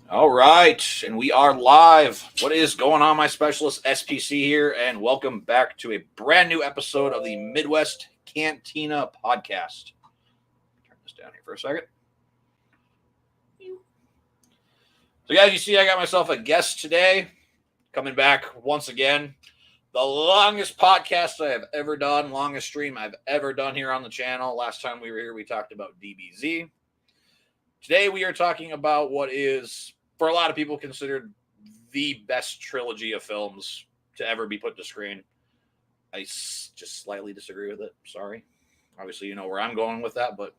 All right, and we are live. What is going on, my specialist SPC here, and welcome back to a brand new episode of the Midwest Cantina podcast. Turn this down here for a second. So, guys, you see, I got myself a guest today, coming back once again. The longest podcast I have ever done, longest stream I've ever done here on the channel. Last time we were here, we talked about DBZ. Today, we are talking about what is, for a lot of people, considered the best trilogy of films to ever be put to screen. I just slightly disagree with it. Sorry. Obviously, you know where I'm going with that, but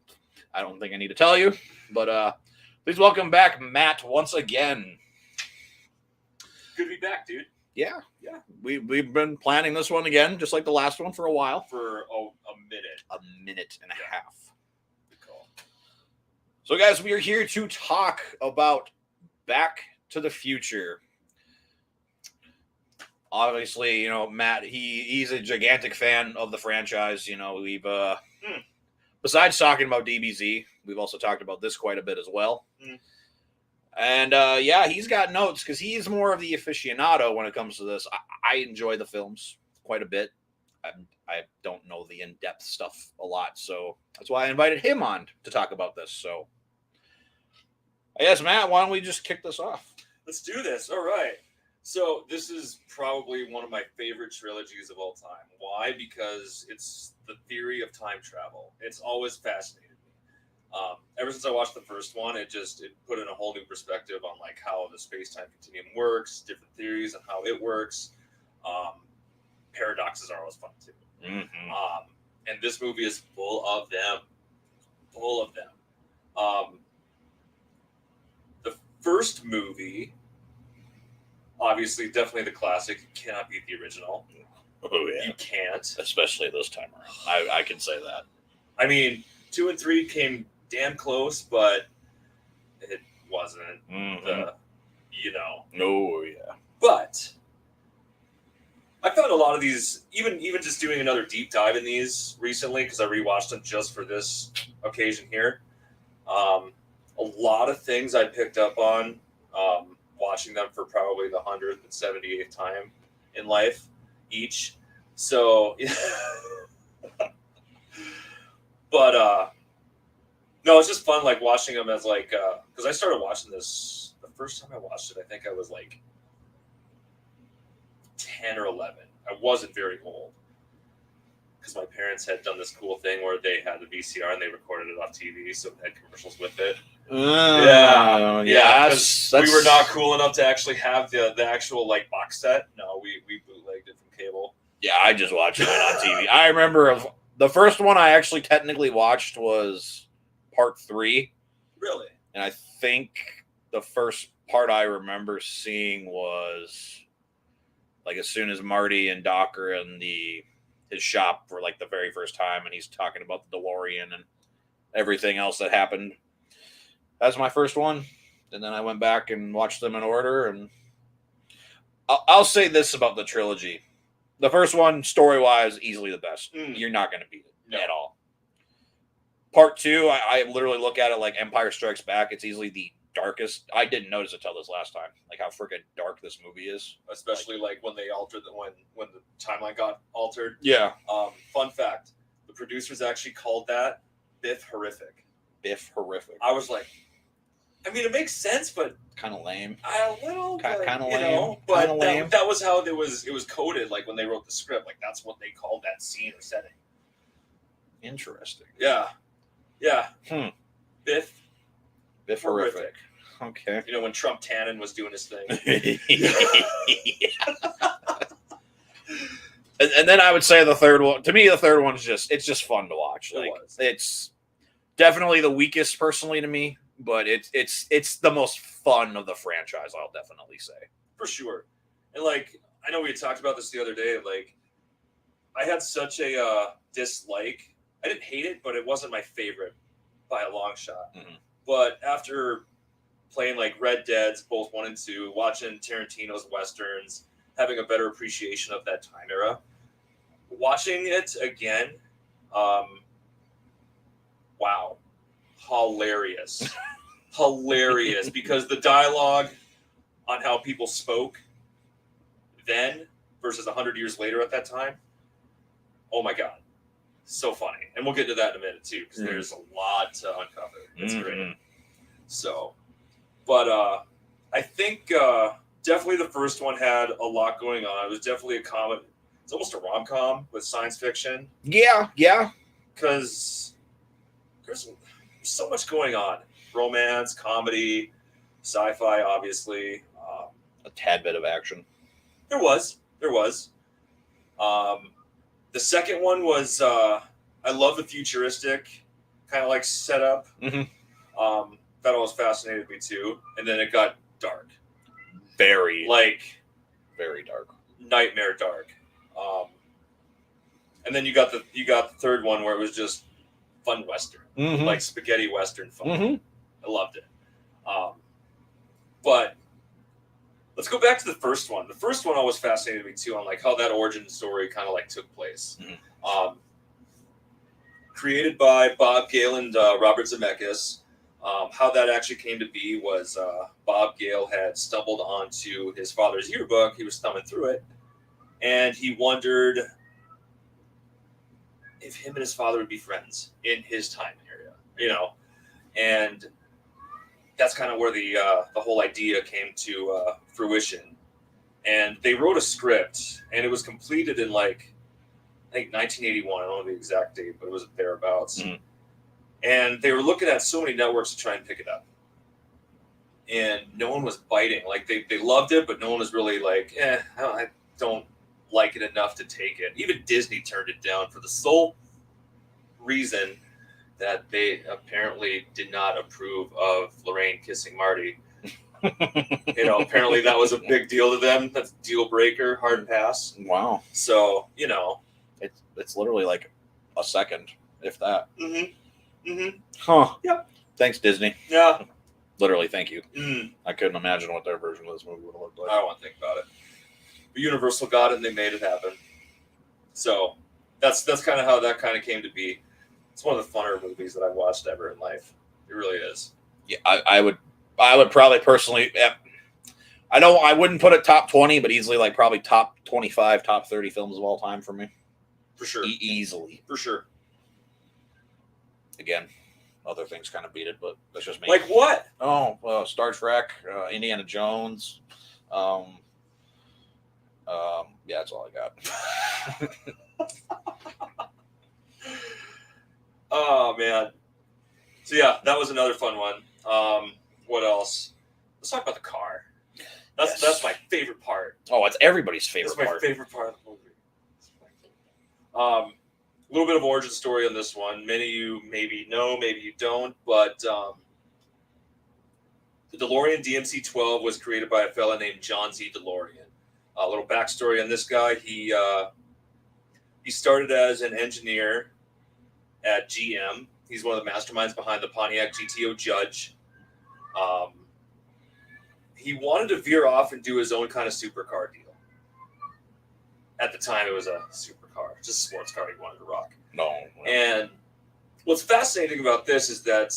I don't think I need to tell you. But please welcome back Matt once again. Good to be back, dude. Yeah. We've been planning this one again, just like the last one, for a while. For a minute. A minute and a half. Good call. So, guys, we are here to talk about Back to the Future. Obviously, you know, Matt, he's a gigantic fan of the franchise. You know, we've besides talking about DBZ, we've also talked about this quite a bit as well. And yeah, he's got notes because he's more of the aficionado when it comes to this. I enjoy the films quite a bit. I don't know the in-depth stuff a lot, so that's why I invited him on to talk about this. So I guess, Matt, why don't we just kick this off? Let's do this. All right. So this is probably one of my favorite trilogies of all time. Why? Because it's the theory of time travel. It's always fascinated me. Ever since I watched the first one, it put in a whole new perspective on like how the space-time continuum works, different theories on how it works. Paradoxes are always fun too. Mm-hmm. And this movie is full of them. The first movie, obviously, definitely the classic. You cannot beat the original. Oh yeah, you can't. Especially this time around. I can say that. I mean, 2 and 3 came damn close, but it wasn't the, Oh yeah. But I found a lot of these, even just doing another deep dive in these recently, because I rewatched them just for this occasion here. A lot of things I picked up on watching them for probably the 178th time in life each. So, but no, it's just fun, like watching them as like, because I started watching this the first time I watched it. I think I was like 10 or 11. I wasn't very old because my parents had done this cool thing where they had the VCR and they recorded it off TV, so it had commercials with it. Yeah. Because we were not cool enough to actually have the actual like box set. No, we bootlegged it from cable. Yeah, I just watched it on TV. I remember the first one I actually technically watched was part 3. Really? And I think the first part I remember seeing was like as soon as Marty and Doc are in his shop for like the very first time, and he's talking about the DeLorean and everything else that happened. That's my first one. And then I went back and watched them in order. And I'll say this about the trilogy. The first one, story-wise, easily the best. You're not going to beat it at all. Part 2, I literally look at it like Empire Strikes Back. It's easily the darkest. I didn't notice it till this last time, like how freaking dark this movie is. Especially like when they altered when the timeline got altered. Yeah. Fun fact: the producers actually called that Biff Horrific. Biff Horrific. I was like, I mean, it makes sense, but kind of lame. A little, kind of lame. Know, but that was how it was coded. Like when they wrote the script, like that's what they called that scene or setting. Interesting. Yeah. Biff Horrific. Okay. You know when Trump Tannen was doing his thing. And then I would say the third one. To me, the third one is just fun to watch. Like it's definitely the weakest personally to me, but it's the most fun of the franchise. I'll definitely say for sure. And like I know we had talked about this the other day. Like I had such a dislike. I didn't hate it, but it wasn't my favorite by a long shot. Mm-hmm. But after playing like Red Dead's both 1 and 2, watching Tarantino's Westerns, having a better appreciation of that time era, watching it again, wow, hilarious. hilarious because the dialogue on how people spoke then versus 100 years later at that time. Oh my God. So funny. And we'll get to that in a minute too, because there's a lot to uncover. It's great. So, but I think definitely the first one had a lot going on. It was definitely a comedy. It's almost a rom-com with science fiction. Yeah. Because there's so much going on. Romance, comedy, sci-fi, obviously. A tad bit of action. There was. The second one was, I love the futuristic kind of like setup. That always fascinated me too. And then it got dark. Very dark. Nightmare dark. And then you got the third one where it was just fun western, like spaghetti western fun. I loved it. But let's go back to the first one. The first one always fascinated me too, on like how that origin story kind of like took place. Created by Bob Gale and Robert Zemeckis. How that actually came to be was Bob Gale had stumbled onto his father's yearbook. He was thumbing through it, and he wondered if him and his father would be friends in his time area, and that's kind of where the whole idea came to fruition. And they wrote a script, and it was completed in like I think 1981. I don't know the exact date, but it was thereabouts. And they were looking at so many networks to try and pick it up, and no one was biting. Like they loved it, but no one was really like, I don't like it enough to take it. Even Disney turned it down for the sole reason that they apparently did not approve of Lorraine kissing Marty. Apparently that was a big deal to them. That's a deal breaker, hard pass. Wow. So, it's literally like a second, if that. Huh. Yep. Thanks, Disney. Yeah. Literally, thank you. I couldn't imagine what their version of this movie would have looked like. I don't want to think about it. But Universal got it, and they made it happen. So that's kind of how that kind of came to be. It's one of the funner movies that I've watched ever in life. It really is. Yeah, I would probably personally. I wouldn't put it top 20, but easily like probably top 25, top 30 films of all time for me. For sure. Easily. For sure. Again, other things kind of beat it, but that's just me. Like what? Oh, Star Trek, Indiana Jones. Yeah, that's all I got. Oh man. So yeah, that was another fun one. What else? Let's talk about the car. That's my favorite part. Oh, it's everybody's favorite part. That's my favorite part of the movie. A little bit of origin story on this one. Many of you maybe know, maybe you don't, but the DeLorean DMC-12 was created by a fella named John Z. DeLorean. A little backstory on this guy. He started as an engineer at GM. He's one of the masterminds behind the Pontiac GTO Judge. He wanted to veer off and do his own kind of supercar deal. At the time, it was a supercar, just a sports car he wanted to rock. No. And what's fascinating about this is that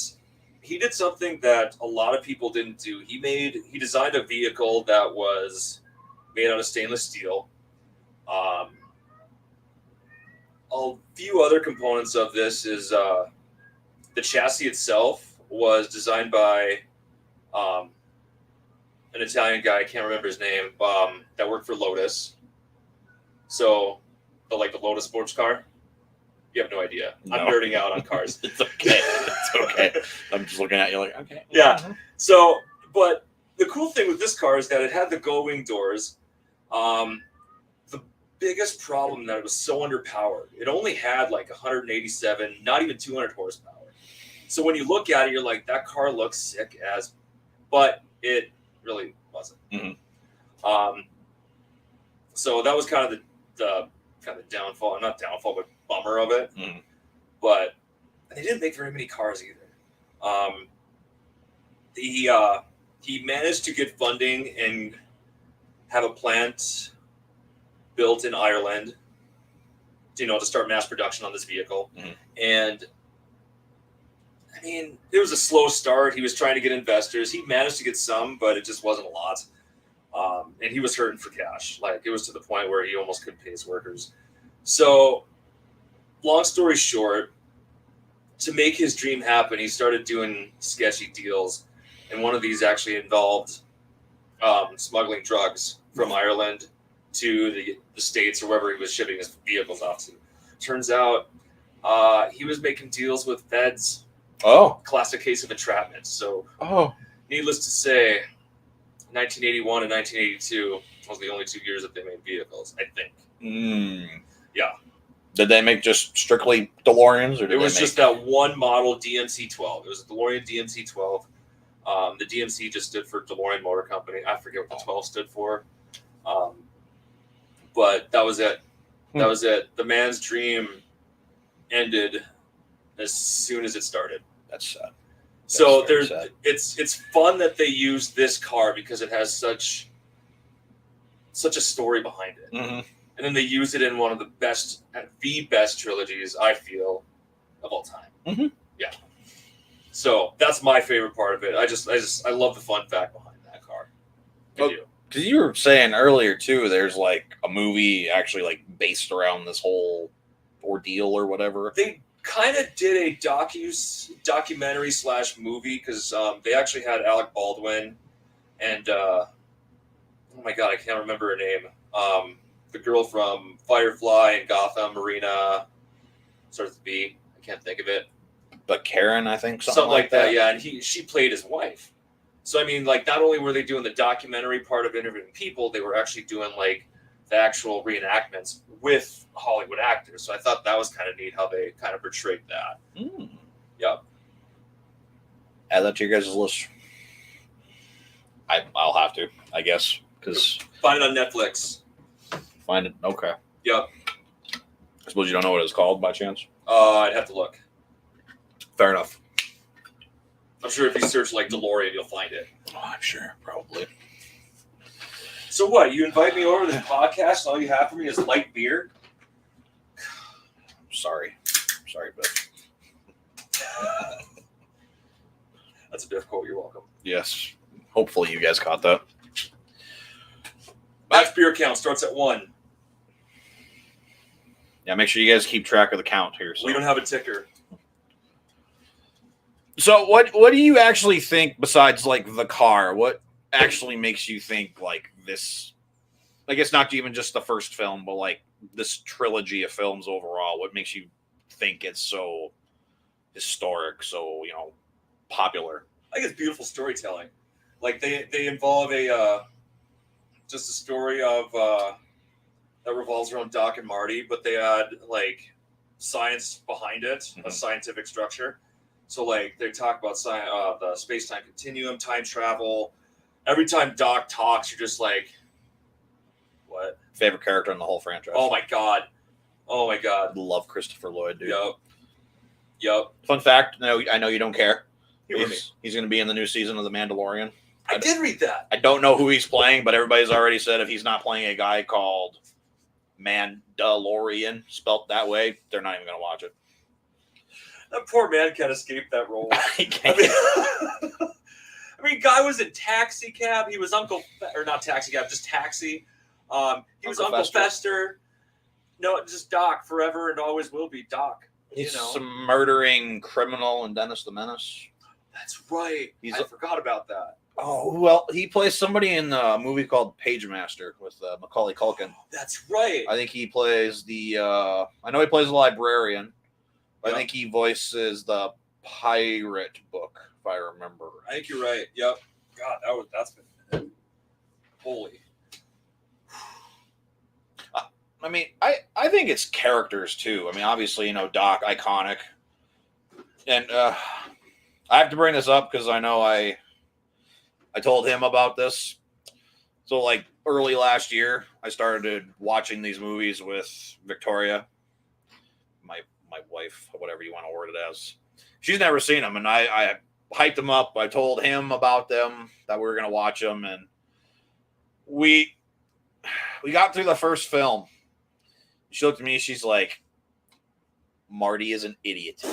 he did something that a lot of people didn't do. He designed a vehicle that was made out of stainless steel. A few other components of this is the chassis itself was designed by an Italian guy, I can't remember his name, that worked for Lotus. So, the Lotus sports car. You have no idea. No. I'm nerding out on cars. It's okay. It's okay. I'm just looking at you like, okay. Yeah. So, but the cool thing with this car is that it had the gull-wing doors. The biggest problem that it was so underpowered. It only had like 187, not even 200 horsepower. So when you look at it, you're like, that car looks sick as, but it really wasn't. So that was kind of the downfall, not downfall, but bummer of it. But they didn't make very many cars either. He managed to get funding and have a plant built in Ireland, to start mass production on this vehicle. And I mean, it was a slow start. He was trying to get investors. He managed to get some, but it just wasn't a lot. And he was hurting for cash. Like, it was to the point where he almost couldn't pay his workers. So, long story short, to make his dream happen, he started doing sketchy deals. And one of these actually involved smuggling drugs from Ireland to the States or wherever he was shipping his vehicles off to. Turns out he was making deals with feds. Oh. Classic case of entrapment. So, Oh. needless to say, 1981 and 1982 was the only 2 years that they made vehicles, I think. Yeah. Did they make just strictly DeLoreans? Or did it was just that one model DMC-12. It was a DeLorean DMC-12. The DMC just stood for DeLorean Motor Company. I forget what the 12 stood for. But that was it. That was it. The man's dream ended as soon as it started. That's sad. So it's fun that they use this car because it has such a story behind it. Mm-hmm. And then they use it in one of the best trilogies, I feel, of all time. Mm-hmm. Yeah. So that's my favorite part of it. I love the fun fact behind that car. Because you were saying earlier too, there's like a movie actually like based around this whole ordeal or whatever. They kind of did a documentary / movie because they actually had Alec Baldwin and oh my god, I can't remember her name. The girl from Firefly and Gotham, Marina, starts with B. I can't think of it. But Karen, I think something like that. Yeah, and she played his wife. So I mean, like, not only were they doing the documentary part of interviewing people, they were actually doing like the actual reenactments with Hollywood actors. So I thought that was kind of neat how they kind of portrayed that. Yep. Add that to your guys' list. I'll have to, I guess, because find it on Netflix. Find it. Okay. Yep. I suppose you don't know what it's called by chance? I'd have to look. Fair enough. I'm sure if you search like DeLorean, you'll find it. Oh, I'm sure, probably. So what? You invite me over to this podcast, and all you have for me is light beer? Sorry, but that's a difficult. You're welcome. Yes. Hopefully, you guys caught that. Max beer count starts at 1. Yeah, make sure you guys keep track of the count here. So. We don't have a ticker. So what do you actually think besides like the car? What actually makes you think like this? I guess not even just the first film, but like this trilogy of films overall. What makes you think it's so historic, so popular? I think it's beautiful storytelling. Like they involve just a story of that revolves around Doc and Marty, but they add like science behind it, a scientific structure. So like they talk about the space-time continuum, time travel. Every time Doc talks, you're just like, what? Favorite character in the whole franchise. Oh my god. Love Christopher Lloyd, dude. Yep. Fun fact, no, I know you don't care. He's going to be in the new season of The Mandalorian. I did read that. I don't know who he's playing, but everybody's already said if he's not playing a guy called Mandalorian, spelt that way, they're not even going to watch it. That poor man can't escape that role. He can't. I mean, guy was in Taxi Cab. He was not Taxi Cab, just Taxi. He was Uncle Fester. No, just Doc forever and always will be Doc. He's some murdering criminal in Dennis the Menace. That's right. I forgot about that. Oh, well, he plays somebody in a movie called Pagemaster with Macaulay Culkin. That's right. I think he plays I know he plays the librarian. Yep. I think he voices the pirate book, if I remember. I think you're right. Yep. God, that's been holy. I mean, I think it's characters too. I mean, obviously, Doc, iconic, and I have to bring this up because I know I told him about this. So, like early last year, I started watching these movies with Victoria, my wife, whatever you want to word it as. She's never seen them, and I hyped them up. I told him about them, that we were going to watch them, and we got through the first film. She looked at me, she's like, Marty is an idiot.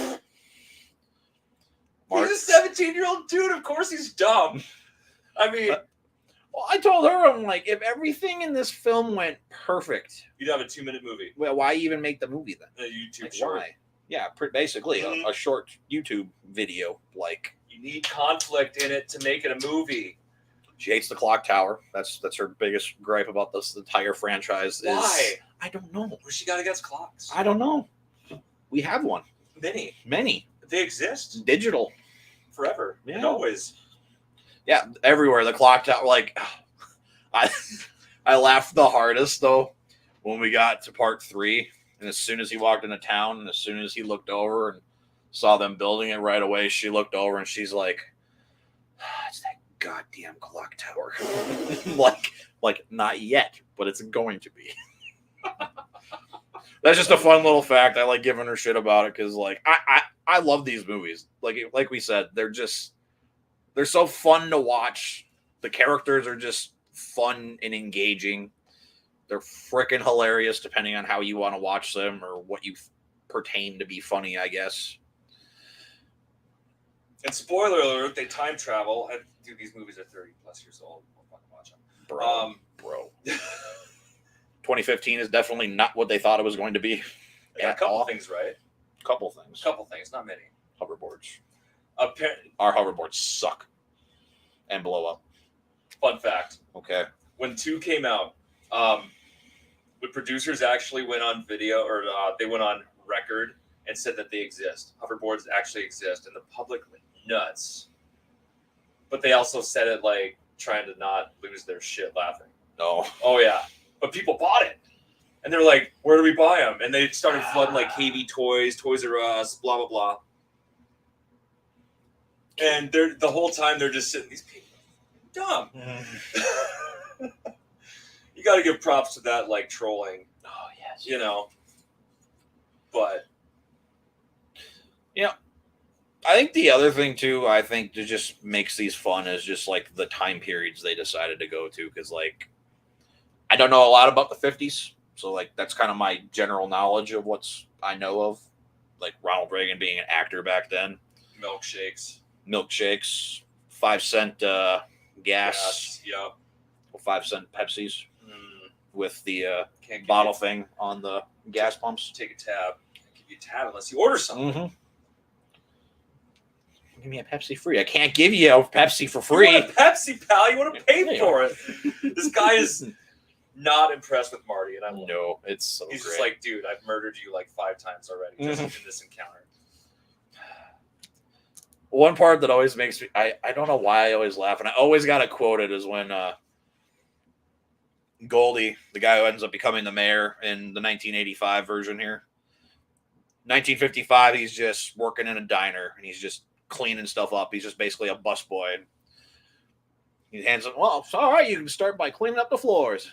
He's a 17-year-old dude. Of course he's dumb. I mean, well, I told her, I'm like, if everything in this film went perfect, you'd have a 2-minute movie. Well, why even make the movie then? A YouTube like, short. Why? Yeah, basically a short YouTube video. Like, you need conflict in it to make it a movie. She hates the clock tower. That's her biggest gripe about this entire franchise. Why? I don't know. What's she got against clocks? I don't know. We have one. Many. They exist. Digital. Forever. Yeah. And always. Yeah, everywhere. The clock tower. Like, I laughed the hardest, though, when we got to part 3. And as soon as he walked into town, and as soon as he looked over and saw them building it right away, she looked over and she's like, it's that goddamn clock tower. like not yet, but it's going to be. That's just a fun little fact. I like giving her shit about it because, like, I love these movies. Like we said, they're so fun to watch. The characters are just fun and engaging. They're freaking hilarious, depending on how you want to watch them or what you pertain to be funny, I guess. And spoiler alert, they time travel. Dude, these movies are 30 plus years old. We'll fucking watch them. Bro. 2015 is definitely not what they thought it was going to be. A couple things, right? Couple things, not many. Hoverboards. Our hoverboards suck and blow up. Fun fact. Okay. When 2 came out, the producers actually went on video, or they went on record and said that they exist. Hoverboards actually exist, and the public went nuts. But they also said it like trying to not lose their shit laughing. No. Oh yeah. But people bought it. And they're like, where do we buy them? And they started flooding like KB Toys, Toys R Us, blah, blah, blah. And the whole time they're just sitting, these people dumb. You got to give props to that, like, trolling. Oh, yes. You know. But. Yeah. I think the other thing, too, I think that just makes these fun is just, like, the time periods they decided to go to. Because, like, I don't know a lot about the 50s. So, like, that's kind of my general knowledge of what's I know of. Like, Ronald Reagan being an actor back then. Milkshakes. 5-cent gas. Yep. 5-cent Pepsis. With the bottle thing on the gas pumps. Take a tab. Can't give you a tab unless you order something. Mm-hmm. Give me a Pepsi free. I can't give you a Pepsi for free. You want a Pepsi, pal. You want to pay for it. This guy is not impressed with Marty, and I love him. It's so He's great. Just like, dude, I've murdered you like 5 times already just in this encounter. One part that always makes me, I don't know why I always laugh, and I always got to quote it, is when Goldie, the guy who ends up becoming the mayor in the 1985 version here. 1955, he's just working in a diner, and he's just cleaning stuff up. He's just basically a busboy. And he hands him, well, it's all right, you can start by cleaning up the floors.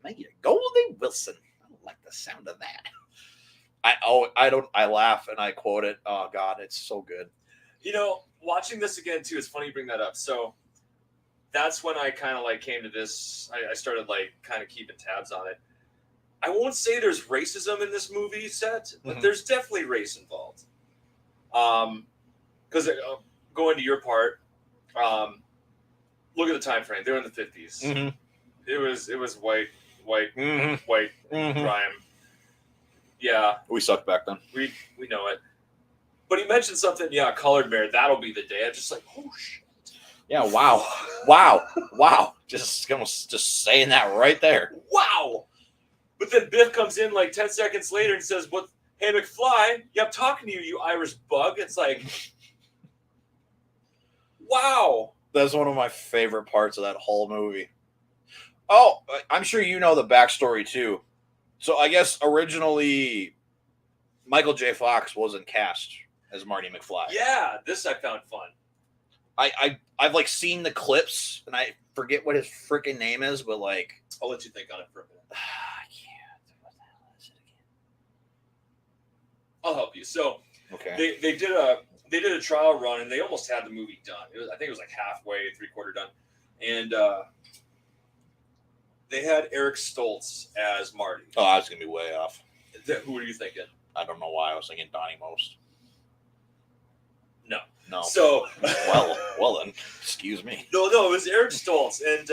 Mayor Goldie Wilson. I don't like the sound of that. I laugh and I quote it. Oh, God, it's so good. You know, watching this again, too, it's funny you bring that up. So that's when I kind of like came to this. I started like kind of keeping tabs on it. I won't say there's racism in this movie set, but there's definitely race involved. Because going to your part, look at the time frame. They're in the 50s. Mm-hmm. It was white crime. Yeah, we sucked back then. We know it. But he mentioned something. Yeah, colored mayor. That'll be the day. I'm just like, oh shit. Yeah, wow. Just saying that right there. Wow. But then Biff comes in like 10 seconds later and says, "What? Hey, McFly, yeah, I'm talking to you, you Irish bug." It's like, wow. That's one of my favorite parts of that whole movie. Oh, I'm sure you know the backstory too. So I guess originally Michael J. Fox wasn't cast as Marty McFly. Yeah, this I found fun. I've like seen the clips and I forget what his freaking name is, but like I'll let you think on it for a minute. I can't. What the hell is it again? I'll help you. So okay, they did a trial run and they almost had the movie done. I think it was like halfway, 3/4 done, and they had Eric Stoltz as Marty. Oh, I was gonna be way off. Who are you thinking? I don't know why I was thinking Donnie Most. No. No. So well then, excuse me. No, it was Eric Stoltz, and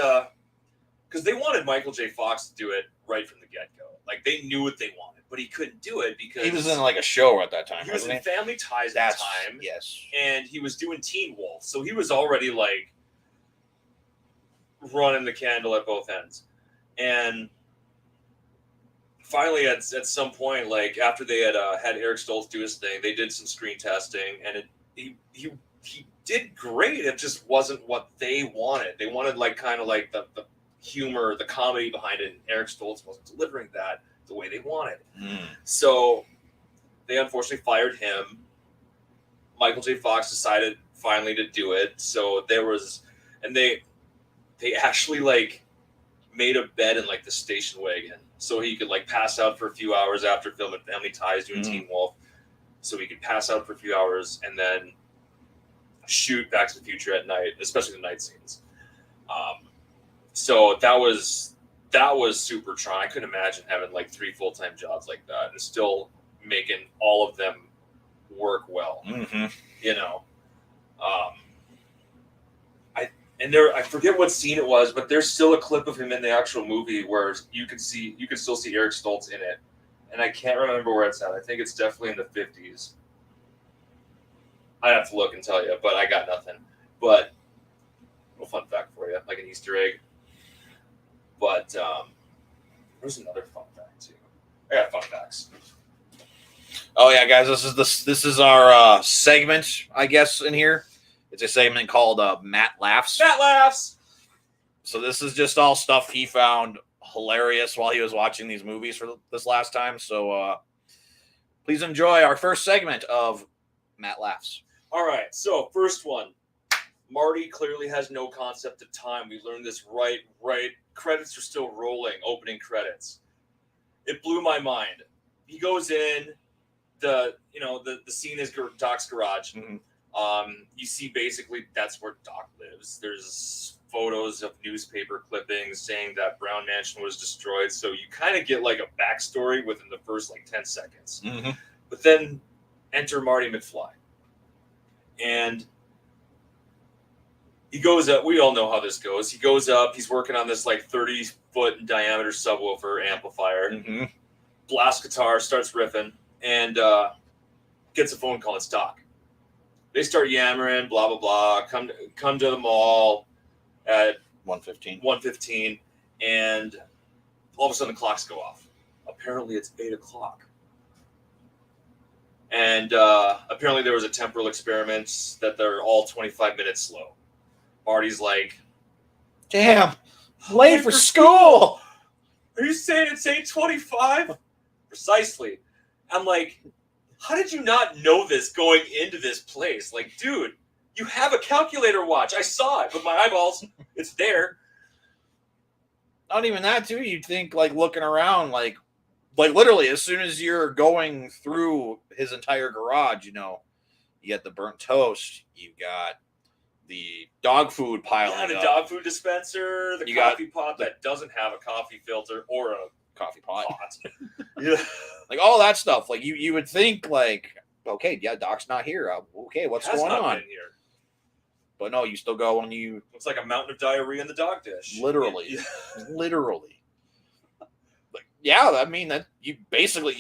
because they wanted Michael J. Fox to do it right from the get-go. Like, they knew what they wanted, but he couldn't do it because he was in like a show at that time. He was in Family Ties at the time. Yes, and he was doing Teen Wolf, so he was already like running the candle at both ends. And finally, at some point, like after they had Eric Stoltz do his thing, they did some screen testing, and he did great. It just wasn't what they wanted. They wanted like kind of like the humor, the comedy behind it, and Eric Stoltz wasn't delivering that the way they wanted. So they unfortunately fired him. Michael J. Fox decided finally to do it. So there was, and they actually like made a bed in like the station wagon so he could like pass out for a few hours after filming Family Ties doing Teen Wolf. So he could pass out for a few hours and then shoot Back to the Future at night, especially the night scenes. So that was super trying. I couldn't imagine having like 3 full-time jobs like that and still making all of them work well. You know, I forget what scene it was, but there's still a clip of him in the actual movie where you can still see Eric Stoltz in it, and I can't remember where it's at. I think it's definitely in the 50s. I'd have to look and tell you, but I got nothing. But a little fun fact for you, like an Easter egg. But there's another fun fact too. I got fun facts. Oh yeah, guys, this is our segment, I guess, in here. It's a segment called Matt Laughs. Matt Laughs. So this is just all stuff he found hilarious while he was watching these movies for this last time. So please enjoy our first segment of Matt Laughs. All right, so first one. Marty clearly has no concept of time. We learned this right. Credits are still rolling, opening credits. It blew my mind. He goes in, the scene is Doc's garage. You see basically that's where Doc lives. There's photos of newspaper clippings saying that Brown Mansion was destroyed. So you kind of get like a backstory within the first like 10 seconds. But then enter Marty McFly. And he goes up. We all know how this goes. He goes up. He's working on this like 30-foot in diameter subwoofer amplifier. Blast guitar, starts riffing, and gets a phone call. It's Doc. They start yammering, blah blah blah. Come to the mall at 1:15, and all of a sudden the clocks go off. Apparently it's 8 o'clock. And apparently there was a temporal experiment that they're all 25 minutes slow. Marty's like, damn, late for school. Are you saying it's 8:25? Precisely. I'm like, how did you not know this going into this place? Like, dude, you have a calculator watch. I saw it with my eyeballs. It's there. Not even that, too. You'd think, like, looking around, like literally, as soon as you're going through his entire garage, you got the burnt toast, you got the dog food piling up. The dog food dispenser, the coffee pot that doesn't have a coffee filter or a coffee pot. Yeah. Like all that stuff. Like you would think like, okay, yeah, Doc's not here. Okay, what's going on? Here. But no, you still go and you. It's like a mountain of diarrhea in the dog dish. Literally. Literally. Like, yeah, I mean that you basically,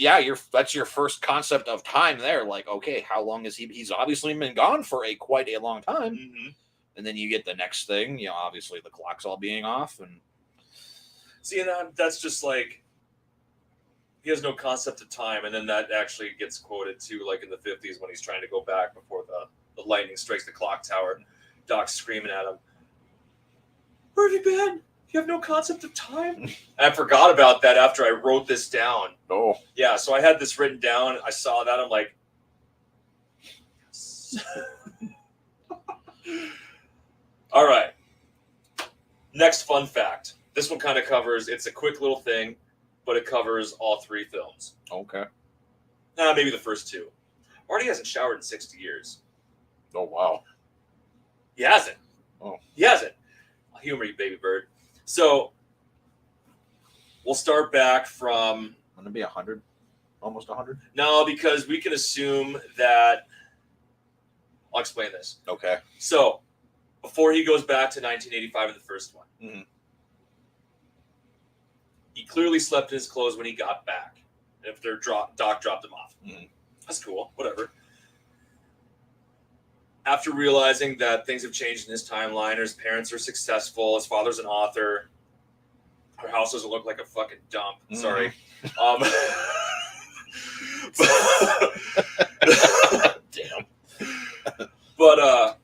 that's your first concept of time there. Like, okay, how long is he? He's obviously been gone for quite a long time. And then you get the next thing, obviously the clock's all being off, and see, and that's just like he has no concept of time, and then that actually gets quoted too, like in the 50s when he's trying to go back before the lightning strikes the clock tower. Doc's screaming at him, "Where have you been? You have no concept of time?" And I forgot about that after I wrote this down. Oh. Yeah, so I had this written down. I saw that. I'm like, yes. All right. Next fun fact. This one kind of covers, it's a quick little thing, but it covers all 3 films. Okay. Maybe the first 2. Marty hasn't showered in 60 years. Oh, wow. He hasn't. Oh. He hasn't. I'll humor you, baby bird. So, we'll start back from... Wouldn't it be 100? Almost 100? No, because we can assume that I'll explain this. Okay. So, before he goes back to 1985 in the first one, he clearly slept in his clothes when he got back. If their doc dropped him off. That's cool. Whatever. After realizing that things have changed in his timeline, his parents are successful, his father's an author, her house doesn't look like a fucking dump. Sorry. Damn. But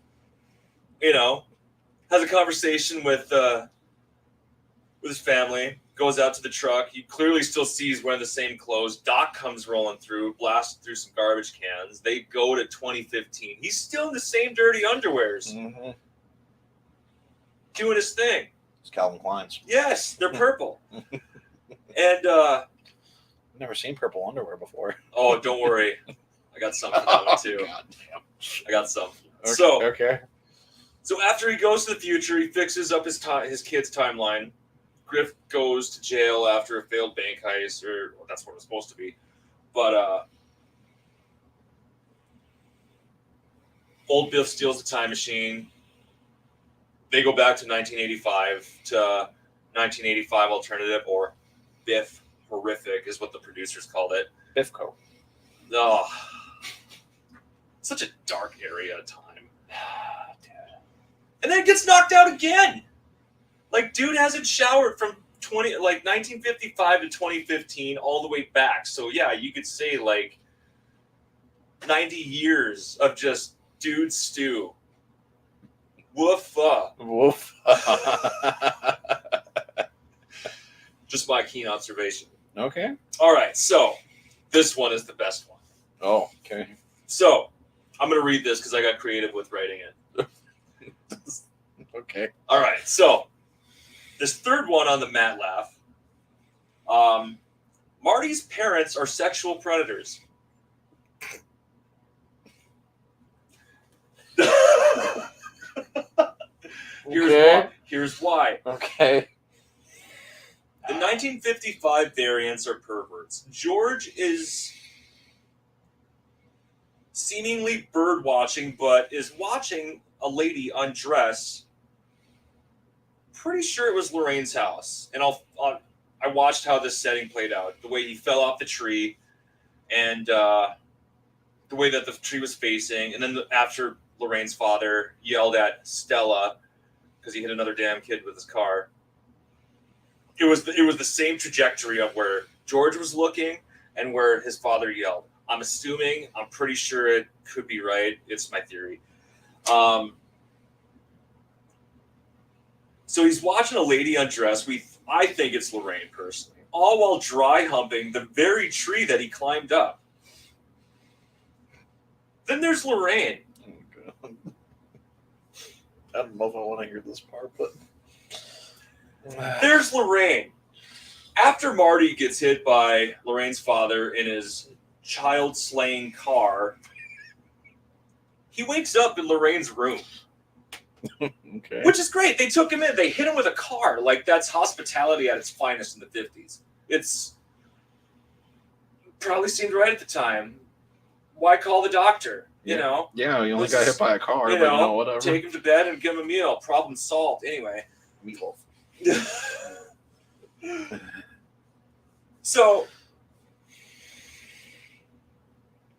has a conversation with his family, goes out to the truck. He clearly still sees wearing the same clothes. Doc comes rolling through, blasts through some garbage cans. They go to 2015. He's still in the same dirty underwears, doing his thing. It's Calvin Klein's. Yes, they're purple. And I've never seen purple underwear before. Oh, don't worry, I got some for that one too. God damn. I got some. Okay. So after he goes to the future, he fixes up his kid's timeline. Griff goes to jail after a failed bank heist, or that's what it was supposed to be. But old Biff steals the time machine. They go back to 1985 to 1985 alternative, or Biff Horrific is what the producers called it. Biffco. Oh, such a dark area of time. And then it gets knocked out again. Like, dude hasn't showered from 1955 to 2015 all the way back. So yeah, you could say like 90 years of just dude stew. Woofa. Woof. Just my keen observation. Okay. All right, so this one is the best one. Oh, okay. So I'm going to read this because I got creative with writing it. Okay. All right, so this third one on the Matt Laugh. Marty's parents are sexual predators. Here's why. Okay. The 1955 variants are perverts. George is seemingly bird watching, but is watching a lady undress. Pretty sure it was Lorraine's house, and I watched how this setting played out. The way he fell off the tree, and the way that the tree was facing, and then after Lorraine's father yelled at Stella because he hit another damn kid with his car. It was the same trajectory of where George was looking and where his father yelled. I'm pretty sure it could be right. It's my theory. So he's watching a lady undress. I think it's Lorraine personally, all while dry humping the very tree that he climbed up. Then there's Lorraine. Oh, God. I don't know if I want to hear this part, but there's Lorraine. After Marty gets hit by Lorraine's father in his child-slaying car, he wakes up in Lorraine's room. Okay. Which is great. They took him in. They hit him with a car. Like, that's hospitality at its finest in the 50s. It's probably seemed right at the time. Why call the doctor? Yeah. You know? Yeah, you only got hit by a car, whatever. Take him to bed and give him a meal. Problem solved. Anyway. Meatloaf. So,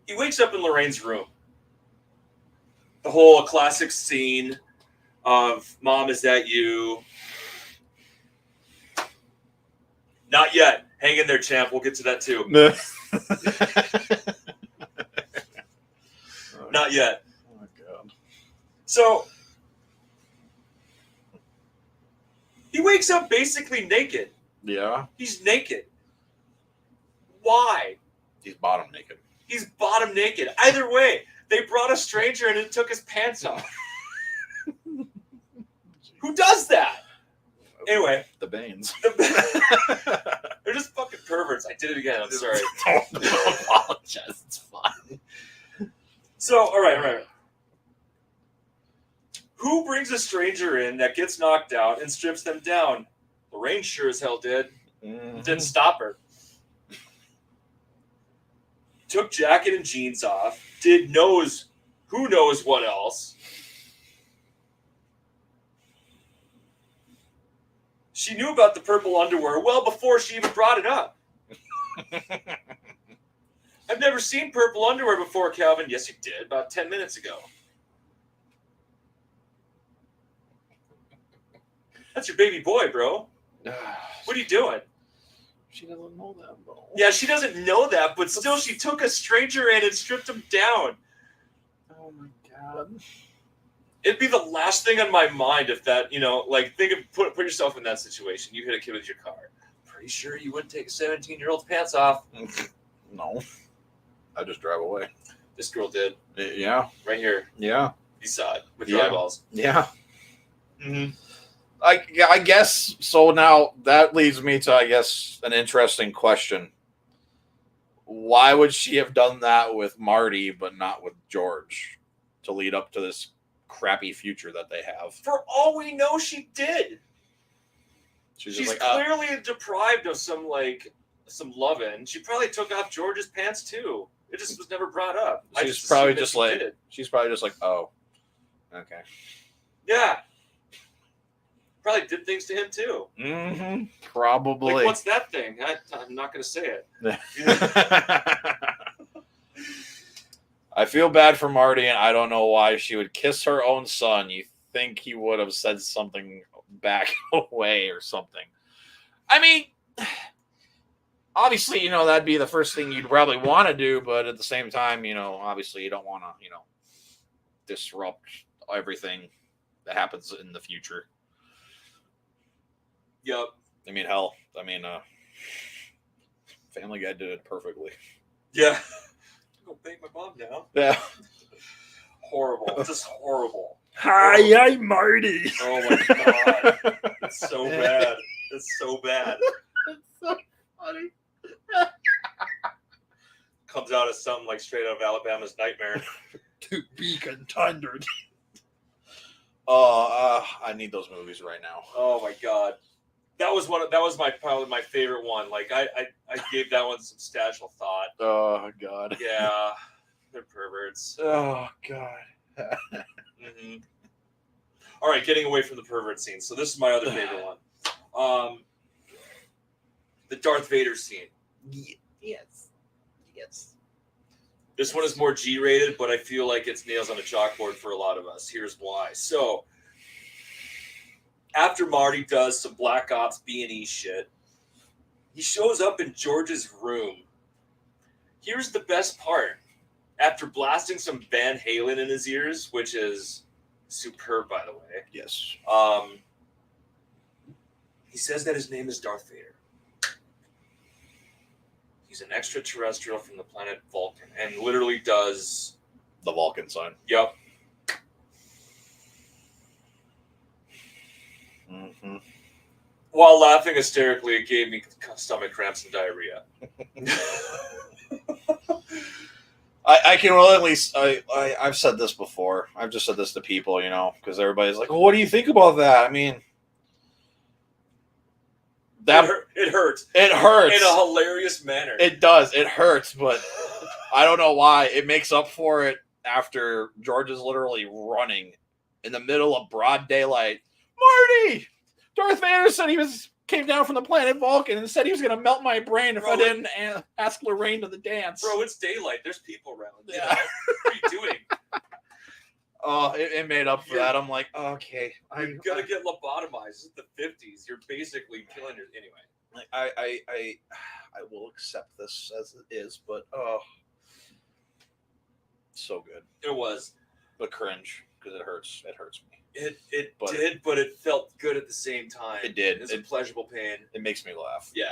he wakes up in Lorraine's room. The whole classic scene of, Mom, is that you? Not yet. Hang in there, champ. We'll get to that too. Not yet. Oh, my God. So, he wakes up basically naked. Yeah. He's naked. Why? He's bottom naked. He's bottom naked. Either way, they brought a stranger in and took his pants off. Who does that? Anyway. The Banes. They're just fucking perverts. I did it again. I'm sorry. Don't apologize. It's fine. So, all right. Who brings a stranger in that gets knocked out and strips them down? Lorraine sure as hell did. Mm-hmm. Didn't stop her. Took jacket and jeans off. Knows who knows what else. She knew about the purple underwear well before she even brought it up. I've never seen purple underwear before, Calvin. Yes, you did, about 10 minutes ago. That's your baby boy, bro. What are you doing? She doesn't know that, bro. Yeah, she doesn't know that, but still she took a stranger in and stripped him down. Oh my god. It'd be the last thing on my mind if that, like think of put yourself in that situation. You hit a kid with your car. Pretty sure you wouldn't take a 17-year-old's pants off. No. I just drive away. This girl did. Yeah. Right here. Yeah. You saw it with your eyeballs. Yeah. Mm-hmm. I guess so. Now that leads me to, I guess, an interesting question. Why would she have done that with Marty but not with George to lead up to this crappy future that they have? For all we know, she did. She's like, clearly deprived of some loving. She probably took off George's pants too. It just was never brought up. She's probably just like, oh, okay. Yeah. Probably did things to him too. Mm-hmm. Probably. Like, what's that thing? I'm not going to say it. I feel bad for Marty, and I don't know why she would kiss her own son. You think he would have said something back away or something? I mean, obviously, that'd be the first thing you'd probably want to do, but at the same time, obviously you don't want to, disrupt everything that happens in the future. Yep. I mean, Family Guy did it perfectly. Yeah. I'm going to bang my mom now. Yeah. Horrible. Just horrible. Hi, I'm Marty. Oh my god. It's so bad. It's so bad. It's so funny. Comes out as something like straight out of Alabama's Nightmare. To be continued. Oh, I need those movies right now. Oh my god. That was probably my favorite one. Like I gave that one substantial thought. Oh god. Yeah, they're perverts. Oh god. Mm-hmm. All right, getting away from the pervert scene. So this is my other favorite one. The Darth Vader scene. Yes. This one is more G-rated, but I feel like it's nails on a chalkboard for a lot of us. Here's why. So after Marty does some Black Ops B&E shit, he shows up in George's room. Here's the best part. After blasting some Van Halen in his ears, which is superb, by the way. Yes. He says that his name is Darth Vader. He's an extraterrestrial from the planet Vulcan, and literally does the Vulcan sign. Yep. Mm-hmm. While laughing hysterically, it gave me stomach cramps and diarrhea. I can really at least I've said this before. I've just said this to people, because everybody's like, well, what do you think about that? I mean, it hurts. It hurts in a hilarious manner. It does. It hurts, but I don't know why. It makes up for it after George is literally running in the middle of broad daylight. Marty! Darth Vader said came down from the planet Vulcan and said he was going to melt my brain if I didn't ask Lorraine to the dance. Bro, it's daylight. There's people around. Yeah. What are you doing? Oh, it made up for that. I'm like, okay. You're going to get lobotomized. This is the 50s. You're basically killing your... Anyway. I will accept this as it is, but so good. It was. But cringe, because it hurts. It hurts me. It did, but it felt good at the same time. It did. It's a pleasurable pain. It makes me laugh. Yeah.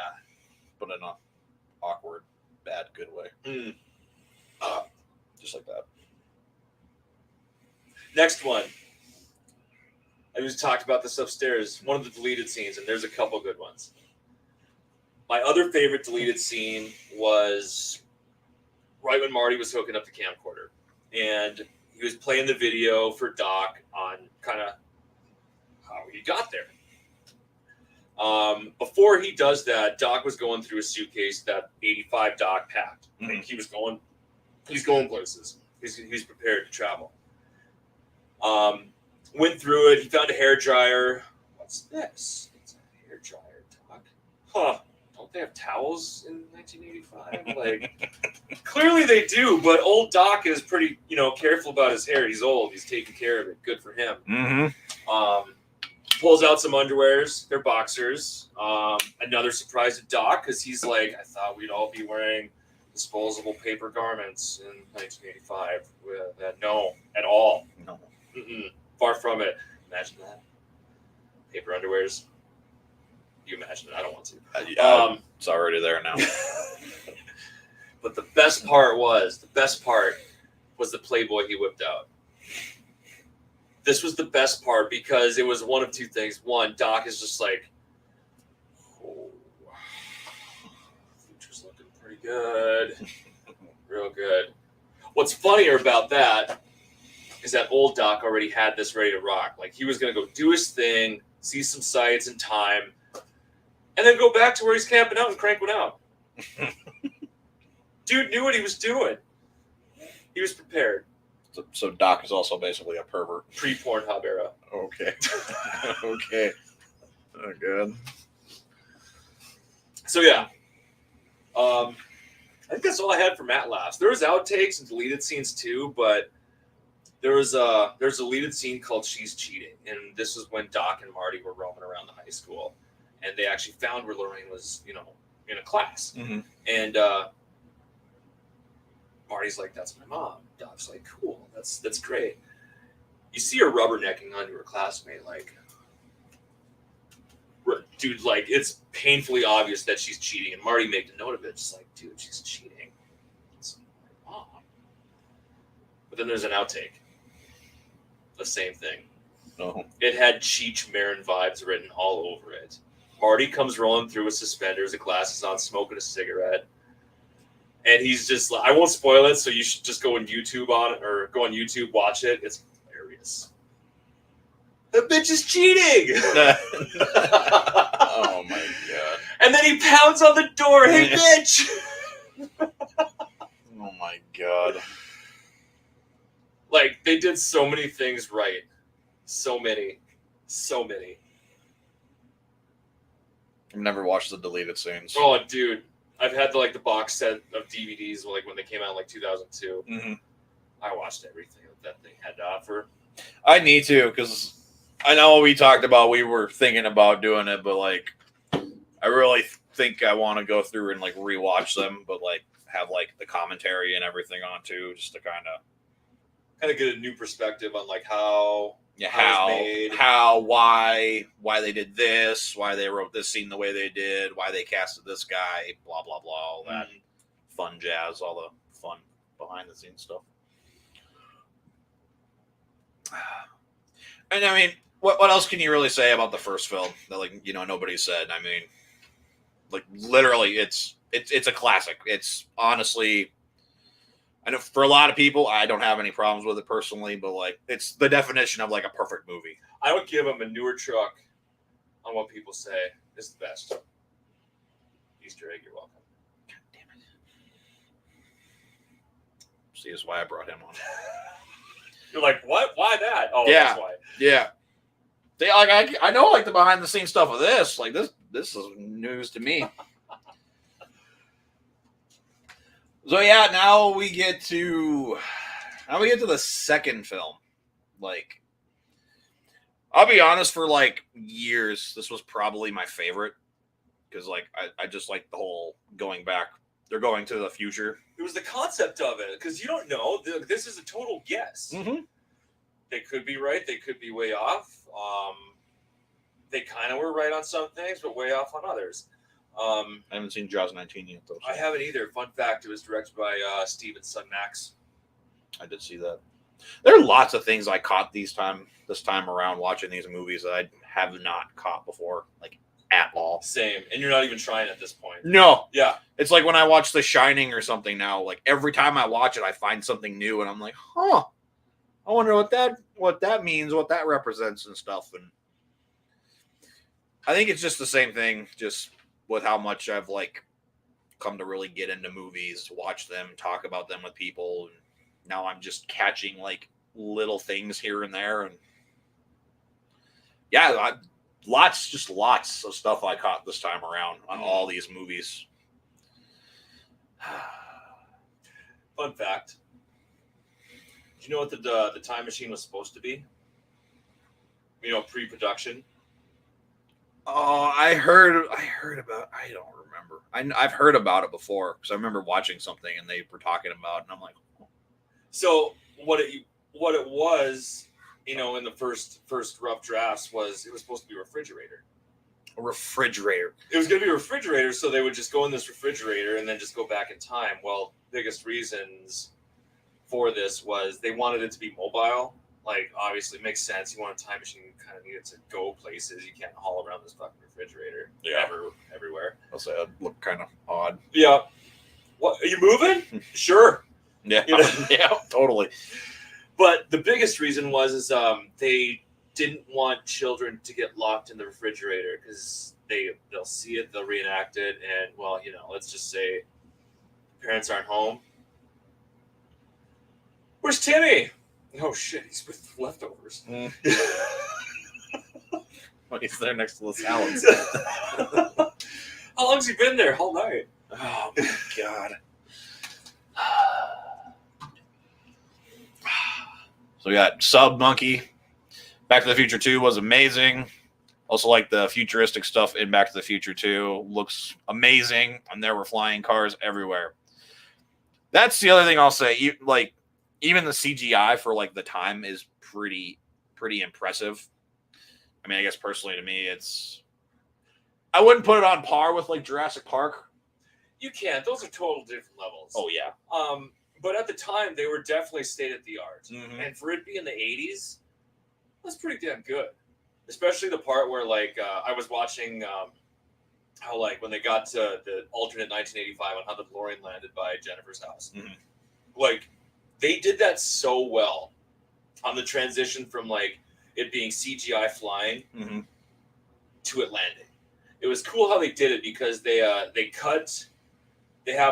But in an awkward, bad, good way. Mm. Just like that. Next one. I just talked about this upstairs. One of the deleted scenes, and there's a couple good ones. My other favorite deleted scene was right when Marty was hooking up the camcorder. And he was playing the video for Doc on kind of how he got there. Before he does that, Doc was going through a suitcase that 85 Doc packed. Mm-hmm. He's going places. He's prepared to travel. Went through it. He found a hair dryer. What's this? It's a hair dryer, Doc. Huh? Don't they have towels in 1985? Like, clearly they do. But old Doc is pretty, careful about his hair. He's old. He's taking care of it. Good for him. Mm-hmm. Pulls out some underwears. They're boxers. Another surprise to Doc because he's like, I thought we'd all be wearing disposable paper garments in 1985. No, at all. No. Mm-mm. Far from it. Imagine that. Paper underwears. You imagine it. I don't want to. It's already there now. But the best part was the Playboy he whipped out. This was the best part because it was one of two things. One, Doc is just like, oh, future's looking pretty good. Real good. What's funnier about that is that old Doc already had this ready to rock. Like, he was going to go do his thing, see some sights in time, and then go back to where he's camping out and crank one out. Dude knew what he was doing. He was prepared. So Doc is also basically a pervert. Pre-Pornhub era. Okay. Okay. Oh, good. So, yeah. I think that's all I had for Matt Laughs. There was outtakes and deleted scenes, too, but there's a deleted scene called She's Cheating, and this is when Doc and Marty were roaming around the high school, and they actually found where Lorraine was, in a class. Mm-hmm. And Marty's like, that's my mom. Doc's like, cool, that's great. You see her rubbernecking onto her classmate, like, dude, like, it's painfully obvious that she's cheating, and Marty made a note of it, just like, dude, she's cheating. It's my mom. But then there's an outtake. The same thing. Oh. It had Cheech Marin vibes written all over it. Marty comes rolling through with suspenders and glasses on, smoking a cigarette. And he's just like, I won't spoil it, so you should just go on YouTube, watch it. It's hilarious. The bitch is cheating! Oh my god. And then he pounds on the door, hey bitch! Oh my god. Like, they did so many things right. So many. I've never watched the deleted scenes. Oh, dude. I've had the box set of DVDs when they came out in 2002. Mm-hmm. I watched everything that thing had to offer. I need to, because I know we talked about, we were thinking about doing it, but I really think I want to go through and rewatch them, but have the commentary and everything on too, just to kind of get a new perspective on how why they did this, why they wrote this scene the way they did, why they casted this guy, blah blah blah, all that fun jazz, all the fun behind the scenes stuff. And I mean, what else can you really say about the first film that nobody said? I mean, literally, it's a classic. It's honestly, I know for a lot of people, I don't have any problems with it personally, but it's the definition of a perfect movie. I would give him a newer truck on what people say is the best. Easter egg, you're welcome. God damn it. See, that's why I brought him on. You're like, what? Why that? Oh, yeah. That's why. Yeah. See, I know the behind the scenes stuff of this. This is news to me. So yeah, now we get to the second film. I'll be honest, for years, this was probably my favorite because I just like the whole going back. They're going to the future. It was the concept of it because you don't know. This is a total guess. Mm-hmm. They could be right. They could be way off. They kind of were right on some things, but way off on others. I haven't seen Jaws 19 yet, though. So. I haven't either. Fun fact, it was directed by Steven's son, Max. I did see that. There are lots of things I caught this time around watching these movies that I have not caught before, at all. Same. And you're not even trying at this point. No. Yeah. It's like when I watch The Shining or something now, every time I watch it, I find something new, and I'm like, huh, I wonder what that means, what that represents and stuff. And I think it's just the same thing, just with how much I've come to really get into movies, watch them, talk about them with people. And now I'm just catching like little things here and there, and yeah, lots of stuff I caught this time around on all these movies. Fun fact: do you know what the time machine was supposed to be? You know, pre-production. Oh, I heard about. I don't remember. I've heard about it before because I remember watching something and they were talking about it, and I'm like, oh. So what it was, you know, in the first rough drafts was it was supposed to be a refrigerator. A refrigerator. It was going to be a refrigerator, so they would just go in this refrigerator and then just go back in time. Well, biggest reasons for this was they wanted it to be mobile. Like, obviously, it makes sense. You want a time machine, you kind of need it to go places. You can't haul around this fucking refrigerator everywhere. I'll say it'd look kind of odd. Yeah. What, are you moving? Sure. Yeah, you know? yeah, totally. But the biggest reason was they didn't want children to get locked in the refrigerator because they'll see it, they'll reenact it, and, well, you know, let's just say parents aren't home. Where's Timmy? Oh shit, he's with leftovers. Well, he's there next to the salads. How long's he been there? All night. Oh my god. So we got Sub Monkey. Back to the Future 2 was amazing. Also, like the futuristic stuff in Back to the Future 2 looks amazing, and there were flying cars everywhere. That's the other thing I'll say. Like, even the CGI for like the time is pretty impressive. I mean, I guess personally to me, I wouldn't put it on par with like Jurassic Park. You can't. Those are total different levels. Oh yeah. But at the time, they were definitely state of the art, Mm-hmm. and for it being the '80s, that's pretty damn good. Especially the part where like I was watching how like when they got to the alternate 1985 on how the DeLorean landed by Jennifer's house, like they did that so well on the transition from like it being CGI flying to it landing. It was cool how they did it because they have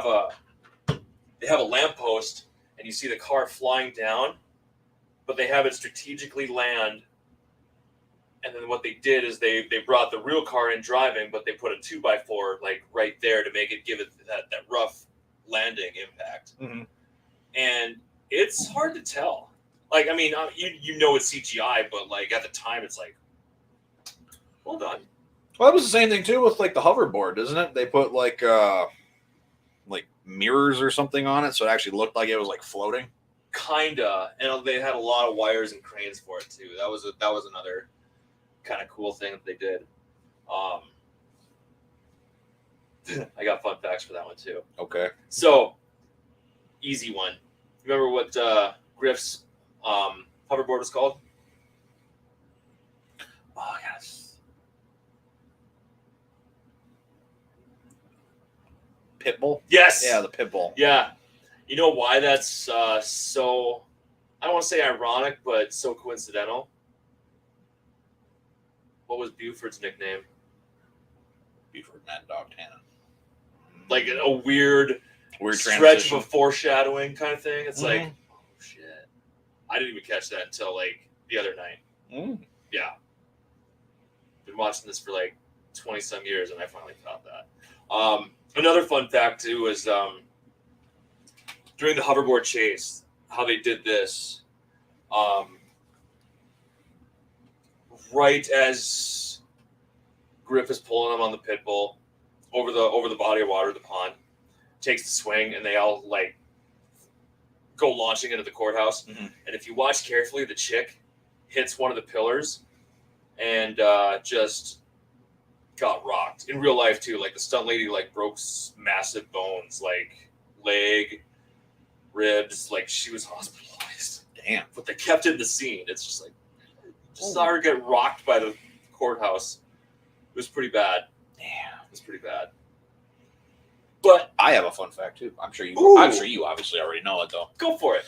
a lamppost and you see the car flying down, but they have it strategically land. And then what they did is they brought the real car in driving, but they put a 2x4 like right there to make it give it that rough landing impact. And it's hard to tell. Like, I mean, you know it's CGI, but like at the time, it's like, well done. Well, that was the same thing too with like the hoverboard, isn't it? They put like mirrors or something on it, so it actually looked like it was like floating. Kinda, and they had a lot of wires and cranes for it too. That was another kind of cool thing that they did. I got fun facts for that one too. Okay. So, easy one. Remember what Griff's hoverboard was called? Oh yes. Pitbull? Yes. Yeah, the Pitbull. Yeah. You know why that's so, I don't want to say ironic, but so coincidental? What was Buford's nickname? Buford Mad Dog Tannen. Like a weird stretch transition. of a foreshadowing kind of thing. It's like, oh shit. I didn't even catch that until like the other night. Yeah. Been watching this for like 20 some years and I finally caught that. Another fun fact too is during the hoverboard chase, how they did this. Right as Griff is pulling him on the pit bull over the body of water, the pond, takes the swing, and they all like go launching into the courthouse. And if you watch carefully, the chick hits one of the pillars and just got rocked in real life too. Like the stunt lady like broke massive bones, like leg, ribs. Like she was hospitalized. Damn. But they kept it in the scene. It's just like just saw her get rocked by the courthouse. It was pretty bad. Damn. It was pretty bad. But I have a fun fact too. I'm sure you obviously already know it though. Go for it.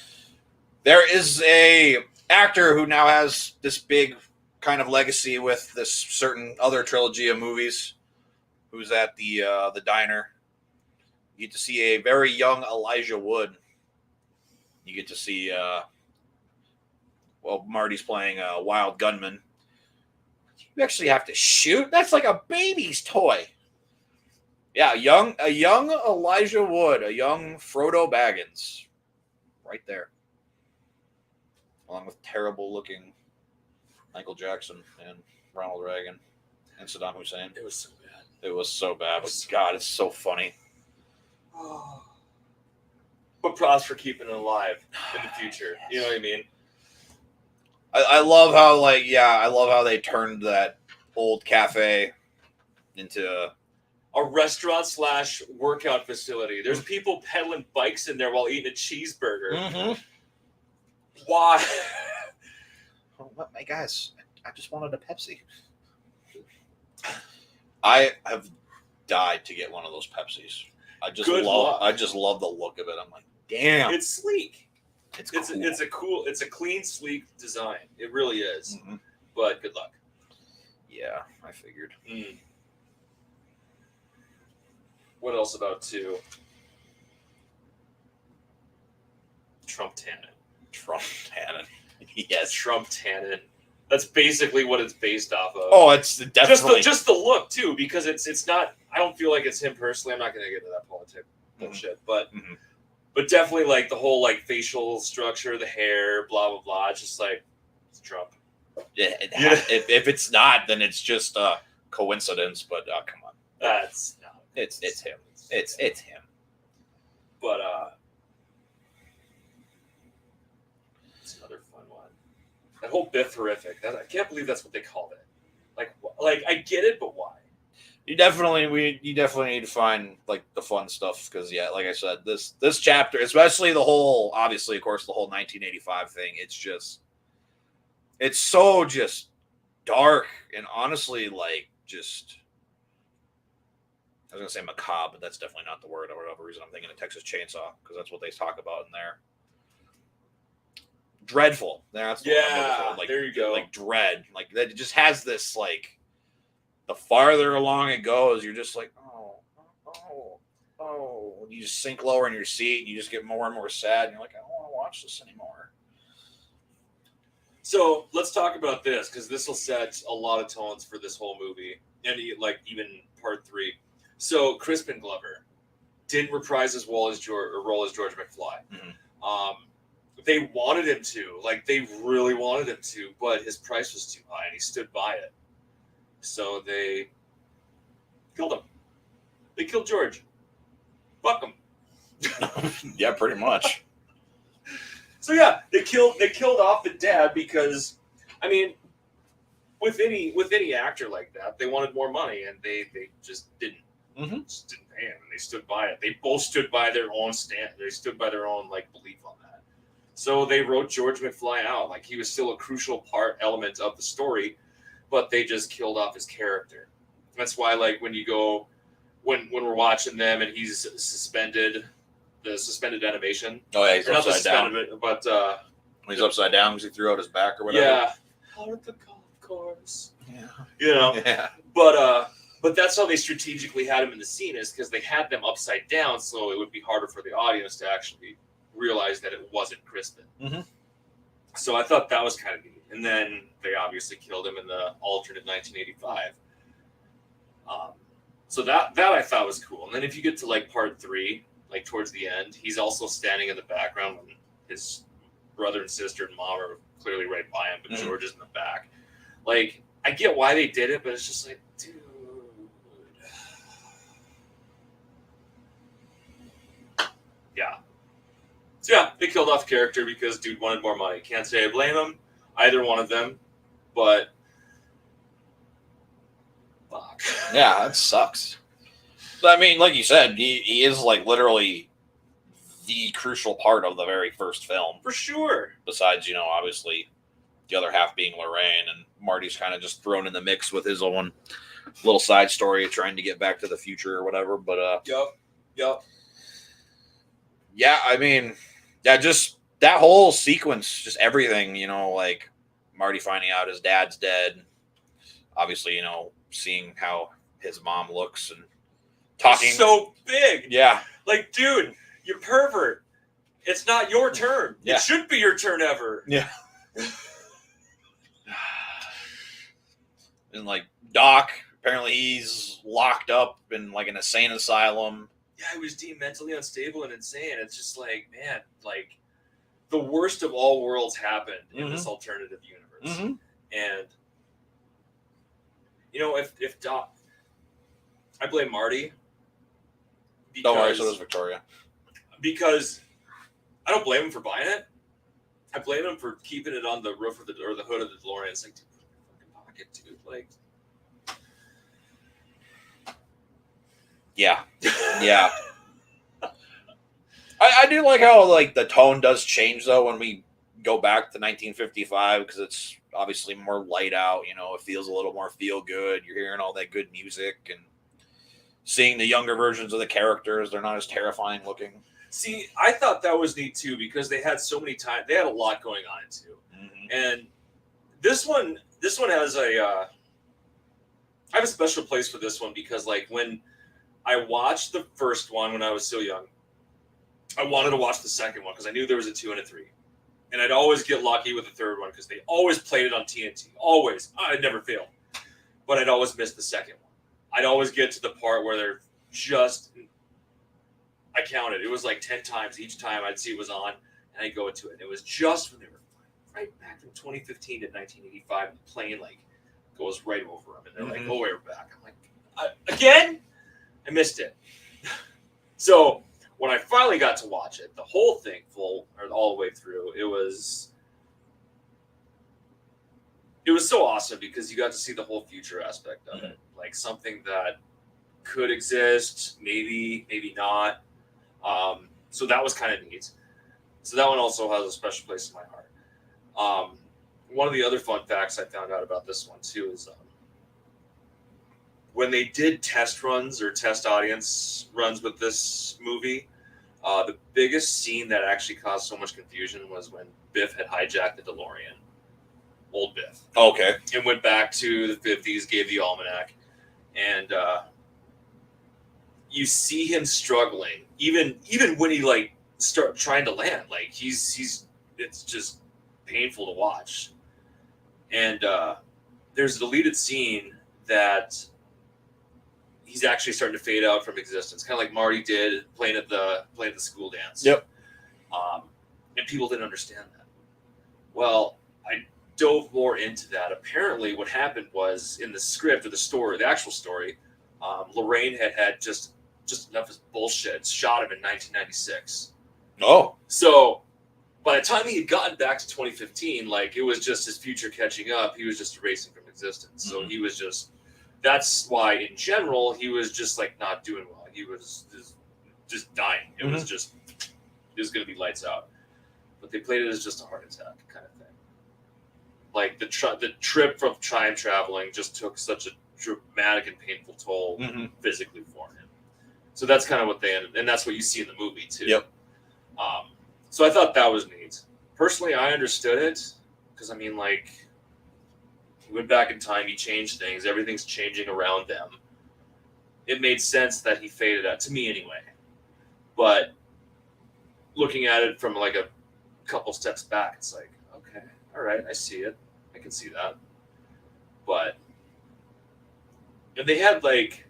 There is a actor who now has this big kind of legacy with this certain other trilogy of movies, who's at the diner. You get to see a very young Elijah Wood. You get to see, Marty's playing a wild gunman. You actually have to shoot? That's like a baby's toy. Yeah, a young Elijah Wood, a young Frodo Baggins. Right there. Along with terrible looking Michael Jackson and Ronald Reagan and Saddam Hussein. It was so bad. It was so bad. But God, it's so funny. Oh. But props for keeping it alive in the future. Yes. You know what I mean? I love how I love how they turned that old cafe into a restaurant / workout facility. There's people pedaling bikes in there while eating a cheeseburger. Mm-hmm. Why? What, my guys? I just wanted a Pepsi. I have died to get one of those Pepsis. I just love the look of it. I'm like, damn, it's sleek. It's cool. It's a clean, sleek design. It really is. Mm-hmm. But good luck. Yeah, I figured. What else about 2? Trump Tannen. Yes, Trump Tannen. That's basically what it's based off of. Oh, it's definitely just the look too, because it's not. I don't feel like it's him personally. I'm not going to get into that politics bullshit, but definitely like the whole like facial structure, the hair, blah blah blah. It's just like it's Trump. Yeah, if it's not, then it's just a coincidence. But come on, that's not. It's him. It's him. But it's another fun one. That whole Biff Horrific. I can't believe that's what they called it. Like I get it, but why? You definitely need to find like the fun stuff because like I said, this chapter, especially the whole, obviously, of course, the whole 1985 thing. It's so just dark and honestly like just. I was going to say macabre, but that's definitely not the word. For whatever reason, I'm thinking of Texas Chainsaw because that's what they talk about in there. Dreadful. That's like, there you go. Like dread. Like that. It just has this like. The farther along it goes, you're just like, oh. You just sink lower in your seat, and you just get more and more sad, and you're like, I don't want to watch this anymore. So let's talk about this because this will set a lot of tones for this whole movie, and like even part 3. So Crispin Glover didn't reprise his role as George McFly. Mm-hmm. They wanted him to, like they really wanted him to, but his price was too high, and he stood by it. So they killed him. They killed George. Fuck him. Yeah, pretty much. So yeah, they killed off the dad because, I mean, with any actor like that, they wanted more money and they just didn't. Mm-hmm. Just didn't pay him, and they stood by it. They both stood by their own stand. They stood by their own like belief on that. So they wrote George McFly out like he was still a crucial element of the story. But they just killed off his character. That's why, like, when we're watching them and he's suspended, the suspended animation. Oh yeah, he's upside down. But when he's upside down because he threw out his back or whatever. Yeah. Out at the golf course. Yeah. You know. Yeah. But that's how they strategically had him in the scene is because they had them upside down, so it would be harder for the audience to actually realize that it wasn't Crispin. Mm-hmm. So I thought that was kind of neat. And then they obviously killed him in the alternate 1985. So that I thought was cool. And then if you get to like part 3, like towards the end, he's also standing in the background when his brother and sister and mom are clearly right by him, but George is in the back. Like, I get why they did it, but it's just like, dude. Yeah. So yeah, they killed off character because dude wanted more money. Can't say I blame him. Either one of them, but fuck. Yeah, that sucks. But I mean, like you said, he is like literally the crucial part of the very first film. For sure. Besides, obviously the other half being Lorraine, and Marty's kind of just thrown in the mix with his own little side story of trying to get back to the future or whatever. But Yep. Yeah, I mean, yeah, just that whole sequence, just everything, like Marty finding out his dad's dead, obviously, seeing how his mom looks and talking. So big. Yeah. Like, dude, you pervert. It's not your turn. Yeah. It should be your turn ever. Yeah. And like Doc, apparently he's locked up in like an insane asylum. Yeah, he was deemed mentally unstable and insane. It's just like, man, like the worst of all worlds happened in this alternative universe. Mm-hmm. And you know, if Doc, I blame Marty. Don't worry, so does Victoria. Because I don't blame him for buying it. I blame him for keeping it on the roof of the hood of the DeLorean. It's like, dude, put it in your fucking pocket, dude. Like, yeah, yeah. I do like how like the tone does change though when we go back to 1955 because it's obviously more light out. You know, it feels a little more feel good. You're hearing all that good music and seeing the younger versions of the characters. They're not as terrifying looking. See, I thought that was neat too because they had so many times. They had a lot going on too, and this one has a. I have a special place for this one because like when I watched the first one when I was so young, I wanted to watch the second one because I knew there was a 2 and a 3, and I'd always get lucky with the third one because they always played it on TNT. Always, I'd never fail, but I'd always miss the second one. I'd always get to the part where they're just. I counted. It was like 10 times each time I'd see it was on, and I'd go into it. And it was just when they were right back from 2015 to 1985, the plane like goes right over them, and they're like, "Oh, we're back." I'm like, "Again?" I missed it. So when I finally got to watch it, the whole thing, full or all the way through, it was so awesome because you got to see the whole future aspect of it, like something that could exist, maybe not. So that was kind of neat. So that one also has a special place in my heart. One of the other fun facts I found out about this one too is when they did test runs or test audience runs with this movie, the biggest scene that actually caused so much confusion was when Biff had hijacked the DeLorean. Old Biff. Okay. And went back to the 50s, gave the almanac, and you see him struggling, even when he like start trying to land. Like he's it's just painful to watch. And there's a deleted scene that he's actually starting to fade out from existence, kind of like Marty did playing at the school dance. Yep. And people didn't understand that. Well, I dove more into that. Apparently, what happened was in the script or the story, the actual story, Lorraine had just enough of bullshit. Shot him in 1996. Oh. So by the time he had gotten back to 2015, like it was just his future catching up. He was just erasing from existence. So he was just. That's why, in general, he was just like not doing well. He was just dying. It was just. It was going to be lights out. But they played it as just a heart attack kind of thing. Like the trip from time traveling just took such a dramatic and painful toll physically for him. So that's kind of what they ended, and that's what you see in the movie too. Yep. So I thought that was neat. Personally, I understood it because I mean, like, he went back in time, he changed things, everything's changing around them. It made sense that he faded out to me anyway. But looking at it from like a couple steps back, it's like, okay, all right, I see it, I can see that. But and they had like.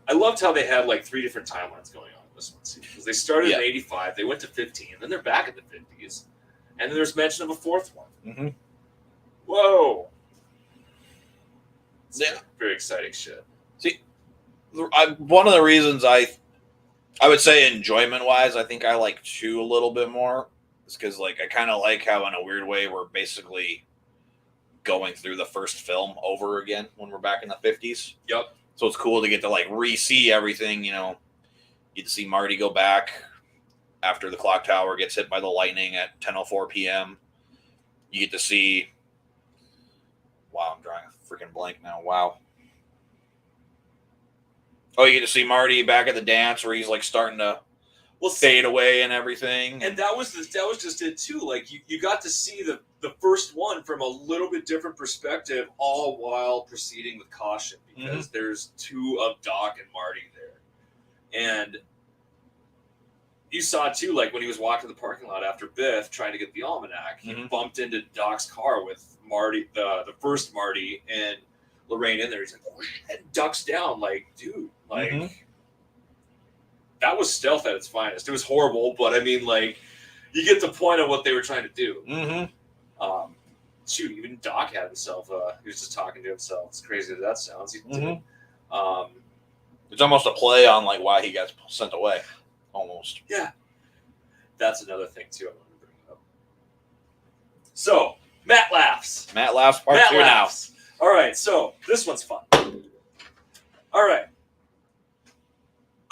I loved how they had like 3 different timelines going on in this one scene. Because they started in 85, they went to 15, then they're back in the 50s, and then there's mention of a 4th one. Whoa. Yeah. Very exciting shit. See, one of the reasons I would say enjoyment-wise, I think I like 2 a little bit more is because like I kind of like how in a weird way we're basically going through the first film over again when we're back in the 50s. Yep. So it's cool to get to like re-see everything, you know. You get to see Marty go back after the clock tower gets hit by the lightning at 10:04 p.m. You get to see. Wow, I'm drawing a freaking blank now. Wow. Oh, you get to see Marty back at the dance where he's like starting to fade away and everything. And that was just it too. Like you got to see the first one from a little bit different perspective, all while proceeding with caution because there's 2 of Doc and Marty there. And you saw too, like when he was walking the parking lot after Biff trying to get the almanac, he bumped into Doc's car with Marty, the first Marty, and Lorraine in there. He's like, oh shit, and ducks down. Like, dude, like that was stealth at its finest. It was horrible, but I mean, like, you get the point of what they were trying to do. Shoot, even Doc had himself. He was just talking to himself. It's crazy that sounds. He did. It's almost a play on like why he got sent away. Almost. Yeah. That's another thing too I wanted to bring up. So, Matt laughs. Matt laughs part 2 now. All right, so this one's fun. All right.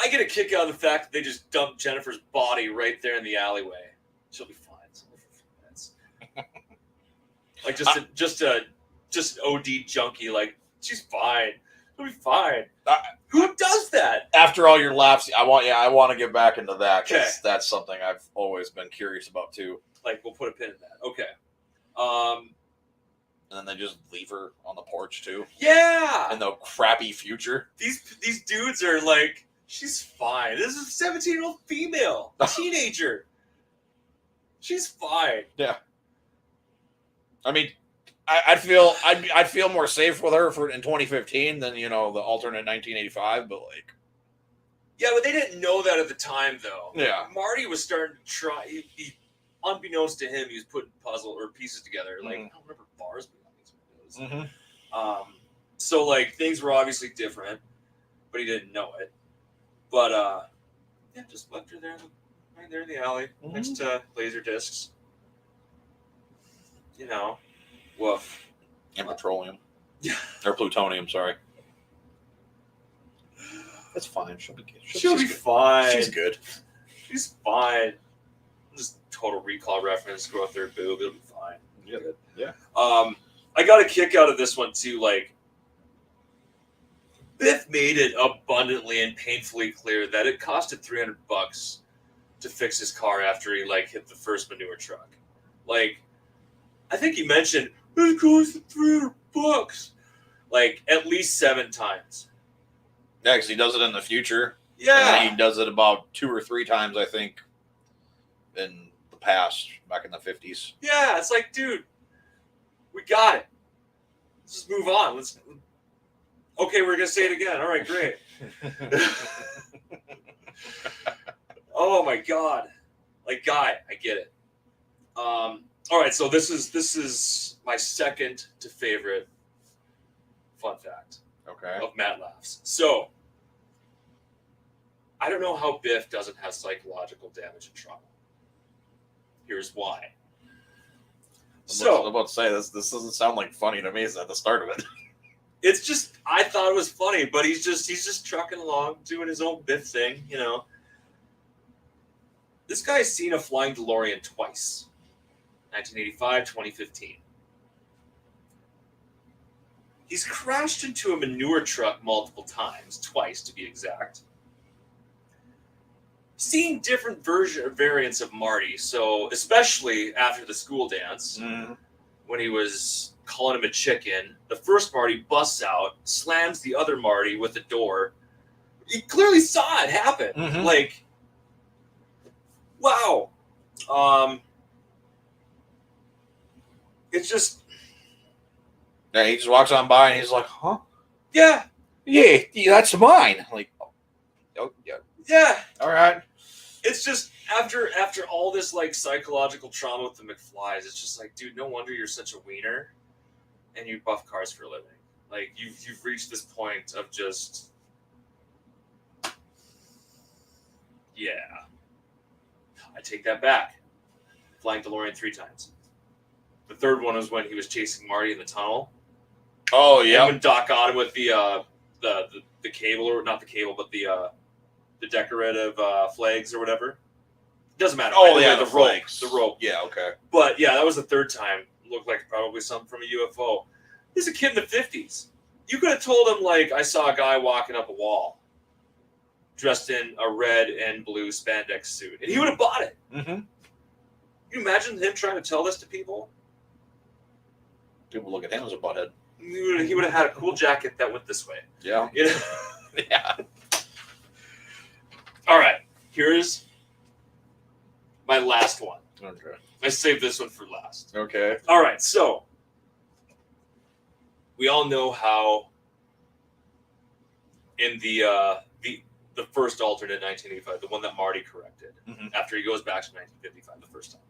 I get a kick out of the fact that they just dumped Jennifer's body right there in the alleyway. She'll be fine. Like just OD junkie. Like, she's fine. She'll be fine. Who does that? After all your laughs, I want to get back into that because that's something I've always been curious about too. Like, we'll put a pin in that. Okay. And then they just leave her on the porch too. Yeah. In the crappy future. These dudes are like, she's fine. This is a 17-year-old female, teenager. She's fine. Yeah. I mean, I'd feel more safe with her in 2015 than the alternate 1985. But like, yeah, but they didn't know that at the time, though. Yeah, Marty was starting to try. He unbeknownst to him, he was putting puzzle or pieces together. Like, I don't remember bars being on these windows. So like things were obviously different, but he didn't know it. But yeah, just left her there, right there in the alley next to laser discs. Woof. And petroleum. Yeah. Or plutonium, sorry. That's fine. She'll be good. She'll be fine. She's good. She's fine. Just total recall reference. Go out there, boob. It'll be fine. Yeah. Good. Yeah. I got a kick out of this one too. Like, Biff made it abundantly and painfully clear that it costed $300 to fix his car after he hit the first manure truck. Like, I think he mentioned it costed $300, like at least 7 times. Yeah, because he does it in the future. Yeah, and he does it about 2 or 3 times, I think, in the past, back in the 50s. Yeah, it's like, dude, we got it. Let's just move on. Okay, we're gonna say it again. All right, great. Oh my god, like, guy, I get it. All right, so this is my second to favorite fun fact. Okay. Of Matt laughs. So, I don't know how Biff doesn't have psychological damage and trauma. Here's why. I'm about to say this doesn't sound like funny to me. It's at the start of it. It's just, I thought it was funny, but he's just trucking along, doing his own Biff thing, This guy's seen a flying DeLorean twice. 1985, 2015. He's crashed into a manure truck multiple times, twice to be exact. Seen different variants of Marty, so especially after the school dance, when he was calling him a chicken, the first Marty busts out, slams the other Marty with the door. He clearly saw it happen. Like, wow. It's just... Yeah, he just walks on by and he's like, huh? Yeah, that's mine. Like, oh, yeah. Yeah. All right. It's just, after all this, psychological trauma with the McFlys, it's just like, dude, no wonder you're such a wiener and you buff cars for a living. Like, you've reached this point of just... Yeah. I take that back. Flying DeLorean 3 times. The third one was when he was chasing Marty in the tunnel. Oh, yeah. And when Doc got him with the cable, or not the cable, but the decorative flags or whatever. Doesn't matter. Oh, yeah, the flags. The rope. Yeah, okay. But yeah, that was the third time. Looked like probably something from a UFO. He's a kid in the 50s. You could have told him, I saw a guy walking up a wall dressed in a red and blue spandex suit, and he would have bought it. Can you imagine him trying to tell this to people? People look at him as a butthead. He would have had a cool jacket that went this way. Yeah. Yeah. All right. Here's my last one. Okay. I saved this one for last. Okay. All right, so we all know how in the first alternate 1985, the one that Marty corrected after he goes back to 1955 the first time,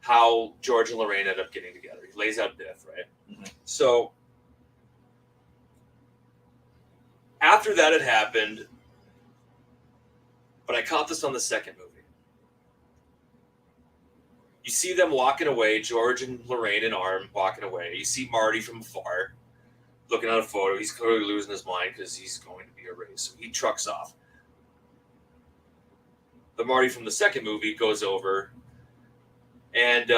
how George and Lorraine end up getting together. He lays out Biff, right? Mm-hmm. So after that had happened, but I caught this on the second movie. You see them walking away, George and Lorraine and Arm walking away. You see Marty from afar looking at a photo. He's clearly losing his mind because he's going to be erased. So he trucks off. The Marty from the second movie goes over and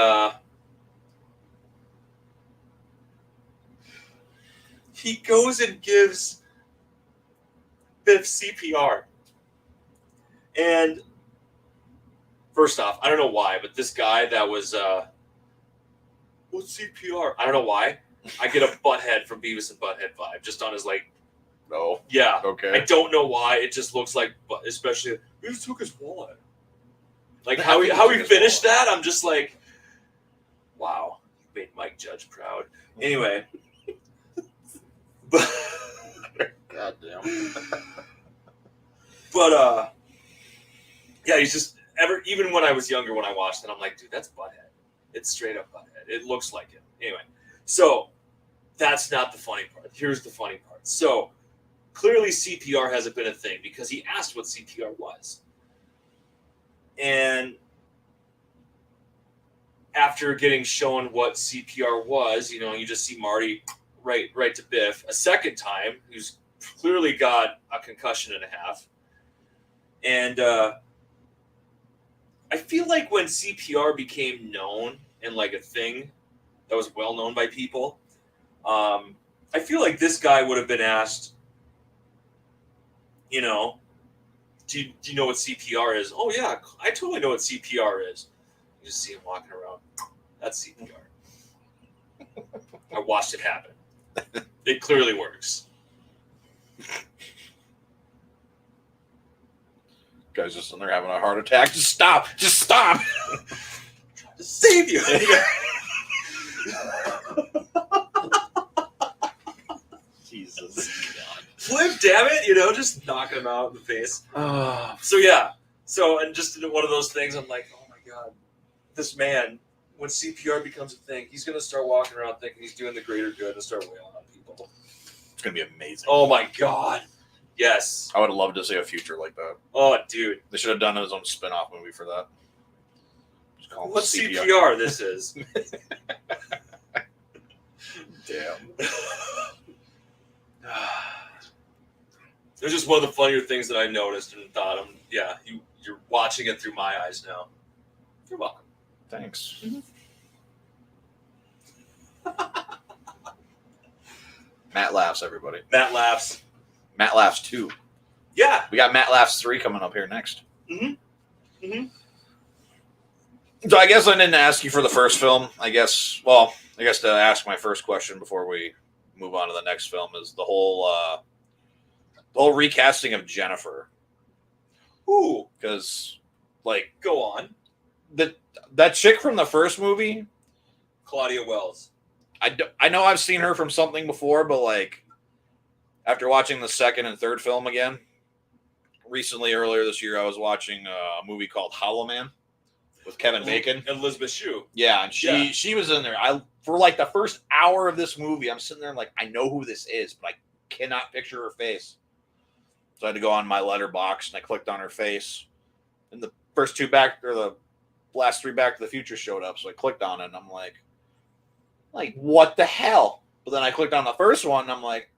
he goes and gives Biff CPR. And first off, I don't know why, but this guy that was what's CPR? I don't know why. I get a Butthead from Beavis and Butthead vibe just on his like. No. Yeah. Okay. I don't know why. It just looks like, especially he just took his wallet. Like how he finished that, I'm just like, wow, you made Mike Judge proud. Anyway, but goddamn. But yeah, he's just even when I was younger, when I watched it, I'm like, dude, that's Butthead. It's straight up Butthead. It looks like it. Anyway, so that's not the funny part. Here's the funny part. So clearly CPR hasn't been a thing because he asked what CPR was. And after getting shown what CPR was, you know, you just see Marty right to Biff a second time, who's clearly got a concussion and a half. And I feel like when CPR became known and like a thing that was well known by people, I feel like this guy would have been asked, you know, do you know what CPR is? Oh, yeah, I totally know what CPR is. You just see him walking around. That's CPR. I watched it happen. It clearly works. Guy's just in there having a heart attack. Just stop. Just stop. I'm trying to save you. Jesus God. Flip, damn it, you know, just knocking him out in the face. Oh. So yeah, and just one of those things, I'm like, oh my God, this man, when CPR becomes a thing, he's going to start walking around thinking he's doing the greater good and start wailing on people. It's going to be amazing. Oh my God. Yes. I would have loved to see a future like that. Oh, dude. They should have done his own spin-off movie for that. Just call what CPR this is. Damn. It was just one of the funnier things that I noticed and thought, you're watching it through my eyes now. You're welcome. Thanks. Mm-hmm. Matt Laughs, everybody. Matt Laughs. Matt Laughs 2. Yeah. We got Matt Laughs 3 coming up here next. Mm-hmm. Mm-hmm. So I guess I didn't ask you for the first film. I guess to ask my first question before we move on to the next film is the whole recasting of Jennifer. Ooh. Because, like... Go on. That chick from the first movie... Claudia Wells. I know I've seen her from something before, but, like, after watching the second and third film again, earlier this year, I was watching a movie called Hollow Man with Kevin Bacon. And Elizabeth Shue. Yeah, and she was in there. For like the first hour of this movie, I'm sitting there like, I know who this is, but I cannot picture her face. So I had to go on my letterbox and I clicked on her face. And the last three Back to the Future showed up. So I clicked on it and I'm like, what the hell? But then I clicked on the first one and I'm like,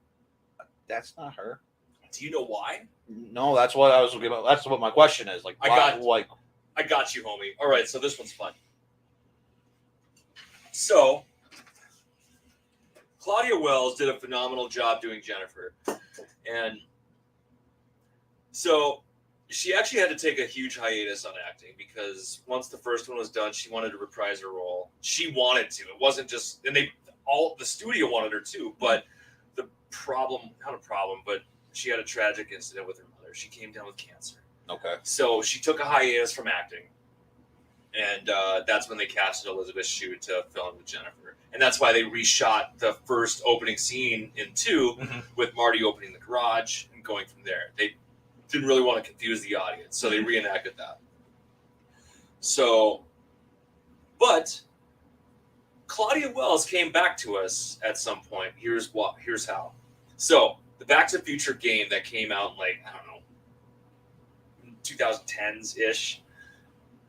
that's not her. Do you know why? No, that's what that's what my question is. Like, why, I got you, homie. All right, so this one's fun. So, Claudia Wells did a phenomenal job doing Jennifer. And so she actually had to take a huge hiatus on acting because once the first one was done, she wanted to reprise her role. She wanted to. It wasn't just, and the studio wanted her to, but but she had a tragic incident with her mother. She came down with cancer. Okay. So she took a hiatus from acting. and that's when they casted Elizabeth Shue to fill in with Jennifer, and that's why they reshot the first opening scene in 2 with Marty opening the garage and going from there. They didn't really want to confuse the audience, so they reenacted that. So, but Claudia Wells came back to us at some point. Here's how. So the Back to the Future game that came out in, like, I don't know, 2010s ish.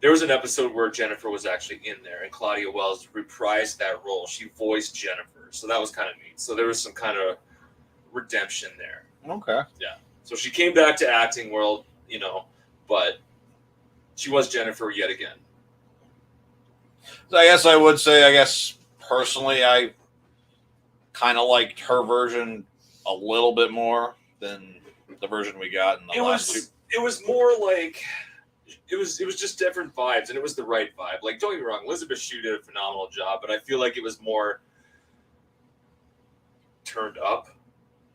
There was an episode where Jennifer was actually in there, and Claudia Wells reprised that role. She voiced Jennifer, so that was kind of neat. So there was some kind of redemption there. Okay. Yeah. So she came back to acting world, but she was Jennifer yet again. So I guess I would say, personally, I kind of liked her version a little bit more than the version we got in the last two. It was more like it was just different vibes, and it was the right vibe. Like, don't get me wrong, Elizabeth Shue did a phenomenal job, but I feel like it was more turned up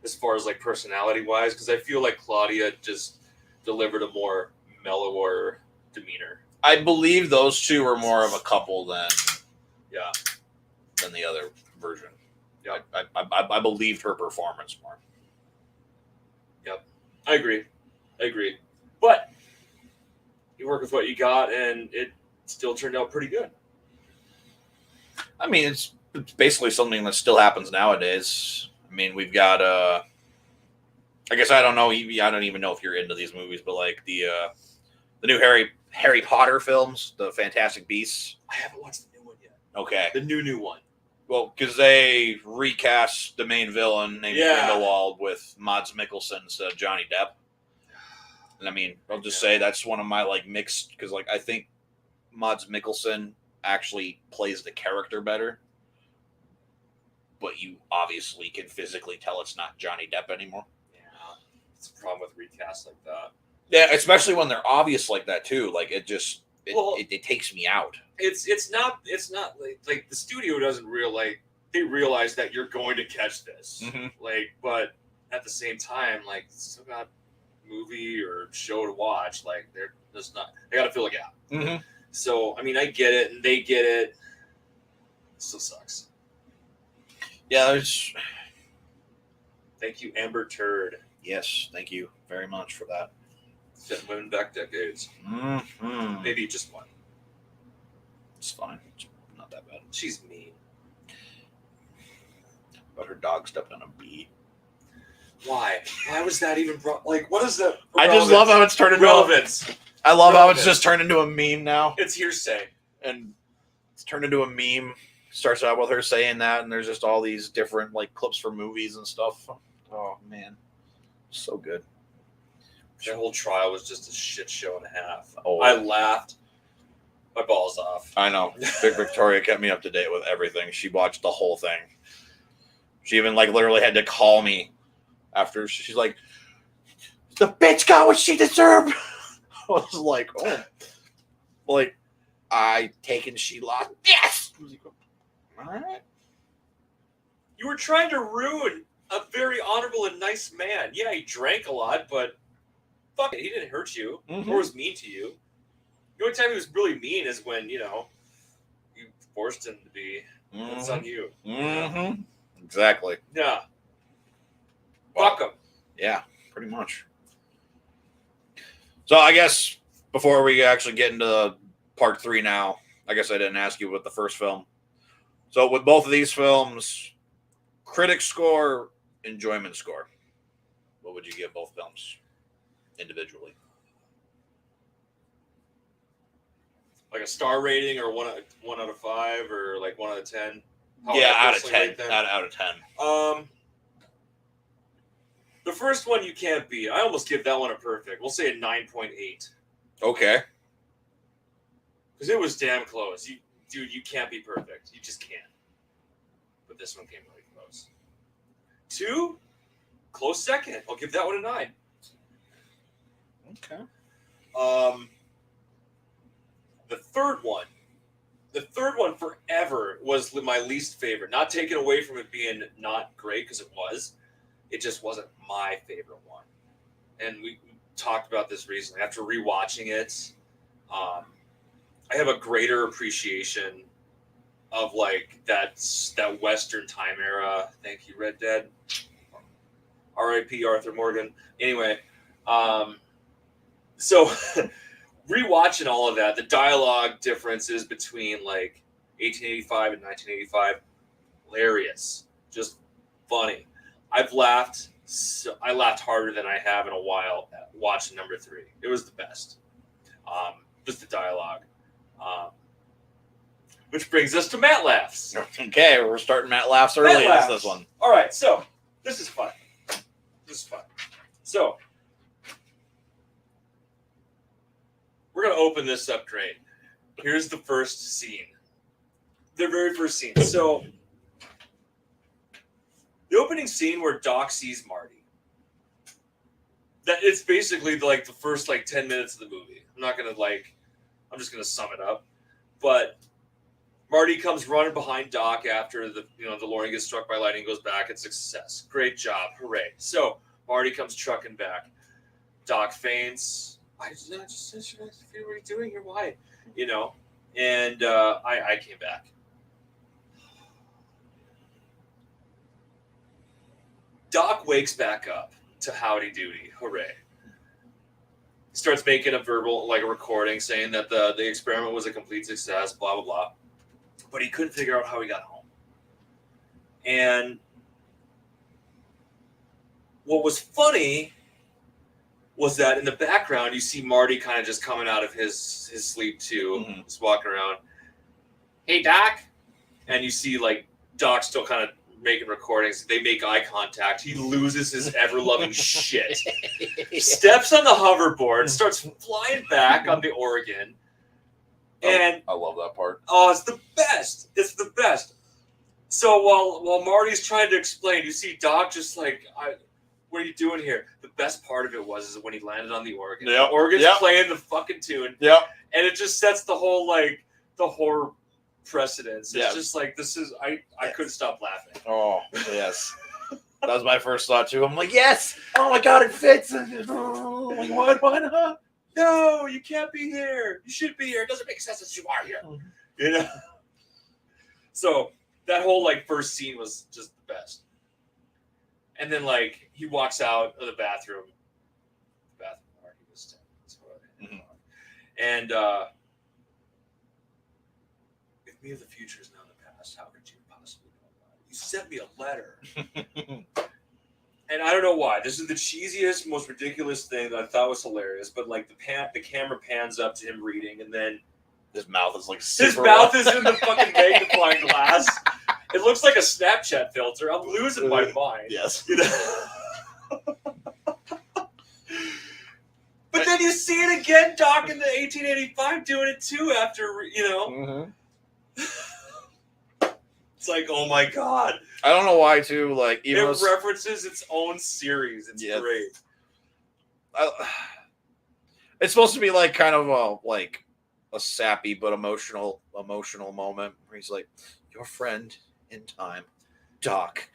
as far as like personality wise, because I feel like Claudia just delivered a more mellower demeanor. I believe those two were more of a couple than the other version. Yeah, I believed her performance more. Yep, I agree. But you work with what you got, and it still turned out pretty good. I mean, it's basically something that still happens nowadays. I mean, we've got I guess I don't know. I don't even know if you're into these movies, but like the new Harry Potter films, the Fantastic Beasts. I haven't watched the new one yet. Okay, the new one. Well, because they recast the main villain named Grindelwald with Mads Mikkelsen instead of Johnny Depp. And I mean, I'll just say that's one of my like mixed, because like I think Mads Mikkelsen actually plays the character better, but you obviously can physically tell it's not Johnny Depp anymore. Yeah, it's a problem with recasts like that. Yeah, especially when they're obvious like that too. Like it just it takes me out. It's not like the studio doesn't they realize that you're going to catch this. Like, but at the same time, like, still got movie or show to watch. Like, they're just not. They got to fill a gap. So I mean, I get it, and they get it. It still sucks. Yeah, there's. Thank you, Amber Turd. Yes, thank you very much for that. Setting women back decades. Maybe just one. It's fine. It's not that bad. She's mean. But her dog stepped on a bee. Why? Why was that even brought? Like, what is that? I just love how it's turned into relevance. I love how it's just turned into a meme now. It's hearsay. And it's turned into a meme. Starts out with her saying that, and there's just all these different like clips from movies and stuff. Oh man. So good. That whole trial was just a shit show and a half. Oh. I laughed my balls off. I know. Big Victoria kept me up to date with everything. She watched the whole thing. She even like literally had to call me after. She's like, "The bitch got what she deserved." I was like, "Oh, like I taken she lost." Yes. All right. You were trying to ruin a very honorable and nice man. Yeah, he drank a lot, but fuck it, he didn't hurt you or was mean to you. The only time he was really mean is when, you forced him to be. That's on you. Exactly. Yeah. Well, fuck him. Yeah, pretty much. So I guess before we actually get into part 3 now, I guess I didn't ask you about the first film. So with both of these films, critic score, enjoyment score, what would you give both films individually? Like a star rating, or 1 out of 5, or like 1 out of 10? Out of 10. Out of 10. The first one you can't beat. I almost give that one a perfect. We'll say a 9.8. Okay. Because it was damn close. You can't be perfect. You just can't. But this one came really close. 2, close second. I'll give that one a 9. Okay. The third one forever was my least favorite. Not taken away from it being not great, because it was. It just wasn't my favorite one. And we talked about this recently. After rewatching it, I have a greater appreciation of like that Western time era. Thank you, Red Dead. R.I.P. Arthur Morgan. Anyway, so rewatching all of that, the dialogue differences between like 1885 and 1985, hilarious, just funny. I laughed harder than I have in a while watching number 3. It was the best. Just the dialogue. Which brings us to Matt Laughs. Okay, we're starting Matt Laughs early in this one. All right, so this is fun. So we're going to open this up great. Here's the first scene. The very first scene. So the opening scene where Doc sees Marty. That it's basically like the first like 10 minutes of the movie. I'm just going to sum it up. But Marty comes running behind Doc after the DeLorean gets struck by lightning, goes back, and success. Great job. Hooray. So Marty comes trucking back. Doc faints. I just feel what you're doing here. Why? And I came back. Doc wakes back up to howdy doody. Hooray. Starts making a verbal, like a recording saying that the experiment was a complete success, blah, blah, blah. But he couldn't figure out how he got home. And what was funny was that in the background, you see Marty kind of just coming out of his sleep too, just walking around. Hey, Doc. And you see like Doc still kind of making recordings. They make eye contact. He loses his ever-loving shit. Steps on the hoverboard, starts flying back on the Oregon. And I love that part. Oh, it's the best. It's the best. So while Marty's trying to explain, you see Doc just like, what are you doing here? The best part of it was when he landed on the Oregon. Yep. The Oregon's playing the fucking tune. Yep. And it just sets the whole like the horror precedence. It's just like I couldn't stop laughing. Oh, yes. That was my first thought too. I'm like, yes! Oh my god, it fits! Oh, like, what? Why not? No, you can't be here. You should be here. It doesn't make sense that you are here. So that whole like first scene was just the best. And then like he walks out of the bathroom. The bathroom where he was staying. And if me of the future is now the past, how could you possibly know that? You sent me a letter. And I don't know why. This is the cheesiest, most ridiculous thing that I thought was hilarious. But like the camera pans up to him reading, and then his mouth is like his mouth is in the fucking magnifying glass. It looks like a Snapchat filter. I'm losing my mind. Yes. But then you see it again, Doc, in the 1885 doing it too. After It's like, oh my god. I don't know why too. Like even it references its own series. It's great. It's supposed to be like kind of a sappy but emotional moment where he's like, "Your friend in time, Doc."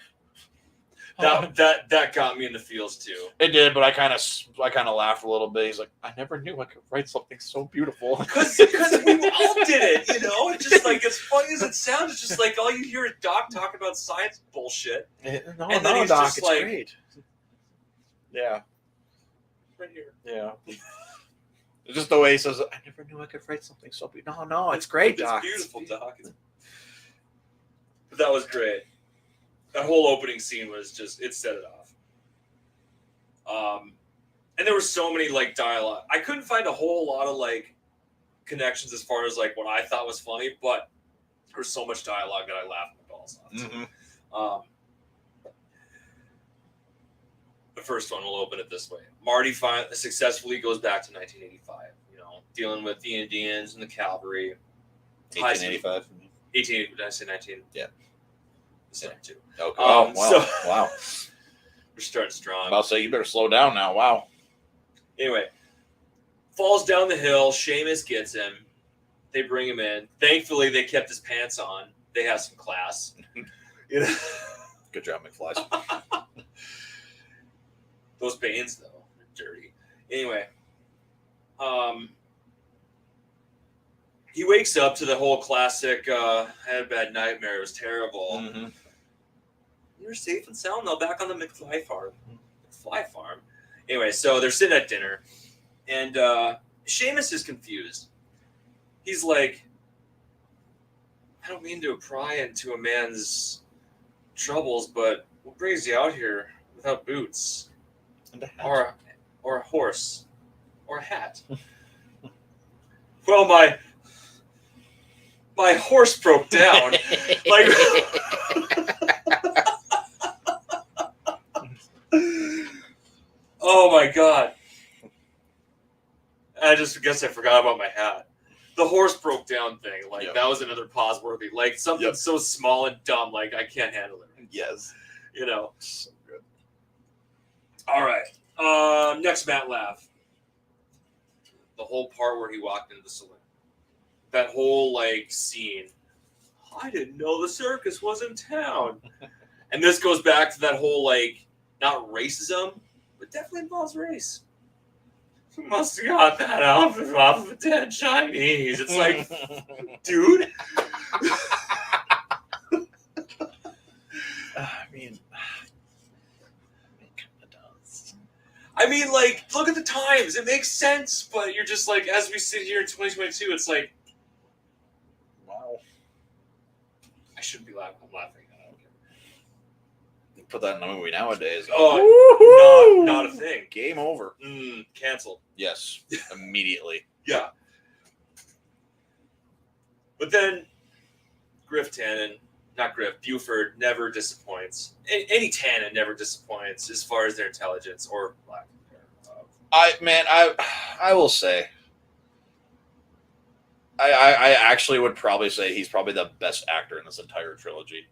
That got me in the feels too. It did, but I kind of laughed a little bit. He's like, "I never knew I could write something so beautiful." Because we all did it, It's just like as funny as it sounds. It's just like all you hear is Doc talking about science bullshit. No, he's Doc, just it's like, great. Yeah, right here. Yeah. It's just the way he says, "I never knew I could write something so beautiful." No, it's great, Doc. It's beautiful, Doc. But that was great. That whole opening scene was just, it set it off. And there were so many like dialogue. I couldn't find a whole lot of like connections as far as like what I thought was funny, but there was so much dialogue that I laughed my balls off. The first one, we'll open it this way. Marty successfully goes back to 1985, dealing with the Indians and the cavalry. 1885. 18, did I say 19? Yeah. I said 2. Okay. Wow. Wow. We're starting strong. I'll say you better slow down now. Wow. Anyway, falls down the hill. Seamus gets him. They bring him in. Thankfully, they kept his pants on. They have some class. Good job, McFly. Those Banes, though, are dirty. Anyway, he wakes up to the whole classic, I had a bad nightmare, it was terrible. Mm-hmm. You're safe and sound though, back on the McFly farm. McFly farm. Anyway, so they're sitting at dinner, and Seamus is confused. He's like, I don't mean to pry into a man's troubles, but what brings you out here without boots? Or a horse? Or a hat? Well, my horse broke down. Like, oh my god! I guess I forgot about my hat. The horse broke down thing, like that was another pause worthy. Like something so small and dumb, like I can't handle it. Yes, you know. So good. All right. Next Matt laugh. The whole part where he walked into the saloon. That whole like scene. I didn't know the circus was in town. And this goes back to that whole like not racism, but definitely involves race. Must have got that outfit off of a dead Chinese. It's like, dude. I mean, it kind of does. I mean, like, look at the times. It makes sense, but you're just like, as we sit here in 2022, it's like, wow. I shouldn't be laughing. I'm laughing. I don't care. You put that in a movie nowadays. Oh, not a thing. Game over. Canceled. Yes, immediately. Yeah. But then, Buford never disappoints. Any Tannen never disappoints as far as their intelligence or lack thereof. I will say, I actually would probably say he's probably the best actor in this entire trilogy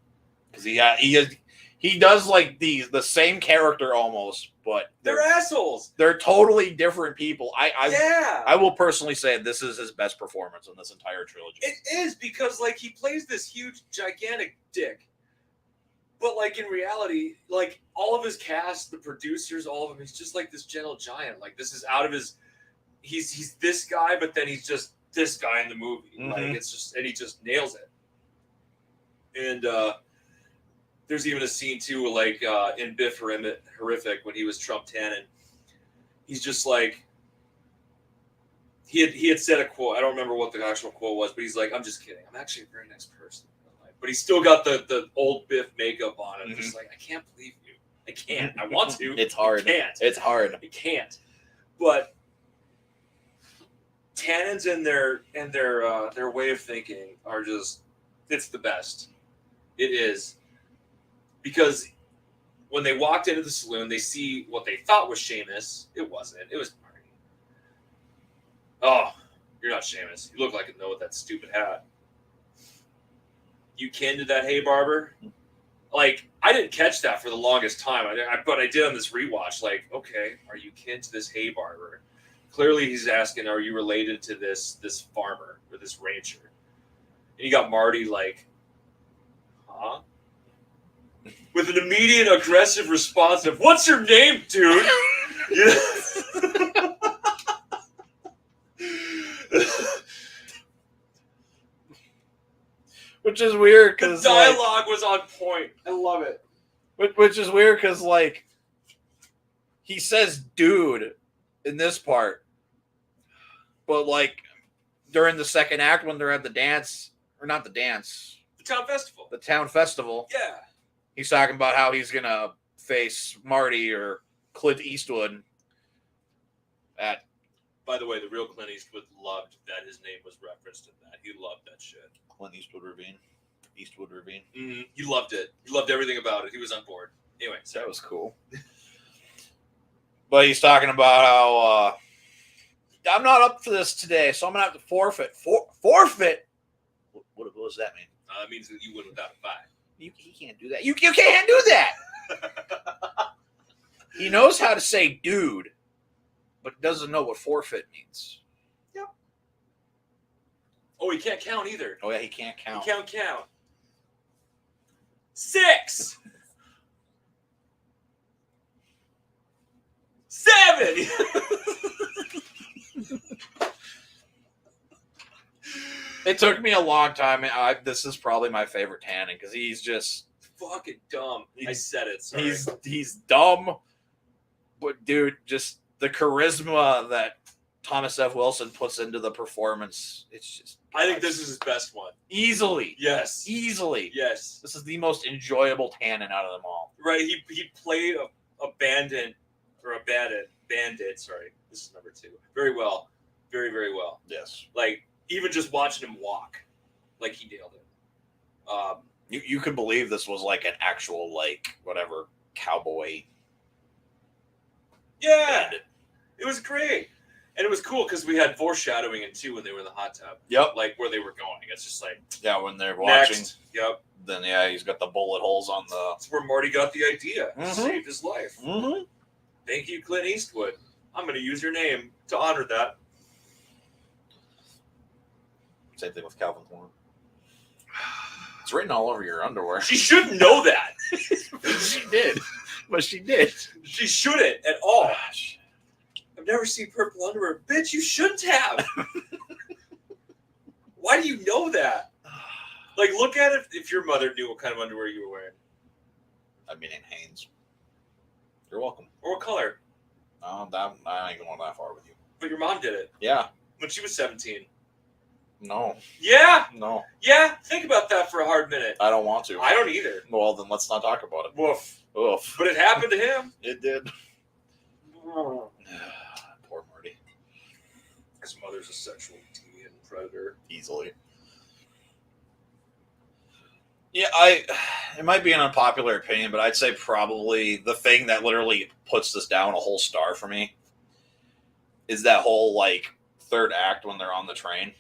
because he does like the same character almost, but they're assholes. They're totally different people. Yeah. I will personally say this is his best performance in this entire trilogy. It is because like he plays this huge, gigantic dick, but like in reality, like all of his cast, the producers, all of them, he's just like this gentle giant. Like this is out of his. He's this guy, but then he's just this guy in the movie. Mm-hmm. Like it's just, and he just nails it. And there's even a scene too, like in Biff Horrific when he was Trump Tannen. He's just like, he had said a quote. I don't remember what the actual quote was, but he's like, "I'm just kidding. I'm actually a very nice person." But he's still got the old Biff makeup on. I'm just like, I can't believe you. I can't. I want to. It's hard. I can't. It's hard. I can't. But Tannins and their way of thinking are just, it's the best. It is. Because when they walked into the saloon, they see what they thought was Seamus. It wasn't. It was Marty. Oh, you're not Seamus. You look like a no with that stupid hat. You kin to that hay barber? Like, I didn't catch that for the longest time. But I did on this rewatch. Like, okay, are you kin to this hay barber? Clearly he's asking, are you related to this farmer or this rancher? And you got Marty like, huh? With an immediate aggressive response of, what's your name, dude? Which is weird because the dialogue was on point. I love it. Which is weird because like he says "dude" in this part, but like during the second act when they're at the dance, or not the dance, the town festival. Yeah, he's talking about how he's gonna face Marty or Clint Eastwood. By the way, the real Clint Eastwood loved that his name was referenced in that. He loved that shit. Clint Eastwood Ravine. Mm-hmm. He loved it. He loved everything about it. He was on board. Anyway, that was cool. But he's talking about how I'm not up for this today, so I'm gonna have to forfeit. Forfeit? What does that mean? It means that you win without a fight. He can't do that. You can't do that. He knows how to say "dude," but doesn't know what forfeit means. Yep. Oh, he can't count either. Oh yeah, he can't count. He can't count. 6, 7. It took me a long time. This is probably my favorite Tannen because he's just fucking dumb. I said it. Sorry. He's dumb, but dude, just the charisma that Thomas F. Wilson puts into the performance. It's just. I think this is his best one. Easily. Yes. Easily. Yes. This is the most enjoyable Tannen out of them all. Right. He played a bandit. Sorry. This is number 2. Very well. Very, very well. Yes. Like, even just watching him walk, like he nailed it. You could believe this was like an actual, like, whatever, cowboy. Yeah. Bandit. It was great. And it was cool because we had foreshadowing in 2 when they were in the hot tub. Yep. Like where they were going. It's just like. Yeah, when they're watching. Next. Yep. Then, yeah, he's got the bullet holes on the. That's where Marty got the idea. Mm-hmm. Saved his life. Mm-hmm. Thank you, Clint Eastwood. I'm going to use your name to honor that. Same thing with Calvin Klein. It's written all over your underwear. She shouldn't know that. She did. But she did. She shouldn't at all. Gosh. I've never seen purple underwear. Bitch, you shouldn't have. Why do you know that? Like, look at it if your mother knew what kind of underwear you were wearing. I'd be named Haynes. You're welcome. Or what color? I ain't going that far with you. But your mom did it. Yeah. When she was 17. No. Yeah. No. Yeah. Think about that for a hard minute. I don't want to. I don't either. Well, then let's not talk about it. Woof. Oof. But it happened to him. It did. Poor Marty. His mother's a sexual deviant predator. Easily. Yeah, it might be an unpopular opinion, but I'd say probably the thing that literally puts this down a whole star for me is that whole, like, third act when they're on the train.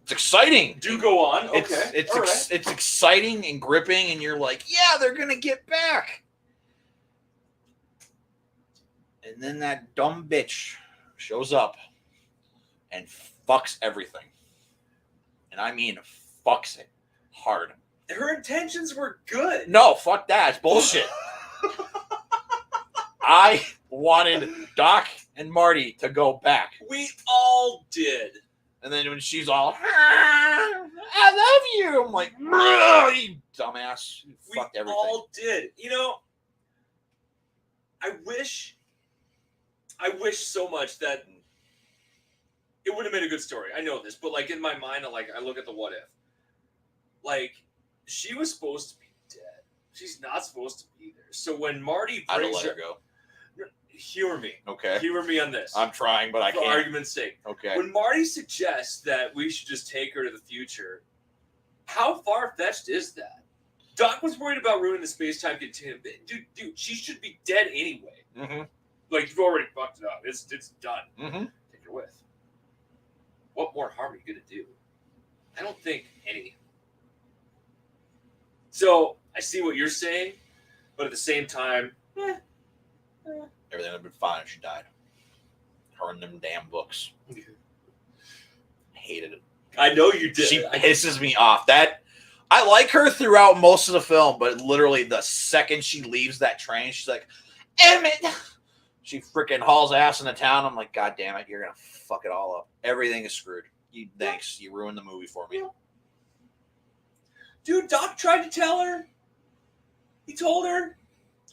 It's exciting. Do go on. Okay. It's exciting and gripping, and you're like, yeah, they're going to get back. And then that dumb bitch shows up and fucks everything. And I mean fucks it hard. Her intentions were good. No, fuck that. It's bullshit. I wanted Doc and Marty to go back. We all did. And then when she's all, I love you. I'm like, you dumbass. You fucked everything. We all did. You know, I wish so much that it would have made a good story. I know this, but like in my mind, I look at the what if. Like, she was supposed to be dead. She's not supposed to be there. So when Marty I'd brings let her go. Hear me. Okay. Hear me on this. I'm trying, but I can't. For argument's sake. Okay. When Marty suggests that we should just take her to the future, how far-fetched is that? Doc was worried about ruining the space-time continuum. Dude, she should be dead anyway. Mm-hmm. Like, you've already fucked it up. It's done. Mm-hmm. Take her with. What more harm are you going to do? I don't think any. So, I see what you're saying, but at the same time, everything would have been fine if she died. Her and them damn books. Hated it. I know you did. She pisses me off. I like her throughout most of the film, but literally the second she leaves that train, she's like, Emmett. She freaking hauls ass into town. I'm like, God damn it, you're gonna fuck it all up. Everything is screwed. Thanks. You ruined the movie for me. Dude, Doc tried to tell her. He told her.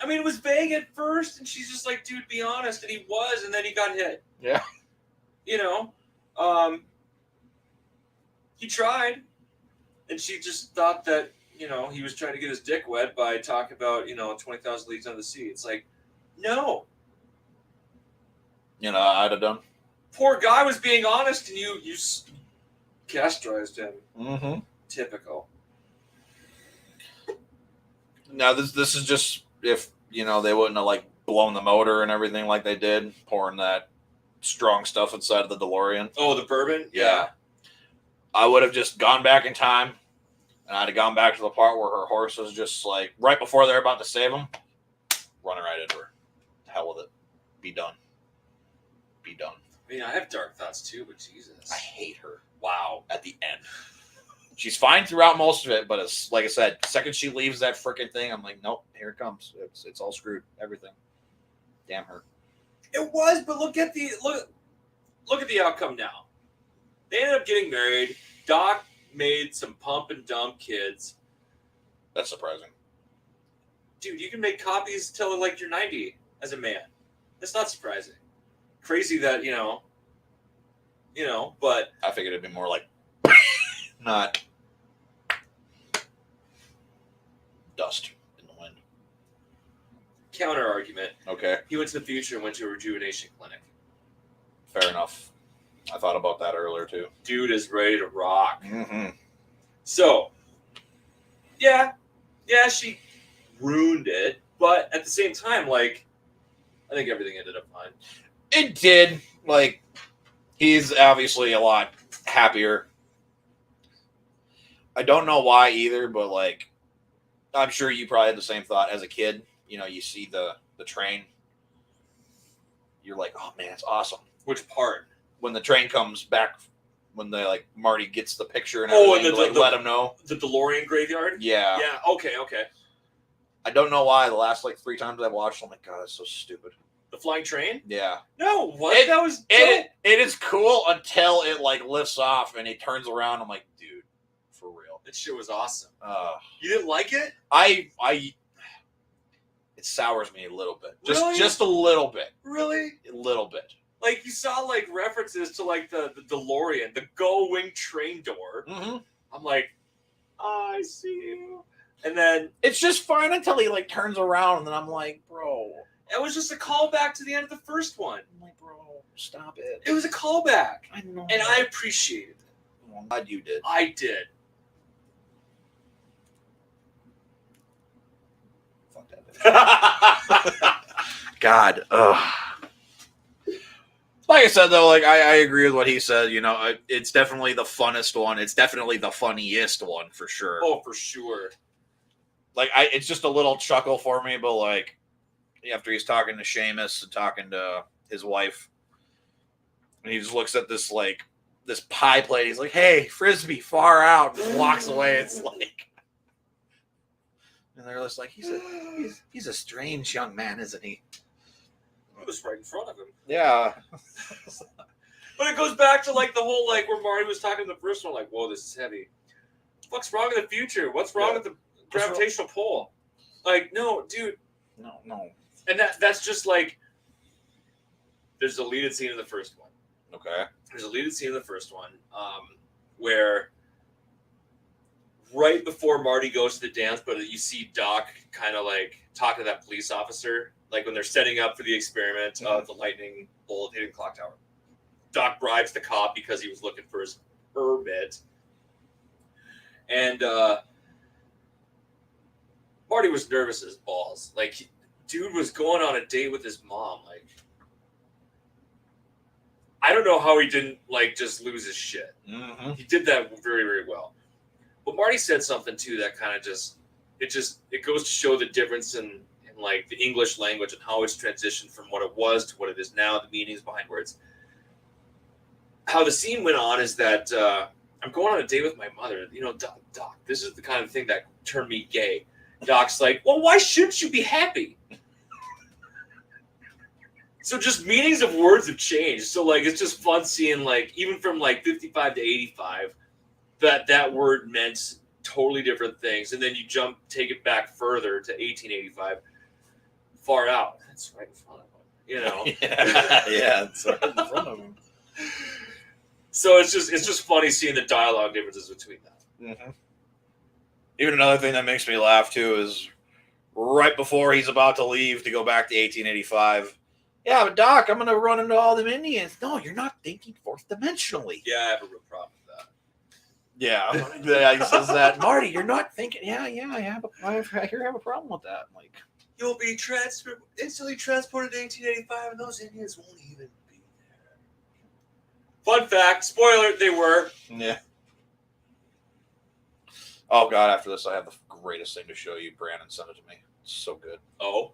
I mean, it was vague at first, and she's just like, dude, be honest. And he was, and then he got hit. Yeah. You know, he tried, and she just thought that, you know, he was trying to get his dick wet by talking about, 20,000 Leagues Under the Sea. It's like, no. You know, I'd have done. Poor guy was being honest, and you castrized him. Mm-hmm. Typical. Now, this is just if, they wouldn't have, like, blown the motor and everything like they did, pouring that strong stuff inside of the DeLorean. Oh, the bourbon? Yeah. I would have just gone back in time, and I'd have gone back to the part where her horse was just, like, right before they're about to save him, running right into her. To hell with it. Be done. Be done. I mean, I have dark thoughts, too, but Jesus. I hate her. Wow. At the end. She's fine throughout most of it, but it's like I said, the second she leaves that freaking thing, I'm like, nope, here it comes. It's all screwed. Everything. Damn her. It was, but look at the outcome now. They ended up getting married. Doc made some pump and dump kids. That's surprising. Dude, you can make copies till like you're 90 as a man. That's not surprising. Crazy that, but I figured it'd be more like not dust in the wind. counter argument. Okay. He went to the future and went to a rejuvenation clinic. Fair enough. I thought about that earlier too. Dude is ready to rock. Mm-hmm. So, yeah, she ruined it, but at the same time, like, I think everything ended up fine. It did. Like, he's obviously a lot happier. I don't know why either, but like, I'm sure you probably had the same thought as a kid. You know, you see the train, you're like, oh man, it's awesome. Which part? When the train comes back, when they like Marty gets the picture and everything, and let him know. The DeLorean graveyard? Yeah. Yeah, okay. I don't know why the last like 3 times I've watched, I'm like, God, it's so stupid. The flying train? Yeah. No, what? That was it is cool until it like lifts off and he turns around. I'm like, dude, for real. That shit was awesome. You didn't like it? It sours me a little bit. Really? Just a little bit. Really? A little bit. Like, you saw, like, references to, like, the DeLorean, the gull-wing train door. Mm-hmm. I'm like, I see you. And then... It's just fine until he, like, turns around, and then I'm like, bro. It was just a callback to the end of the first one. I'm like, bro, stop it. It was a callback. I know. And I appreciated it. I'm glad you did. I did. Fuck that. God. Ugh. Like I said, though, like I agree with what he said. You know, it's definitely the funnest one. It's definitely the funniest one for sure. Oh, for sure. Like it's just a little chuckle for me, but like after he's talking to Seamus and talking to his wife, and he just looks at this pie plate. He's like, "Hey, frisbee, far out," and walks away. It's like, and they're just like, he's a strange young man, isn't he? It was right in front of him. Yeah. But it goes back to like the whole like where Marty was talking in the first one, like, whoa, this is heavy. What's wrong in the future? What's wrong with the gravitational pull? Like, no, dude. No. And that's just like there's a deleted scene in the first one. Okay. There's a deleted scene in the first one, where right before Marty goes to the dance, but you see Doc kind of like talk to that police officer. Like when they're setting up for the experiment of the lightning bolt hitting the clock tower. Doc bribes the cop because he was looking for his permit. And Marty was nervous as balls. Like, dude was going on a date with his mom. Like, I don't know how he didn't, like, just lose his shit. Mm-hmm. He did that very, very well. But Marty said something, too, that kind of it goes to show the difference in like the English language and how it's transitioned from what it was to what it is now, the meanings behind words. How the scene went on is that I'm going on a date with my mother. You know, Doc, this is the kind of thing that turned me gay. Doc's like, well, why shouldn't you be happy? So just meanings of words have changed. So like, it's just fun seeing like, even from like 55 to 85, that word meant totally different things. And then you take it back further to 1885. Far out. That's right in front of him. You know? Yeah, it's right in front of him. So it's just funny seeing the dialogue differences between that. Mm-hmm. Even another thing that makes me laugh too is right before he's about to leave to go back to 1885. Yeah, but Doc, I'm gonna run into all them Indians. No, you're not thinking fourth dimensionally. Yeah, I have a real problem with that. Yeah, he says that. Marty, you're not thinking. Yeah, I have a problem with that. I'm like, you'll be instantly transported to 1885, and those Indians won't even be there. Fun fact, spoiler, they were. Yeah. Oh, God, after this, I have the greatest thing to show you. Brandon sent it to me. It's so good. Oh.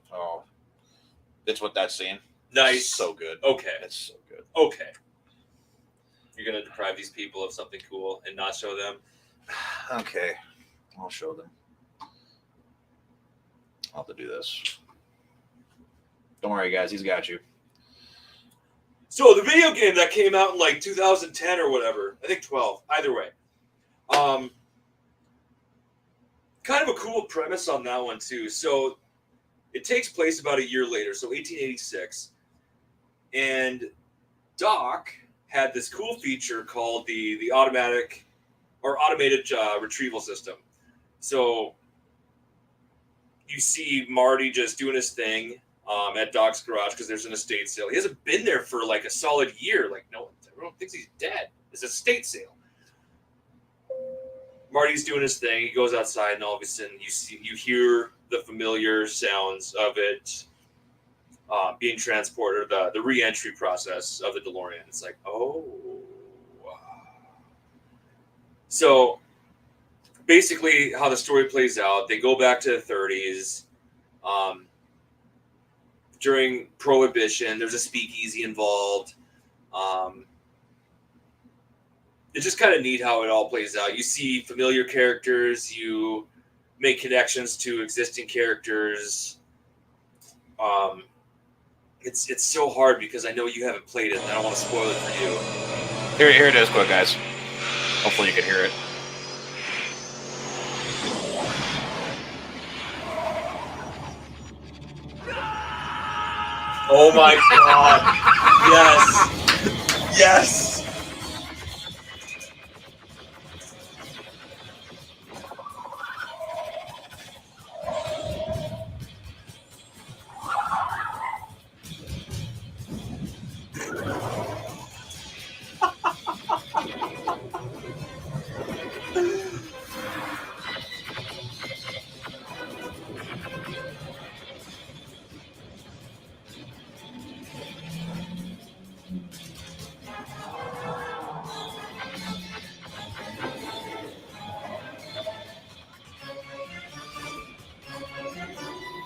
It's with that scene. Nice. It's so good. Okay. It's so good. Okay. You're going to deprive these people of something cool and not show them? Okay. I'll show them. I'll have to do this. Don't worry, guys. He's got you. So the video game that came out in like 2010 or whatever, I think 12, either way. Kind of a cool premise on that one too. So it takes place about a year later, so 1886, and Doc had this cool feature called the automatic or automated retrieval system. So you see Marty just doing his thing at Doc's garage because there's an estate sale. He hasn't been there for like a solid year. Like, no, everyone thinks he's dead. It's an estate sale. Marty's doing his thing. He goes outside, and all of a sudden, you hear the familiar sounds of it being transported, the re-entry process of the DeLorean. It's like, oh. So basically, how the story plays out, they go back to the 30s. During Prohibition, there's a speakeasy involved. It's just kind of neat how it all plays out. You see familiar characters, you make connections to existing characters. It's so hard because I know you haven't played it, and I don't want to spoil it for you. Here it is, quick, guys. Hopefully you can hear it. Oh my god! Yes! Yes!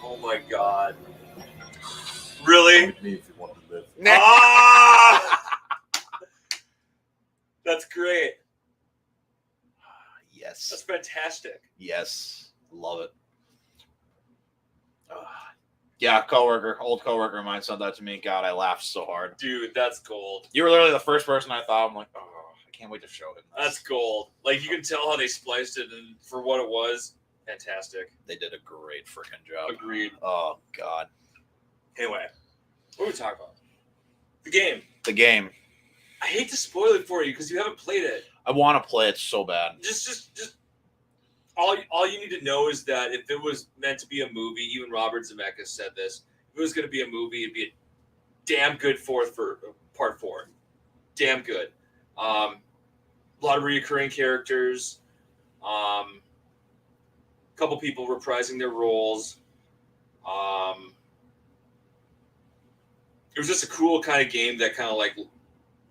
Oh my god. Really? With me if you want to live. Ah! That's great. Yes. That's fantastic. Yes. Love it. Yeah, old coworker of mine said that to me. God, I laughed so hard. Dude, that's gold. You were literally the first person I thought. I'm like, oh, I can't wait to show him this. That's gold. Like, you can tell how they spliced it, and for what it was, fantastic. They did a great freaking job. Agreed. Oh, God. Anyway, what are we talking about? The game. The game. I hate to spoil it for you because you haven't played it. I want to play it so bad. Just all you need to know is that if it was meant to be a movie, even Robert Zemeckis said this, if it was going to be a movie, it'd be a damn good for part 4. Damn good. A lot of recurring characters. Couple people reprising their roles. It was just a cool kind of game that kind of like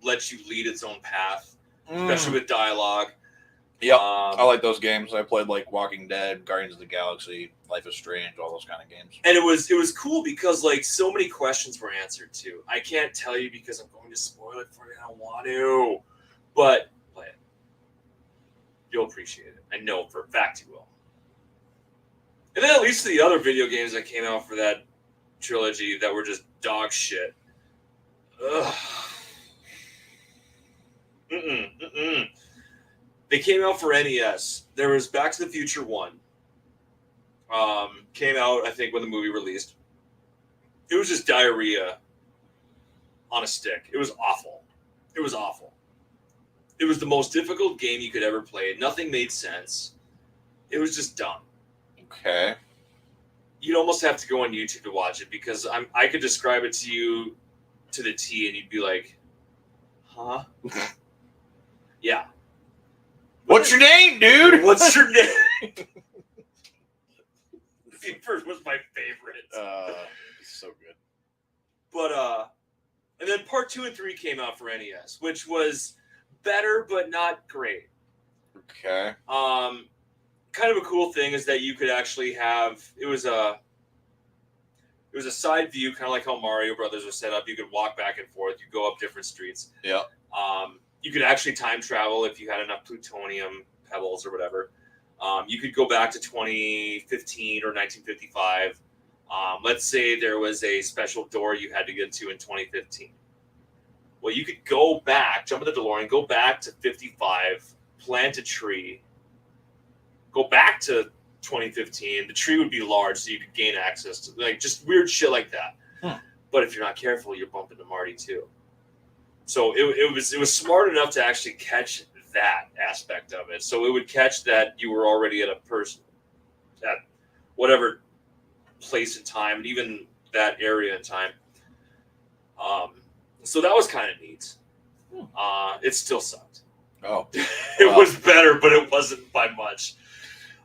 lets you lead its own path, especially with dialogue. Yep, I like those games. I played like Walking Dead, Guardians of the Galaxy, Life is Strange, all those kind of games. And it was cool because like so many questions were answered too. I can't tell you because I'm going to spoil it for you. I don't want to, but play it. You'll appreciate it. I know for a fact you will. And then at least the other video games that came out for that trilogy that were just dog shit. Ugh. They came out for NES. There was Back to the Future 1. Came out, I think, when the movie released. It was just diarrhea on a stick. It was awful. It was awful. It was the most difficult game you could ever play. Nothing made sense. It was just dumb. Okay. You'd almost have to go on YouTube to watch it because I could describe it to you to the T and you'd be like, huh? Yeah. What's your name, dude? What's your name? The first was my favorite. So good. But and then part 2 and 3 came out for NES, which was better but not great. Okay. Kind of a cool thing is that you could actually have it was a side view, kind of like how Mario Brothers was set up. You could walk back and forth. You go up different streets. Yeah. You could actually time travel if you had enough plutonium pebbles or whatever. You could go back to 2015 or 1955. Let's say there was a special door you had to get to in 2015. Well, you could go back, jump in the DeLorean, go back to 55, plant a tree, go back to 2015, the tree would be large, so you could gain access to like just weird shit like that. But if you're not careful, you bump into Marty too. So it was smart enough to actually catch that aspect of it. So it would catch that you were already at a person at whatever place and time, and even that area and time. So that was kind of neat. It still sucked. Oh, It was better, but it wasn't by much.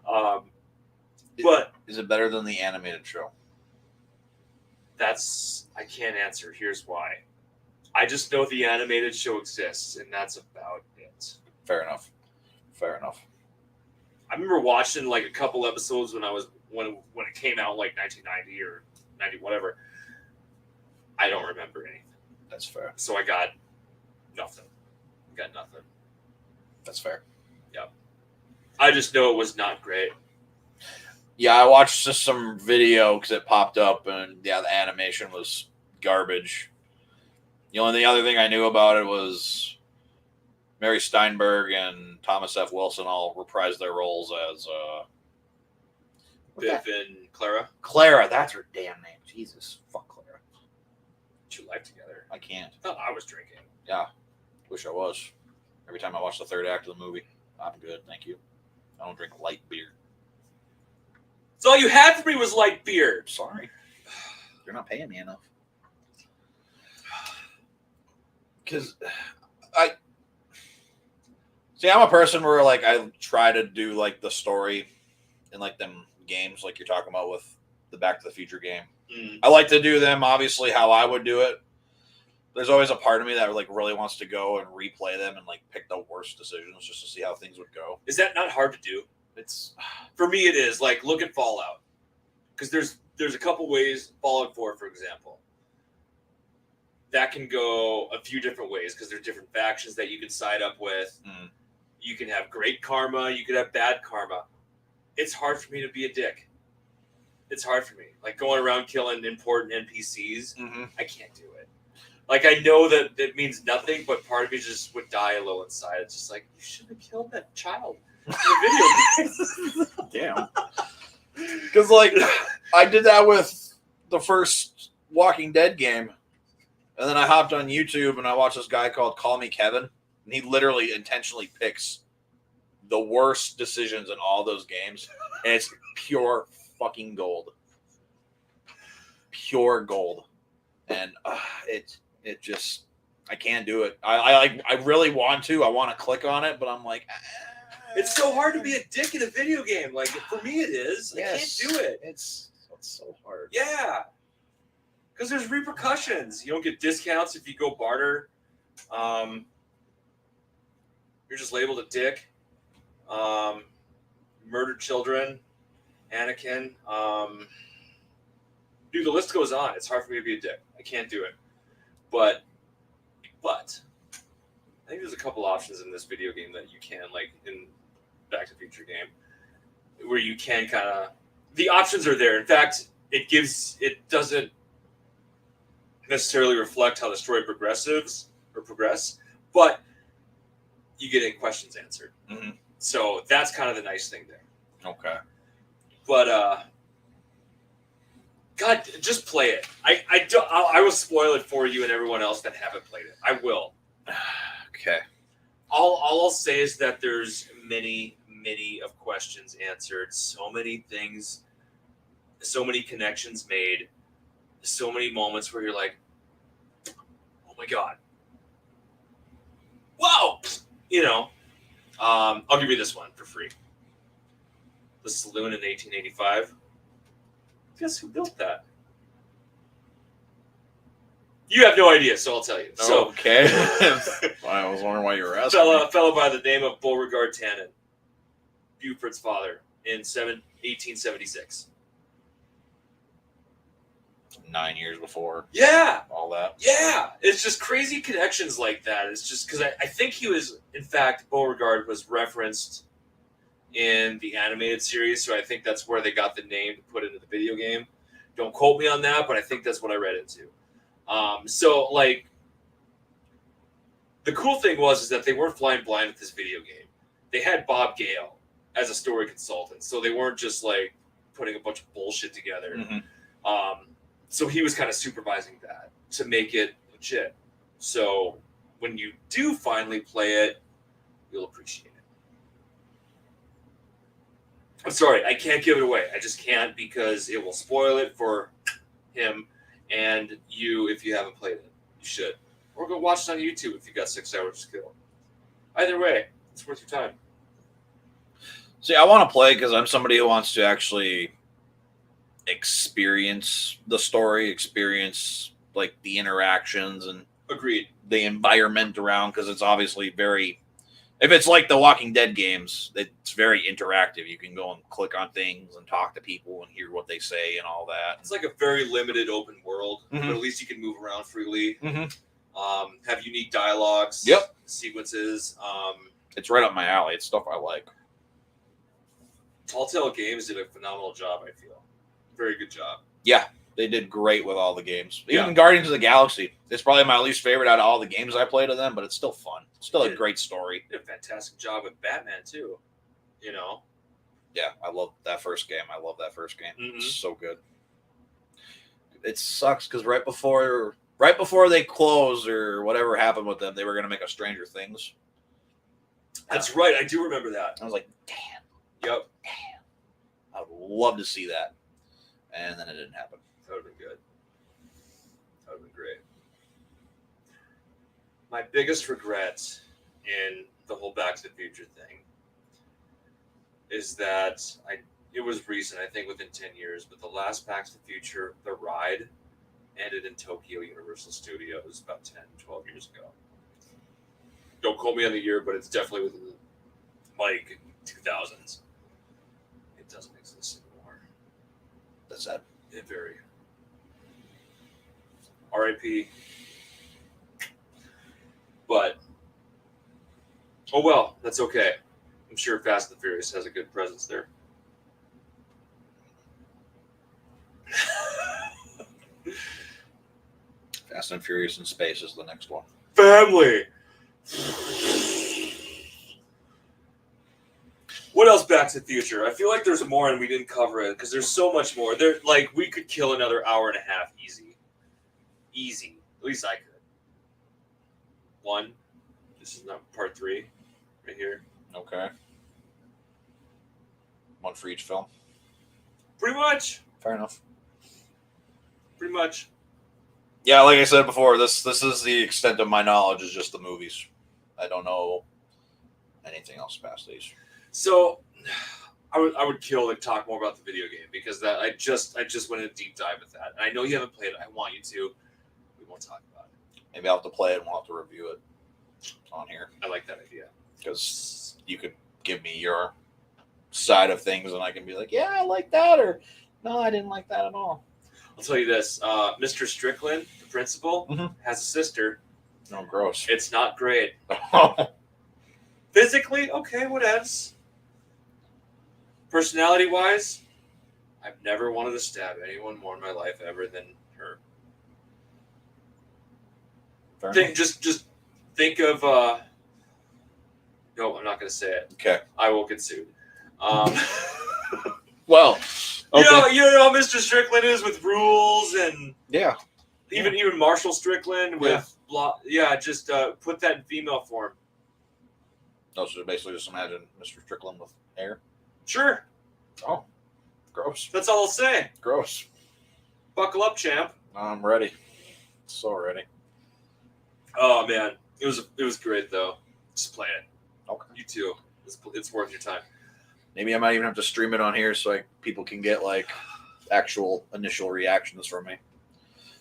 But is it better than the animated show? I can't answer. Here's why. I just know the animated show exists, and that's about it. Fair enough. I remember watching like a couple episodes when it came out, like 1990 or 90 whatever. I don't remember anything. That's fair. So I got nothing. That's fair. Yep. I just know it was not great. Yeah, I watched just some video because it popped up, and yeah, the animation was garbage. The only other thing I knew about it was Mary Steinberg and Thomas F. Wilson all reprised their roles as Biff and Clara. Clara, that's her damn name. Jesus, fuck Clara. Put your life together. I can't. I thought I was drinking. Yeah, wish I was. Every time I watch the third act of the movie, I'm good, thank you. I don't drink light beer. So all you had for me was light beer. Sorry. You're not paying me enough. Because I'm a person where like I try to do like the story in like them games like you're talking about with the Back to the Future game. I like to do them obviously how I would do it. There's always a part of me that like really wants to go and replay them and like pick the worst decisions just to see how things would go. Is that not hard to do? It's for me it is. Like look at Fallout. Because there's a couple ways, Fallout 4 for example. That can go a few different ways because there's different factions that you can side up with. You can have great karma, you could have bad karma. It's hard for me to be a dick. It's hard for me. Like going around killing important NPCs, I can't do it. Like I know that it means nothing, but part of me just would die a little inside. It's just like, you should have killed that child in the video game. Damn. Because like I did that with the first Walking Dead game. And then I hopped on YouTube and I watched this guy called Call Me Kevin. And he literally intentionally picks the worst decisions in all those games. And it's pure fucking gold. Pure gold. And it just, I can't do it. I really want to. I want to click on it, but I'm like, it's so hard to be a dick in a video game. Like for me it is. Yes. I can't do it. It's so hard. Yeah. Because there's repercussions. You don't get discounts if you go barter. You're just labeled a dick. Murdered children. Anakin. Dude, the list goes on. It's hard for me to be a dick. I can't do it. But I think there's a couple options in this video game that you can, like in Back to the Future game, where you can kind of, the options are there. In fact, it doesn't necessarily reflect how the story progress, but you get questions answered. So that's kind of the nice thing there. Okay. But God, just play it. I will spoil it for you and everyone else that haven't played it. I will. Okay. All I'll say is that there's many of questions answered. So many things, so many connections made, so many moments where you're like, oh my God. Whoa! You know, I'll give you this one for free. The saloon in 1885. Guess who built that? You have no idea, so I'll tell you. Okay. I was wondering why you were asking. Fellow by the name of Beauregard Tannen, Buford's father, in 1876. 9 years before. Yeah. All that. Yeah. It's just crazy connections like that. It's just because I think he was, in fact, Beauregard was referenced in the animated series, so I think that's where they got the name to put into the video game. Don't quote me on that, but I think that's what I read into. So, like, the cool thing was that they weren't flying blind with this video game. They had Bob Gale as a story consultant, so they weren't just like putting a bunch of bullshit together. So he was kind of supervising that to make it legit. So when you do finally play it, you'll appreciate it. I'm sorry, I can't give it away. I just can't because it will spoil it for him and you if you haven't played it. You should. Or go watch it on YouTube if you got 6 hours to kill. Either way, it's worth your time. See, I want to play because I'm somebody who wants to actually experience the story, experience like the interactions and Agreed. the environment around, because it's obviously very, if it's like the Walking Dead games, it's very interactive. You can go and click on things and talk to people and hear what they say and all that. It's like a very limited open world, but at least you can move around freely. Have unique dialogues. Yep. Sequences. It's right up my alley. It's stuff I like. Telltale Games did a phenomenal job, I feel. Very good job. Yeah, they did great with all the games. Even Yeah. Guardians of the Galaxy. It's probably my least favorite out of all the games I played of them, but it's still fun. It's still a great story. They did a fantastic job with Batman, too. You know? Yeah, I love that first game. Mhm. It's so good. It sucks because right before they closed or whatever happened with them, they were going to make a Stranger Things. That's right. I do remember that. I was like, damn. Yep. I would love to see that. And then it didn't happen. That would have been good. That would have been great. My biggest regret in the whole Back to the Future thing is that it was recent, I think within 10 years, but the last Back to the Future, the ride, ended in Tokyo Universal Studios about 10, 12 years ago. Don't quote me on the year, but it's definitely within the, like, 2000s. It doesn't exist anymore. That's sad. It very. R.I.P. But, oh well, that's okay. I'm sure Fast and the Furious has a good presence there. Fast and Furious in Space is the next one. Family! What else Back to the Future? I feel like there's more and we didn't cover it because there's so much more. There, like, we could kill another hour and a half easy. Easy. At least I could. One. This is not part 3. Right here. Okay. One for each film. Pretty much. Fair enough. Pretty much. Yeah, like I said before, this is the extent of my knowledge is just the movies. I don't know anything else past these. So, I would kill to talk more about the video game because that I just went in a deep dive with that. And I know you haven't played it. I want you to. We won't talk about it. Maybe I'll have to play it and we'll have to review it on here. I like that idea. Because you could give me your side of things and I can be like, yeah, I like that, or no, I didn't like that at all. I'll tell you this. Mr. Strickland, the principal, has a sister. No, gross. It's not great. Physically, okay, whatevs. Personality-wise, I've never wanted to stab anyone more in my life ever than her. Just think of. No, I'm not going to say it. Okay. I will get sued. Well, okay. You know how Mr. Strickland is with rules and Yeah. even Marshall Strickland with just put that in female form. No, so basically just imagine Mr. Strickland with hair. Sure. Oh, gross. That's all I'll say. Gross. Buckle up, champ. I'm ready. So ready. Oh man, it was great though. Just play it. Okay. You too. It's worth your time. Maybe I might even have to stream it on here so people can get like actual initial reactions from me.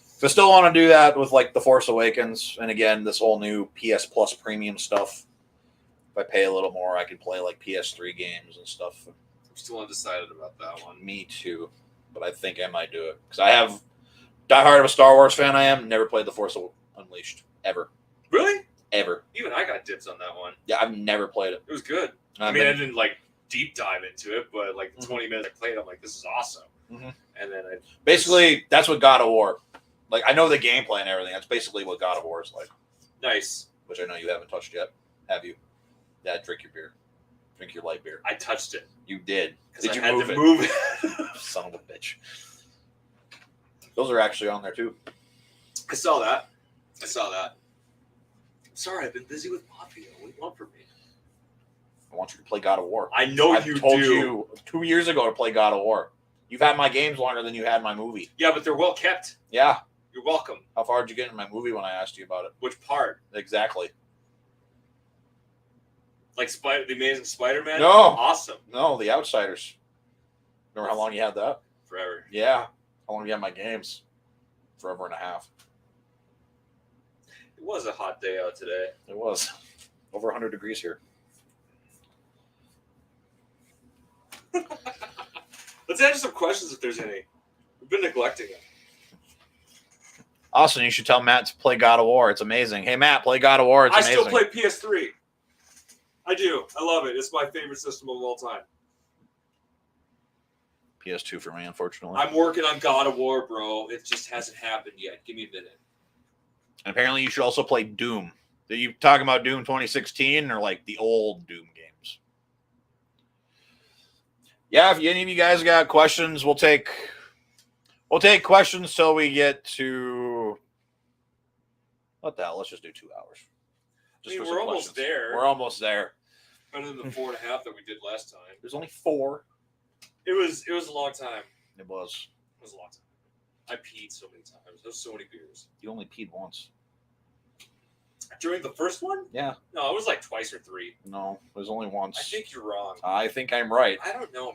So I still want to do that with like The Force Awakens, and again, this whole new PS Plus premium stuff. If I pay a little more, I can play like PS3 games and stuff. I'm still undecided about that one. Me too, but I think I might do it because I have diehard of a Star Wars fan. I am never played The Force Unleashed ever. Really? Ever. Even I got dibs on that one. Yeah, I've never played it. It was good. I didn't like deep dive into it, but like the 20 minutes I played, I'm like, this is awesome. And then basically that's what God of War. Like I know the gameplay and everything. That's basically what God of War is like. Nice. Which I know you haven't touched yet. Have you? Yeah, drink your beer. Drink your light beer. I touched it. You did. Because I you had move to it? move it. Son of a bitch. Those are actually on there too. I saw that. I'm sorry, I've been busy with Mafia. What do you want from me? I want you to play God of War. I know I you told do. you 2 years ago to play God of War. You've had my games longer than you had my movie. Yeah, but they're well kept. Yeah. You're welcome. How far did you get in my movie when I asked you about it? Which part? Exactly. Like The Amazing Spider-Man? No. Awesome. No, The Outsiders. Remember how long you had that? Forever. Yeah. How long you had my games? Forever and a half. It was a hot day out today. It was. Over 100 degrees here. Let's answer some questions if there's any. We've been neglecting it. Austin, you should tell Matt to play God of War. It's amazing. Hey, Matt, play God of War. It's amazing. I still play PS3. I do. I love it. It's my favorite system of all time. PS2 for me, unfortunately. I'm working on God of War, bro. It just hasn't happened yet. Give me a minute. And apparently you should also play Doom. Are you talking about Doom 2016 or like the old Doom games? Yeah, if any of you guys got questions, we'll take questions till we get to what the hell? Let's just do 2 hours. We're almost there. We're almost there. Better than the 4.5 that we did last time. There's only 4. It was a long time. It was. It was a long time. I peed so many times. There was so many beers. You only peed once. During the first one? Yeah. No, it was like twice or 3. No, it was only once. I think you're wrong. I think I'm right. I don't know,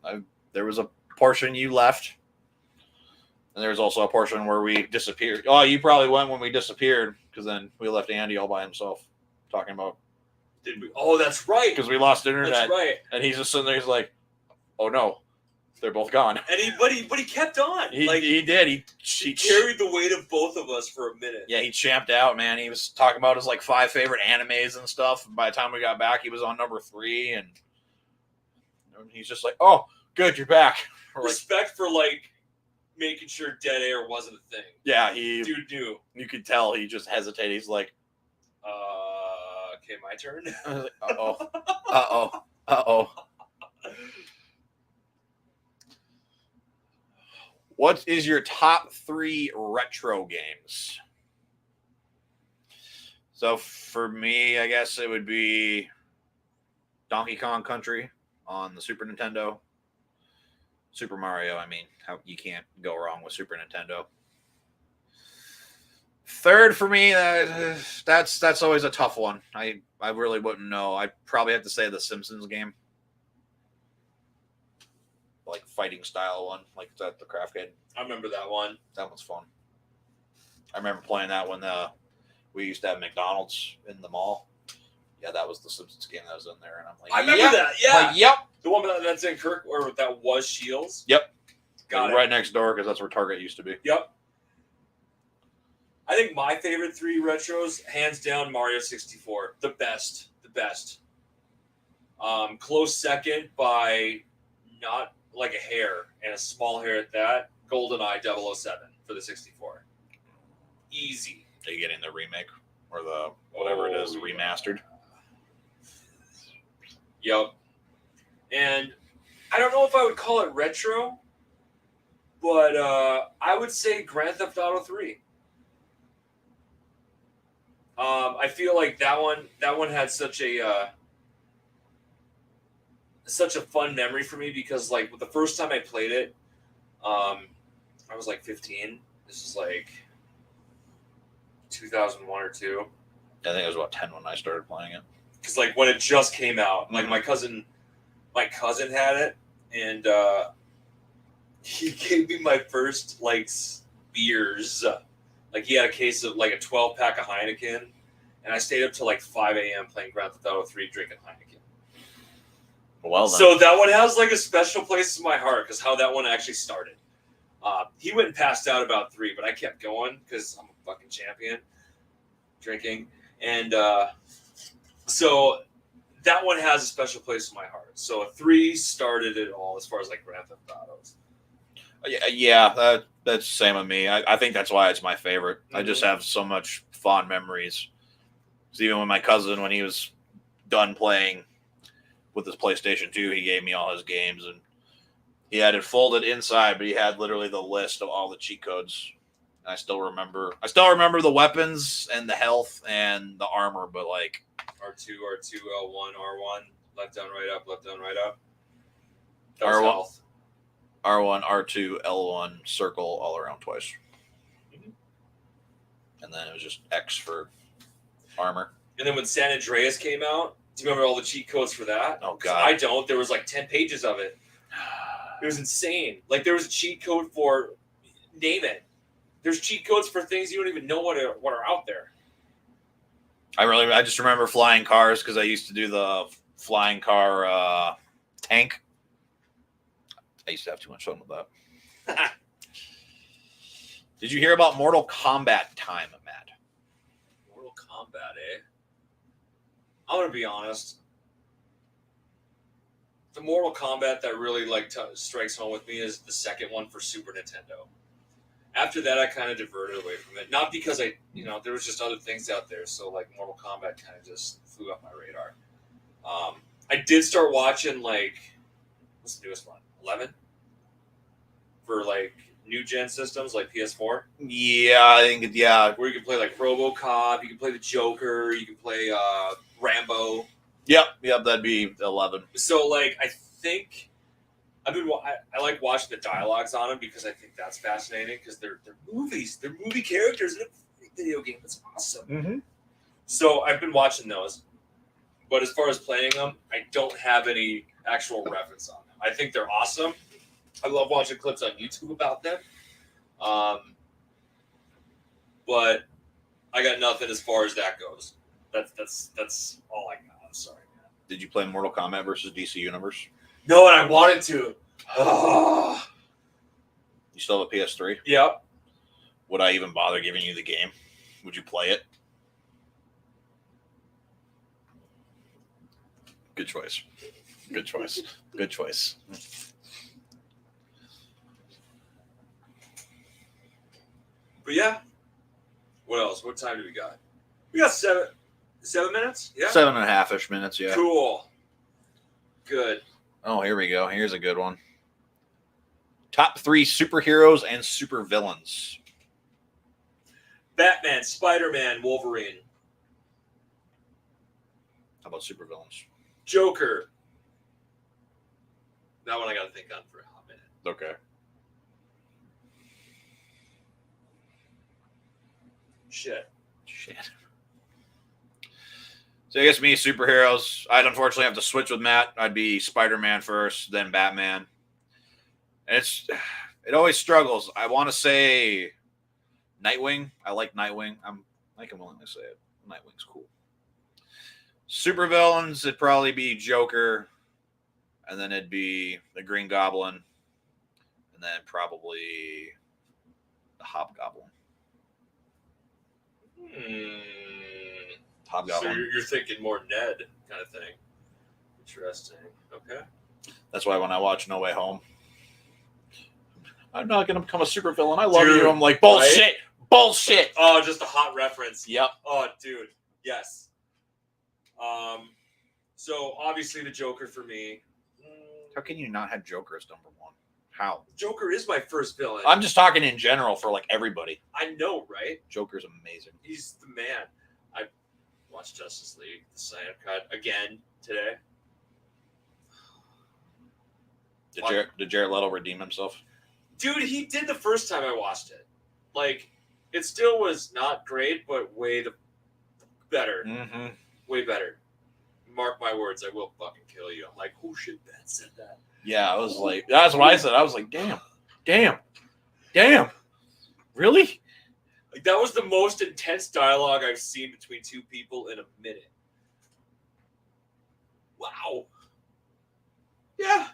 man. There was a portion you left, and there was also a portion where we disappeared. Oh, you probably went when we disappeared, because then we left Andy all by himself talking about. Did we? Oh, that's right. Because we lost internet. That's right. And he's just sitting there. He's like, "Oh no, they're both gone." And he kept on. He did. He carried the weight of both of us for a minute. Yeah, he champed out, man. He was talking about his 5 favorite animes and stuff. By the time we got back, he was on number 3, and he's just like, "Oh, good, you're back." Respect for making sure dead air wasn't a thing. Yeah, dude knew. You could tell he just hesitated. He's like, okay, my turn. I was like, uh-oh. What is your top 3 retro games? So for me, I guess it would be Donkey Kong Country on the Super Nintendo. Super Mario, you can't go wrong with Super Nintendo. Third for me, that's always a tough one. I really wouldn't know. I'd probably have to say the Simpsons game. Fighting style one, the Craft Kid. I remember that one. That one's fun. I remember playing that when we used to have McDonald's in the mall. Yeah, that was the Simpsons game that was in there, and I'm like, I remember that. Yeah, yep. The one that's in Kirk, or that was Shields. Yep. Got it. Right next door, because that's where Target used to be. Yep. I think my favorite 3 retros, hands down, Mario 64. The best. Close second by not like a hair, and a small hair at that, GoldenEye 007 for the 64. Easy. Are you getting the remake or the whatever it is, remastered? Yep. And I don't know if I would call it retro, but I would say Grand Theft Auto 3. I feel like that one had such a fun memory for me, because the first time I played it, I was 15. This is 2001 or 2. I think it was about 10 when I started playing it. Because when it just came out, my cousin had it, and he gave me my first beers. He had a case of a 12-pack of Heineken, and I stayed up till 5 a.m. playing Grand Theft Auto 3, drinking Heineken. Well then. So that one has a special place in my heart, because how that one actually started. He went and passed out about 3, but I kept going because I'm a fucking champion drinking. And so that one has a special place in my heart. So 3 started it all as far as Grand Theft Autos. Yeah, that's the same with me. I think that's why it's my favorite. Mm-hmm. I just have so much fond memories. Even with my cousin, when he was done playing with his PlayStation 2, he gave me all his games, and he had it folded inside, but he had literally the list of all the cheat codes. And I still remember the weapons and the health and the armor, but like R2, L1, R1, left down, right up, left down, right up. R1, health. R1, R2, L1, circle all around twice. Mm-hmm. And then it was just X for armor. And then when San Andreas came out, do you remember all the cheat codes for that? Oh, God. I don't. There was like 10 pages of it. It was insane. Like, there was a cheat code for, name it. There's cheat codes for things you don't even know what are out there. I just remember flying cars because I used to do the flying car tank. I used to have too much fun with that. Did you hear about Mortal Kombat time, Matt? Mortal Kombat, eh? I'm going to be honest. The Mortal Kombat that really strikes home with me is the second one for Super Nintendo. After that, I kind of diverted away from it. Not because there was just other things out there. So, like, Mortal Kombat kind of just flew off my radar. I did start watching, what's the newest one? 11? For, new gen systems, like PS4. Yeah, I think, yeah. Where you can play, RoboCop, you can play the Joker, you can play Rambo. Yep, that'd be 11. So, I think... I like watching the dialogues on them because I think that's fascinating because they're movies. They're movie characters in a video game. That's awesome. Mm-hmm. So I've been watching those. But as far as playing them, I don't have any actual reference on them. I think they're awesome. I love watching clips on YouTube about them. But I got nothing as far as that goes. That's all I got. I'm sorry, man. Did you play Mortal Kombat versus DC Universe? No, and I wanted to. Oh. You still have a PS3? Yep. Would I even bother giving you the game? Would you play it? Good choice. Good choice. Good choice. But yeah. What else? What time do we got? We got 7 minutes? Yeah. 7.5-ish minutes, yeah. Cool. Good. Oh, here we go. Here's a good one. Top 3 superheroes and supervillains. Batman, Spider-Man, Wolverine. How about supervillains? Joker. That one I got to think on for a hot minute. Okay. Shit. So I guess me, superheroes. I'd unfortunately have to switch with Matt. I'd be Spider-Man first, then Batman. And it always struggles. I want to say Nightwing. I like Nightwing. I can willingly say it. Nightwing's cool. Supervillains, it'd probably be Joker, and then it'd be the Green Goblin, and then probably the Hobgoblin. Hobgoblin. So you're thinking more Ned kind of thing. Interesting. Okay. That's why when I watch No Way Home, I'm not going to become a supervillain. I love Dude, you. I'm like, bullshit. Right? Bullshit. Oh, just a hot reference. Yep. Oh, dude. Yes. So obviously the Joker for me. How can you not have Joker as number one? How? Joker is my first villain. I'm just talking in general for everybody. I know, right? Joker's amazing. He's the man. I watched Justice League, the Snyder Cut, again today. Did Jared Leto redeem himself? Dude, he did the first time I watched it. It still was not great, but way better. Mm-hmm. Way better. Mark my words, I will fucking kill you. I'm like, oh shit, Ben said that. Yeah, I was like, that's what I said. I was like, damn. Really? That was the most intense dialogue I've seen between two people in a minute. Wow. Yeah.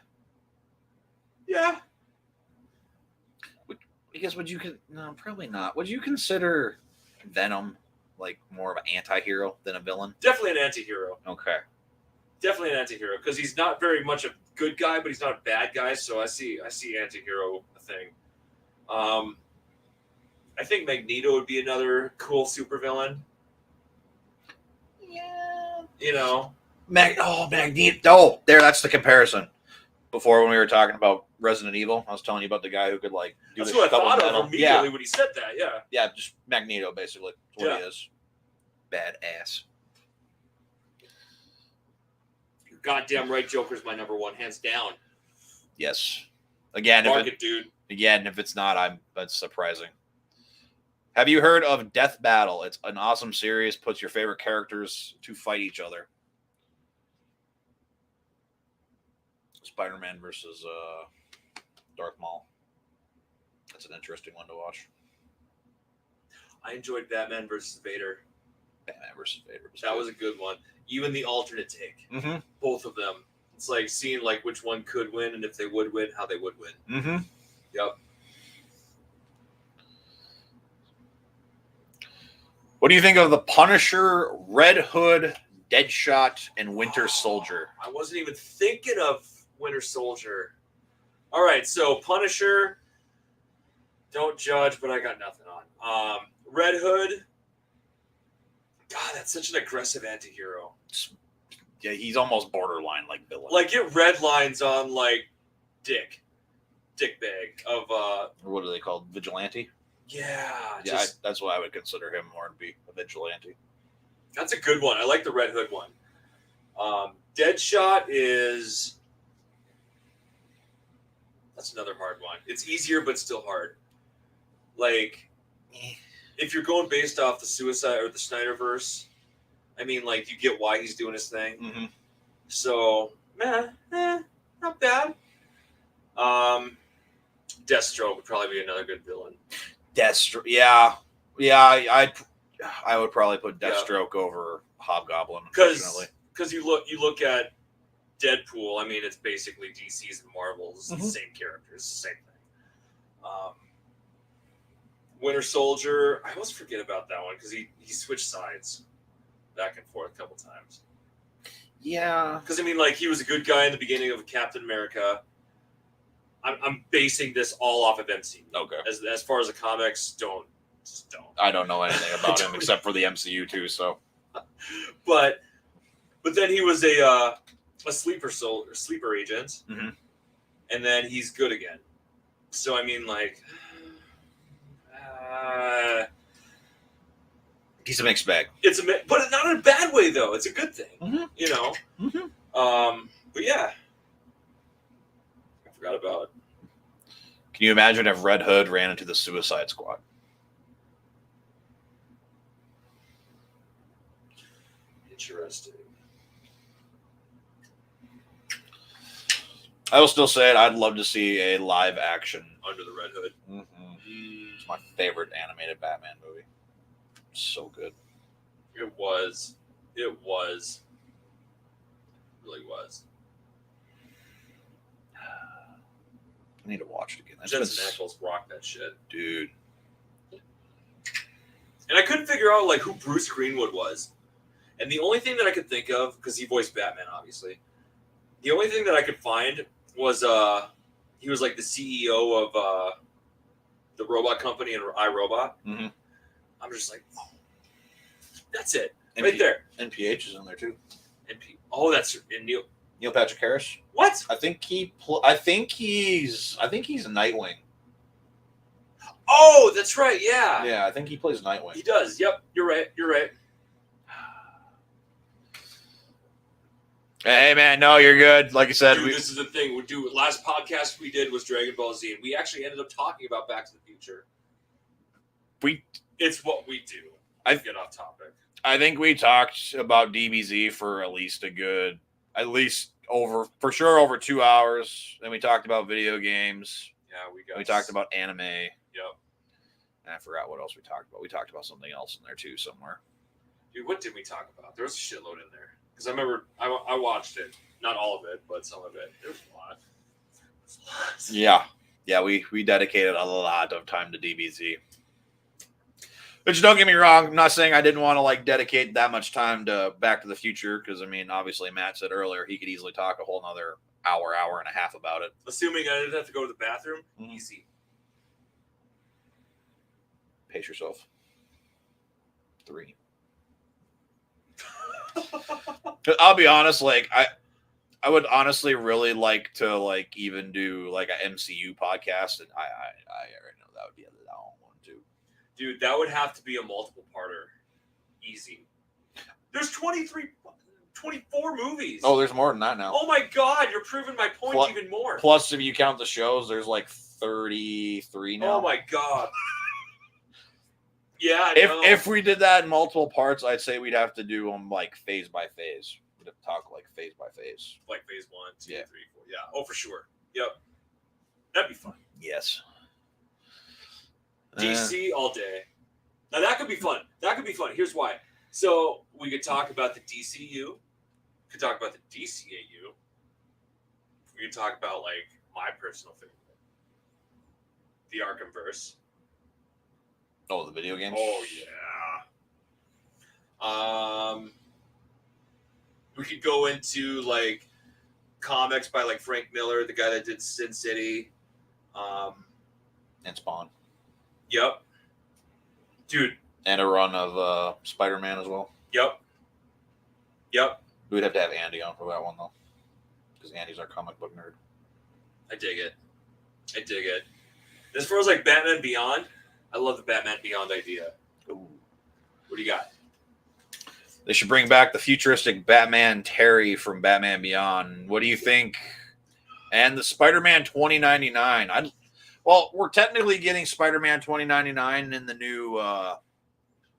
I guess no, probably not. Would you consider Venom more of an anti-hero than a villain? Definitely an anti-hero. Okay. Definitely an anti-hero because he's not very much a good guy, but he's not a bad guy. So I see anti-hero thing. I think Magneto would be another cool supervillain. Yeah. You know, Magneto. Oh, there. That's the comparison. Before when we were talking about Resident Evil, I was telling you about the guy who could like do That's the what I double thought metal. of immediately when he said that. Yeah. Yeah, just Magneto basically. That's what he is. Badass. You're goddamn right. Joker's my number one, hands down. Yes. Again, dude. Again, if it's not, that's surprising. Have you heard of Death Battle? It's an awesome series. Puts your favorite characters to fight each other. Spider-Man versus Darth Maul. That's an interesting one to watch. I enjoyed Batman versus Vader. Batman versus Vader. That was a good one. Even the alternate take. Mm-hmm. Both of them. It's like seeing like which one could win and if they would win, how they would win. Mm-hmm. Yep. What do you think of the Punisher, Red Hood, Deadshot, and Winter Soldier? I wasn't even thinking of Winter Soldier. All right, so Punisher, don't judge, but I got nothing on. Red Hood, God, that's such an aggressive anti-hero. Yeah, he's almost borderline like villain. Like it red lines on like Dick Bag of what are they called? Vigilante? Yeah, that's why I would consider him more to be a vigilante. That's a good one. I like the Red Hood one. Deadshot is... That's another hard one. It's easier, but still hard. Like, if you're going based off the Suicide or the Snyderverse, I mean, like, you get why he's doing his thing. Mm-hmm. So, not bad. Deathstroke would probably be another good villain. Deathstroke, yeah. I would probably put Deathstroke over Hobgoblin, unfortunately. Because you look at Deadpool, I mean, it's basically DC's and Marvel's the same characters, the same thing. Winter Soldier, I always forget about that one because he switched sides back and forth a couple times. Yeah. Because, I mean, like, he was a good guy in the beginning of Captain America. I'm basing this all off of MCU. Okay. As far as the comics, don't. I don't know anything about him except for the MCU too. So, but then he was a sleeper agent, and then he's good again. So I mean, like, he's a mixed bag. But not in a bad way though. It's a good thing, you know. But yeah. Forgot about it. Can you imagine if Red Hood ran into the Suicide Squad? Interesting. I will still say it. I'd love to see a live action Under the Red Hood. It's my favorite animated Batman movie. So good. It was. It really was. I need to watch it again. Jensen Ackles rocked that shit, dude. And I couldn't figure out like who Bruce Greenwood was, and the only thing that I could think of, because he voiced Batman, obviously, the only thing that I could find was he was like the CEO of the robot company in iRobot. I'm just like, oh, that's it, right there. NPH is in there too. That's in Neil Patrick Harris. What? I think he's Nightwing. Oh, that's right. Yeah. Yeah, I think he plays Nightwing. He does. Yep. You're right. Hey man, no, you're good. Like I said, dude, this is the thing. Last podcast we did was Dragon Ball Z, and we actually ended up talking about Back to the Future. It's what we do. I get off topic. I think we talked about DBZ for at least over 2 hours. Then we talked about video games. Yeah, we talked about anime. Yep. And I forgot what else we talked about. We talked about something else in there too somewhere. Dude, what did we talk about? There was a shitload in there. Because I remember I watched it. Not all of it, but some of it. There was a lot. Yeah. Yeah, we dedicated a lot of time to DBZ. Which, don't get me wrong, I'm not saying I didn't want to like dedicate that much time to Back to the Future, because I mean, obviously Matt said earlier he could easily talk a whole nother hour and a half about it. Assuming I didn't have to go to the bathroom, easy. Pace yourself. 3. I'll be honest, like I would honestly really like to like even do like an MCU podcast, and I already know that would be a long one too. Dude, that would have to be a multiple parter. Easy. There's 24 movies. Oh, there's more than that now. Oh my god, you're proving my point even more. Plus, if you count the shows, there's like 33 now. Oh my god. Yeah, if we did that in multiple parts, I'd say we'd have to do them like phase by phase. We'd have to talk like phase by phase. Like phase 1, 2, 3, 4. Yeah. Oh, for sure. Yep. That'd be fun. Yes. DC all day. Now that could be fun. That could be fun. Here's why. So we could talk about the DCU. Could talk about the DCAU. We could talk about like my personal favorite, the Arkhamverse. Oh, the video games. Oh yeah. We could go into like comics by like Frank Miller, the guy that did Sin City. And Spawn. Yep. Dude. And a run of Spider-Man as well. Yep. We'd have to have Andy on for that one though, because Andy's our comic book nerd. I dig it. As far as like Batman Beyond, I love the Batman Beyond idea. Ooh. What do you got? They should bring back the futuristic Batman Terry from Batman Beyond. What do you think? And the Spider-Man 2099. Well, we're technically getting Spider-Man 2099 in the new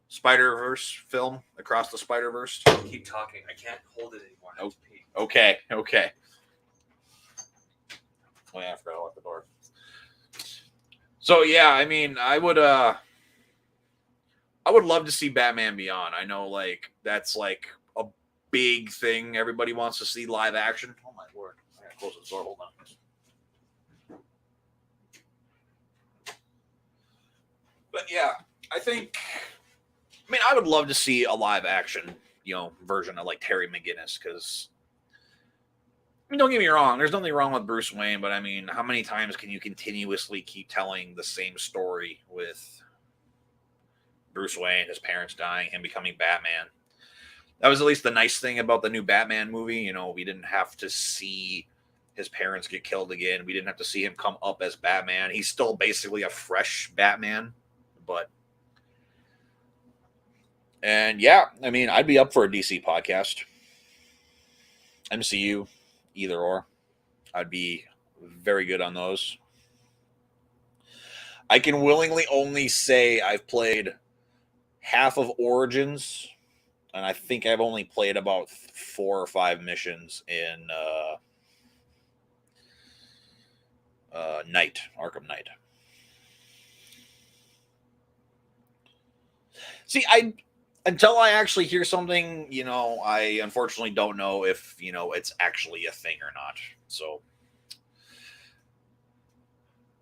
Spider-Verse film, Across the Spider-Verse. Keep talking. I can't hold it anymore. I have to pee. Okay. Oh yeah, I forgot to lock the door. So yeah, I mean, I would love to see Batman Beyond. I know, like, that's like a big thing. Everybody wants to see live action. Oh my lord! I gotta close the door. Hold on. But yeah, I would love to see a live action, version of like Terry McGinnis, because don't get me wrong, there's nothing wrong with Bruce Wayne, but I mean, how many times can you continuously keep telling the same story with Bruce Wayne, his parents dying, him becoming Batman? That was at least the nice thing about the new Batman movie. We didn't have to see his parents get killed again. We didn't have to see him come up as Batman. He's still basically a fresh Batman. And yeah, I mean, I'd be up for a DC podcast. MCU, either or. I'd be very good on those. I can willingly only say I've played half of Origins, and I think I've only played about 4 or 5 missions in Arkham Knight. See, until I actually hear something, I unfortunately don't know if, it's actually a thing or not. So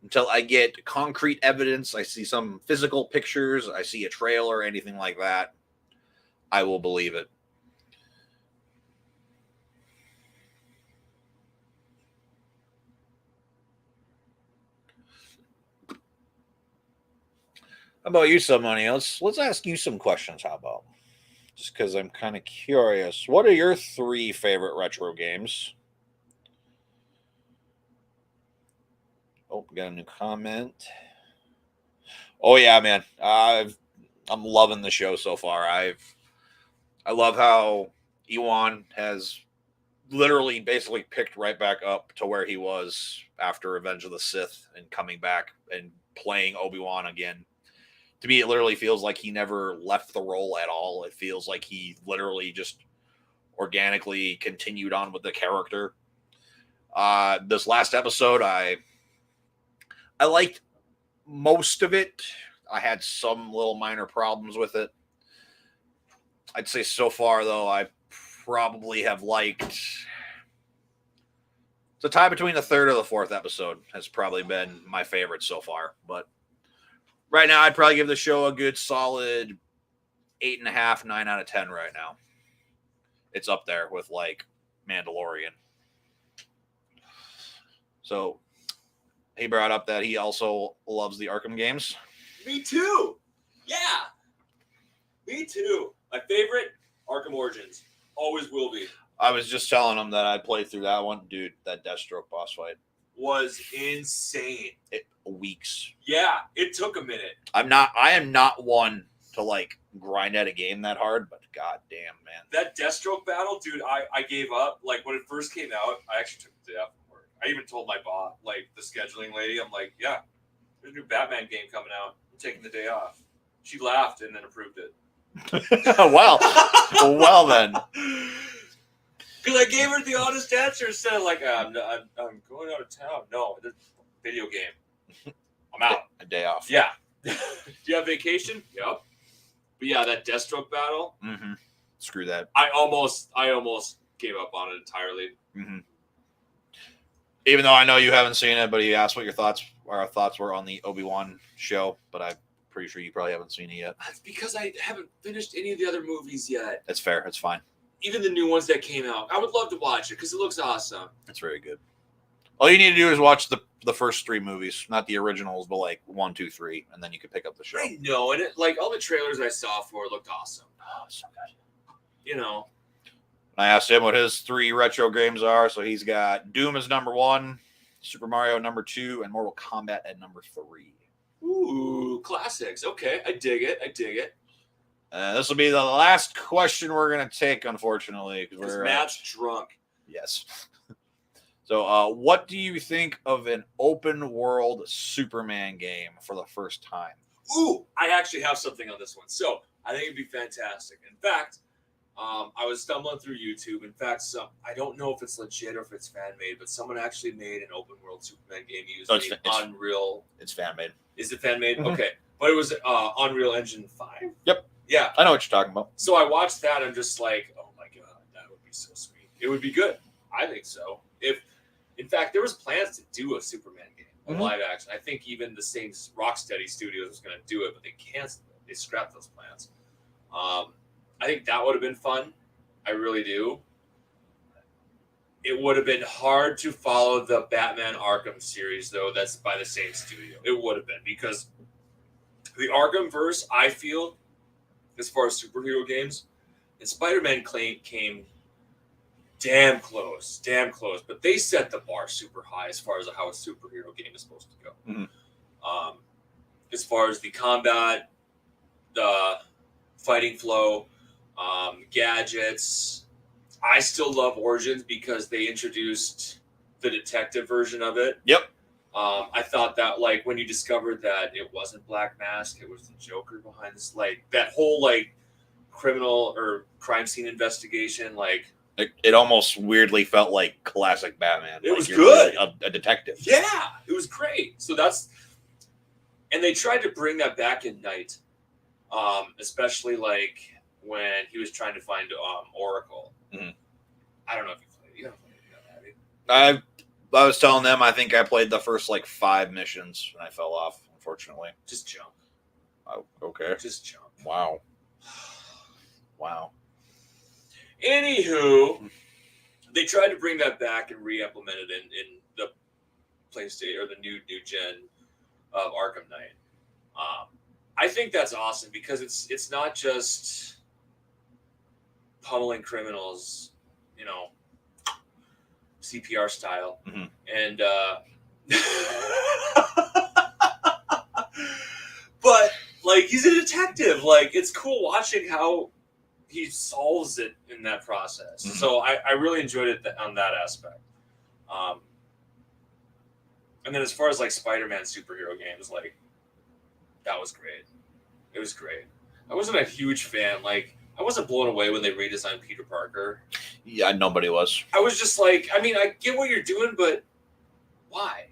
until I get concrete evidence, I see some physical pictures, I see a trailer, anything like that, I will believe it. How about you, Money? Let's ask you some questions. How about? Just because I'm kind of curious. What are your 3 favorite retro games? Oh, we got a new comment. Oh yeah, man. I'm loving the show so far. I love how Ewan has literally basically picked right back up to where he was after Revenge of the Sith and coming back and playing Obi-Wan again. To me, it literally feels like he never left the role at all. It feels like he literally just organically continued on with the character. This last episode, I liked most of it. I had some little minor problems with it. I'd say so far, though, I probably have liked... It's a tie between the 3rd or the 4th episode has probably been my favorite so far, but right now, I'd probably give the show a good solid 8.5, 9 out of 10 right now. It's up there with, like, Mandalorian. So, he brought up that he also loves the Arkham games. Me too! Yeah! Me too! My favorite, Arkham Origins. Always will be. I was just telling him that I played through that one. Dude, that Deathstroke boss fight. Was insane. Weeks. Yeah, it took a minute. I am not one to like grind at a game that hard, but goddamn, man. That Deathstroke battle, dude, I gave up. Like when it first came out, I actually took the day off from work. I even told my boss, like the scheduling lady, I'm like, yeah, there's a new Batman game coming out. I'm taking the day off. She laughed and then approved it. well then. Because I gave her the honest answer instead of like, I'm going out of town. No, it's a video game. I'm out. A day off. Yeah. Do you have vacation? Yep. But yeah, that Deathstroke battle. Mm-hmm. Screw that. I almost gave up on it entirely. Mm-hmm. Even though I know you haven't seen it, but you asked what our thoughts were on the Obi-Wan show, but I'm pretty sure you probably haven't seen it yet. That's because I haven't finished any of the other movies yet. That's fair. It's fine. Even the new ones that came out. I would love to watch it because it looks awesome. It's very good. All you need to do is watch the first 3 movies, not the originals, but like 1, 2, 3, and then you can pick up the show. I know, and like all the trailers I saw for it looked awesome. Oh, so good. You know. I asked him what his 3 retro games are, so he's got Doom as number 1, Super Mario number 2, and Mortal Kombat at number 3. Ooh, classics. Okay, I dig it. This will be the last question we're going to take, unfortunately. Because Matt's drunk. Yes. So, what do you think of an open-world Superman game for the first time? Ooh, I actually have something on this one. So, I think it'd be fantastic. In fact, I was stumbling through YouTube. In fact, I don't know if it's legit or if it's fan-made, but someone actually made an open-world Superman game using Unreal. It's fan-made. Is it fan-made? Mm-hmm. Okay. But it was Unreal Engine 5? Yep. Yeah. I know what you're talking about. So I watched that. I'm just like, oh my God, that would be so sweet. It would be good. I think so. In fact, there was plans to do a Superman game, a live action. I think even the same Rocksteady Studios was going to do it, but they canceled it. They scrapped those plans. I think that would have been fun. I really do. It would have been hard to follow the Batman Arkham series, though. That's by the same studio. It would have been because the Arkhamverse, I feel, as far as superhero games, and Spider-Man came damn close. But they set the bar super high as far as how a superhero game is supposed to go. Mm-hmm. As far as the combat, the fighting flow, gadgets. I still love Origins because they introduced the detective version of it. Yep. I thought that, like, when you discovered that it wasn't Black Mask, it was the Joker behind this, like, that whole, like, criminal or crime scene investigation, like... It almost weirdly felt like classic Batman. It like was good. A detective. Yeah, it was great. So that's... And they tried to bring that back in Night, especially, like, when he was trying to find Oracle. Mm-hmm. I don't know if you played it. You haven't played it, have you? I was telling them I think I played the first like 5 missions and I fell off, unfortunately. Just jump. Oh, okay. Just jump. Wow. Anywho, they tried to bring that back and re-implement it in the PlayStation or the new gen of Arkham Knight. I think that's awesome because it's not just pummeling criminals, you know, CPR style. Mm-hmm. And but like he's a detective. Like it's cool watching how he solves it in that process. Mm-hmm. So I really enjoyed it on that aspect. And then as far as like Spider-Man superhero games, like that was great. It was great. I wasn't a huge fan. Like I wasn't blown away when they redesigned Peter Parker. Yeah, nobody was. I was just like, I mean, I get what you're doing, but why?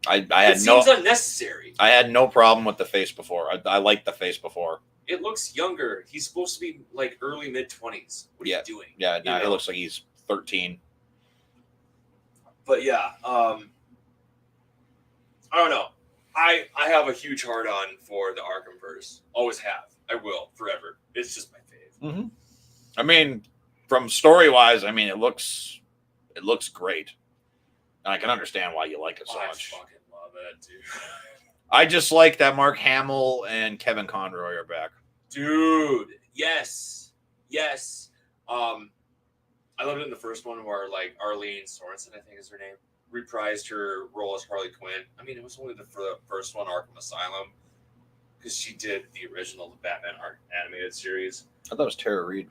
It seems unnecessary. I had no problem with the face before. I liked the face before. It looks younger. He's supposed to be like early mid-20s. What are you doing? Yeah, now he looks like he's 13. But yeah, I don't know. I have a huge heart on for the Arkhamverse. Always have. I will forever. It's just my fave. Mm-hmm. I mean, from story wise, I mean it looks great, and I can understand why you like it so much. I fucking love it, dude. I just like that Mark Hamill and Kevin Conroy are back. Dude, yes. I loved it in the first one where like Arlene Sorensen, I think is her name, reprised her role as Harley Quinn. I mean, it was only for the first one, Arkham Asylum, because she did the original the Batman animated series. I thought it was Tara Reid.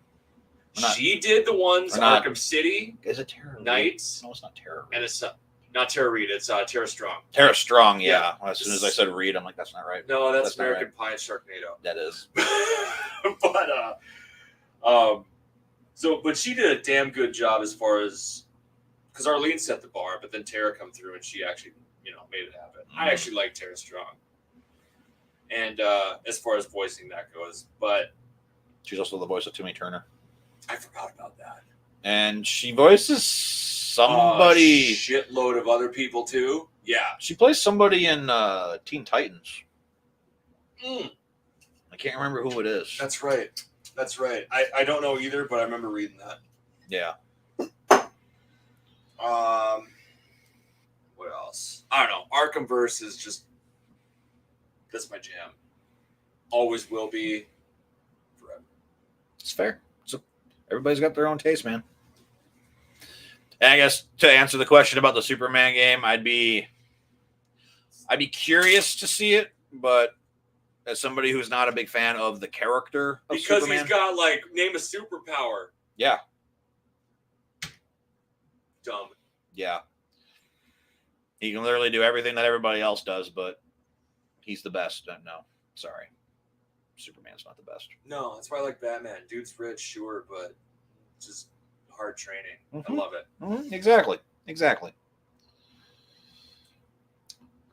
She did the ones Arkham City. Is it Tara Reid? Knights? No, it's not Tara Reid. And it's not Tara Reid. It's Tara Strong. Tara Strong, yeah. Well, as soon as I said Reid, I'm like, that's not right. No, that's American Pie and Sharknado. That is. But she did a damn good job as far as, because Arlene set the bar, but then Tara come through and she actually, made it happen. I actually like Tara Strong. And as far as voicing that goes, but she's also the voice of Timmy Turner. I forgot about that. And she voices somebody. A shitload of other people too. Yeah. She plays somebody in Teen Titans. I can't remember who it is. That's right. I don't know either, but I remember reading that. Yeah. What else? I don't know. Arkhamverse is just, that's my jam. Always will be. Forever. It's fair. So everybody's got their own taste, man. And I guess to answer the question about the Superman game, I'd be curious to see it, but as somebody who's not a big fan of the character of because Superman, he's got like name a superpower. Yeah. Dumb. Yeah. He can literally do everything that everybody else does, but he's the best. No, sorry. Superman's not the best. No, that's why I like Batman. Dude's rich, sure, but just hard training. I love it. Exactly.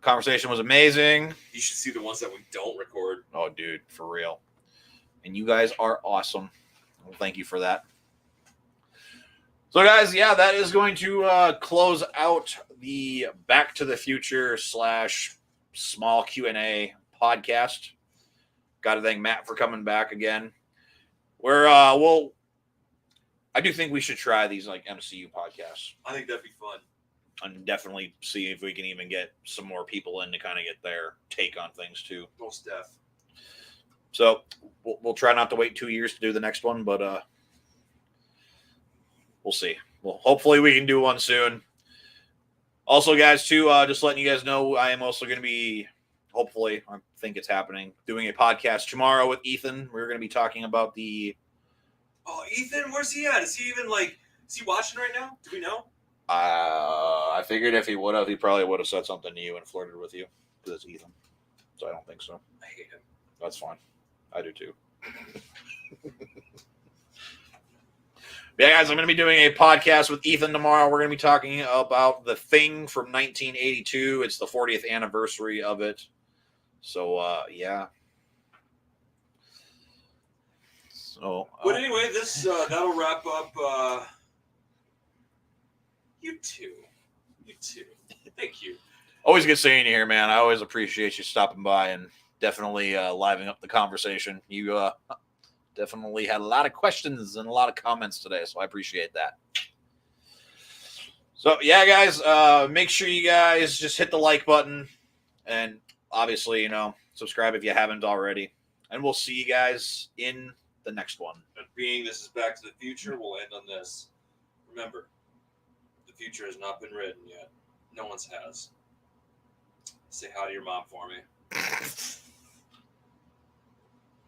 Conversation was amazing. You should see the ones that we don't record. Oh, dude, for real. And you guys are awesome. Well, thank you for that. So, guys, yeah, that is going to close out the Back to the Future / small Q&A podcast. Got to thank Matt for coming back again. I do think we should try these like MCU podcasts. I think that'd be fun. And definitely see if we can even get some more people in to kind of get their take on things too. Most def. So we'll try not to wait 2 years to do the next one, but we'll see. Well, hopefully we can do one soon. Also, guys, too, just letting you guys know, I am also going to be, hopefully, I think it's happening, doing a podcast tomorrow with Ethan. We're going to be talking about the... Oh, Ethan, where's he at? Is he watching right now? Do we know? I figured if he would have, he probably would have said something to you and flirted with you, because it's Ethan. So I don't think so. I hate him. That's fine. I do too. Yeah, guys, I'm going to be doing a podcast with Ethan tomorrow. We're going to be talking about The Thing from 1982. It's the 40th anniversary of it. So, yeah. So, but anyway, this that'll wrap up. You too. Thank you. Always good seeing you here, man. I always appreciate you stopping by and definitely livening up the conversation. You definitely had a lot of questions and a lot of comments today, so I appreciate that. So, yeah, guys, make sure you guys just hit the like button and obviously, subscribe if you haven't already. And we'll see you guys in the next one. And being this is Back to the Future, we'll end on this. Remember, the future has not been written yet. No one's has. Say hi to your mom for me.